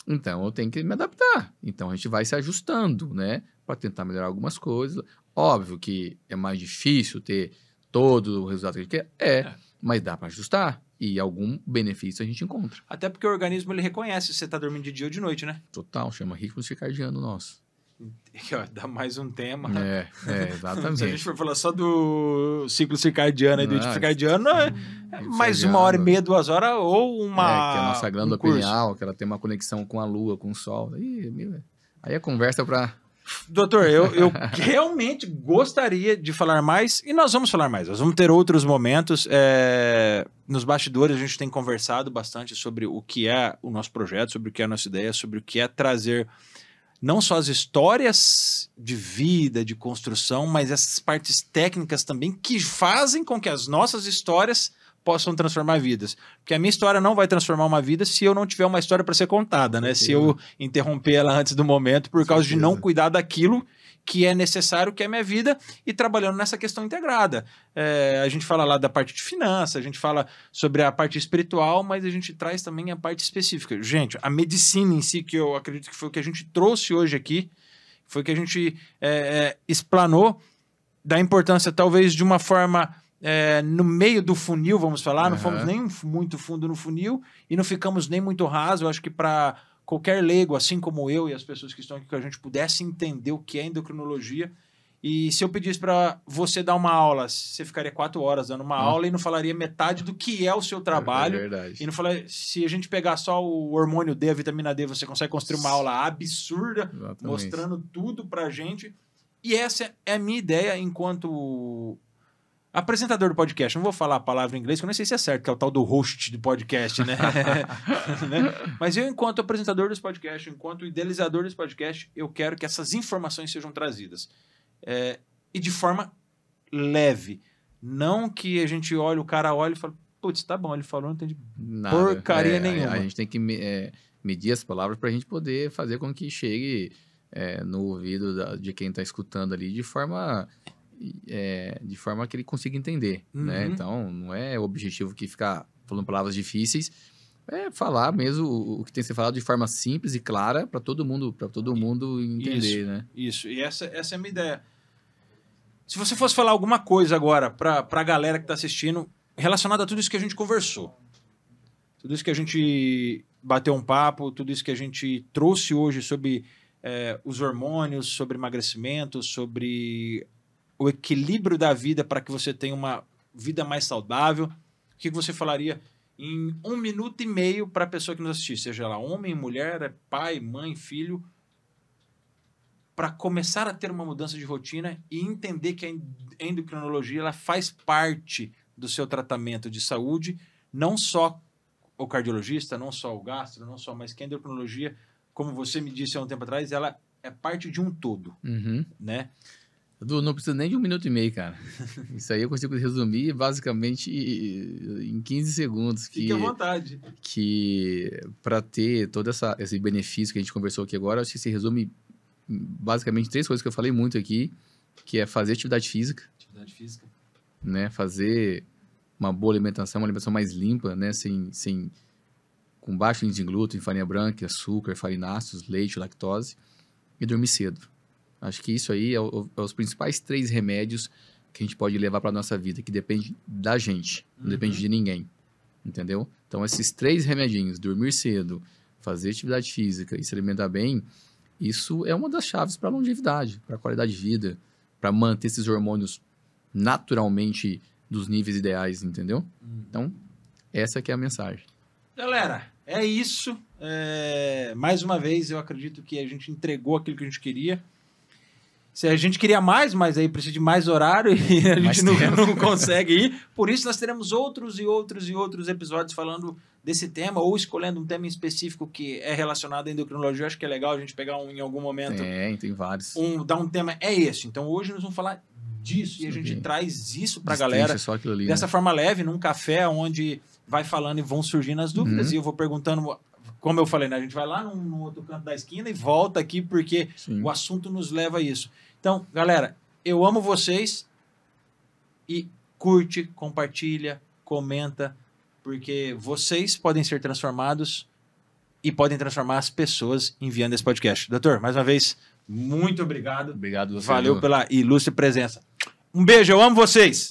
Então, eu tenho que me adaptar. Então, a gente vai se ajustando, né? Para tentar melhorar algumas coisas. Óbvio que é mais difícil ter todo o resultado que a gente quer. Mas dá para ajustar. E algum benefício a gente encontra. Até porque o organismo ele reconhece se você está dormindo de dia ou de noite, né? Total, chama ritmo circadiano nosso. Aqui, ó, dá mais um tema. Exatamente. Se a gente for falar só do ciclo circadiano e do ritmo circadiano, é mais circadiano. 1h30, 2 horas ou uma... que a nossa glândula pineal, que ela tem uma conexão com a lua, com o sol. Aí é conversa para... Doutor, eu realmente gostaria de falar mais, e nós vamos falar mais. Nós vamos ter outros momentos. Nos bastidores, a gente tem conversado bastante sobre o que é o nosso projeto, sobre o que é a nossa ideia, sobre o que é trazer não só as histórias de vida, de construção, mas essas partes técnicas também que fazem com que as nossas histórias possam transformar vidas. Porque a minha história não vai transformar uma vida se eu não tiver uma história para ser contada, né? Se eu interromper ela antes do momento por causa de não cuidar daquilo que é necessário, que é a minha vida, e trabalhando nessa questão integrada. A gente fala lá da parte de finanças, a gente fala sobre a parte espiritual, mas a gente traz também a parte específica. Gente, a medicina em si, que eu acredito que foi o que a gente trouxe hoje aqui, foi o que a gente explanou da importância, talvez, de uma forma... no meio do funil, vamos falar, não fomos nem muito fundo no funil e não ficamos nem muito raso. Eu acho que para qualquer leigo, assim como eu e as pessoas que estão aqui, que a gente pudesse entender o que é endocrinologia. E se eu pedisse para você dar uma aula, você ficaria 4 horas dando uma aula e não falaria metade do que é o seu trabalho. É verdade. E não falaria, se a gente pegar só o hormônio D, a vitamina D, você consegue construir uma aula absurda, Exatamente. mostrando tudo pra gente. E essa é a minha ideia enquanto... apresentador do podcast. Não vou falar a palavra em inglês, que eu não sei se é certo, que é o tal do host do podcast, né? Mas eu, enquanto apresentador desse podcast, enquanto idealizador desse podcast, eu quero que essas informações sejam trazidas. E de forma leve. Não que a gente olhe, o cara olhe e fale, putz, tá bom, ele falou, não entendi Nada. porcaria nenhuma. A gente tem que medir as palavras para a gente poder fazer com que chegue no ouvido de quem está escutando ali de forma que ele consiga entender, né? Então, não é o objetivo que ficar falando palavras difíceis, é falar mesmo o que tem que ser falado de forma simples e clara para todo mundo entender, né? Isso, e essa é a minha ideia. Se você fosse falar alguma coisa agora para a galera que está assistindo, relacionada a tudo isso que a gente conversou, tudo isso que a gente bateu um papo, tudo isso que a gente trouxe hoje sobre os hormônios, sobre emagrecimento, sobre o equilíbrio da vida para que você tenha uma vida mais saudável, o que você falaria em 1 minuto e meio para a pessoa que nos assistir, seja ela homem, mulher, pai, mãe, filho, para começar a ter uma mudança de rotina e entender que a endocrinologia ela faz parte do seu tratamento de saúde, não só o cardiologista, não só o gastro, não só, mas que a endocrinologia, como você me disse há um tempo atrás, ela é parte de um todo, né? Edu, não precisa nem de 1 minuto e meio, cara. Isso aí eu consigo resumir basicamente em 15 segundos. Fique à vontade. Que para ter todo esse benefício que a gente conversou aqui agora, acho que se resume basicamente em 3 coisas que eu falei muito aqui, que é fazer atividade física. Atividade física. Né? Fazer uma boa alimentação, uma alimentação mais limpa, né? Com baixo índice de glúten, farinha branca, açúcar, farináceos, leite, lactose. E dormir cedo. Acho que isso aí é os principais 3 remédios que a gente pode levar para nossa vida, que depende da gente, não depende de ninguém, entendeu? Então, esses 3 remedinhos, dormir cedo, fazer atividade física e se alimentar bem, isso é uma das chaves para a longevidade, para a qualidade de vida, para manter esses hormônios naturalmente dos níveis ideais, entendeu? Então, essa que é a mensagem. Galera, é isso. Mais uma vez, eu acredito que a gente entregou aquilo que a gente queria. Se a gente queria mais, mas aí precisa de mais horário e a gente não consegue ir. Por isso, nós teremos outros e outros e outros episódios falando desse tema ou escolhendo um tema em específico que é relacionado à endocrinologia. Eu acho que é legal a gente pegar em algum momento. Tem vários. Dar um tema é esse. Então, hoje nós vamos falar disso e a gente traz isso pra galera só aquilo ali, dessa forma leve, num café onde vai falando e vão surgindo as dúvidas e eu vou perguntando... Como eu falei, né? A gente vai lá no outro canto da esquina e volta aqui porque o assunto nos leva a isso. Então, galera, eu amo vocês e curte, compartilha, comenta, porque vocês podem ser transformados e podem transformar as pessoas enviando esse podcast. Doutor, mais uma vez, muito obrigado. Obrigado você. Valeu pela ilustre presença. Um beijo, eu amo vocês!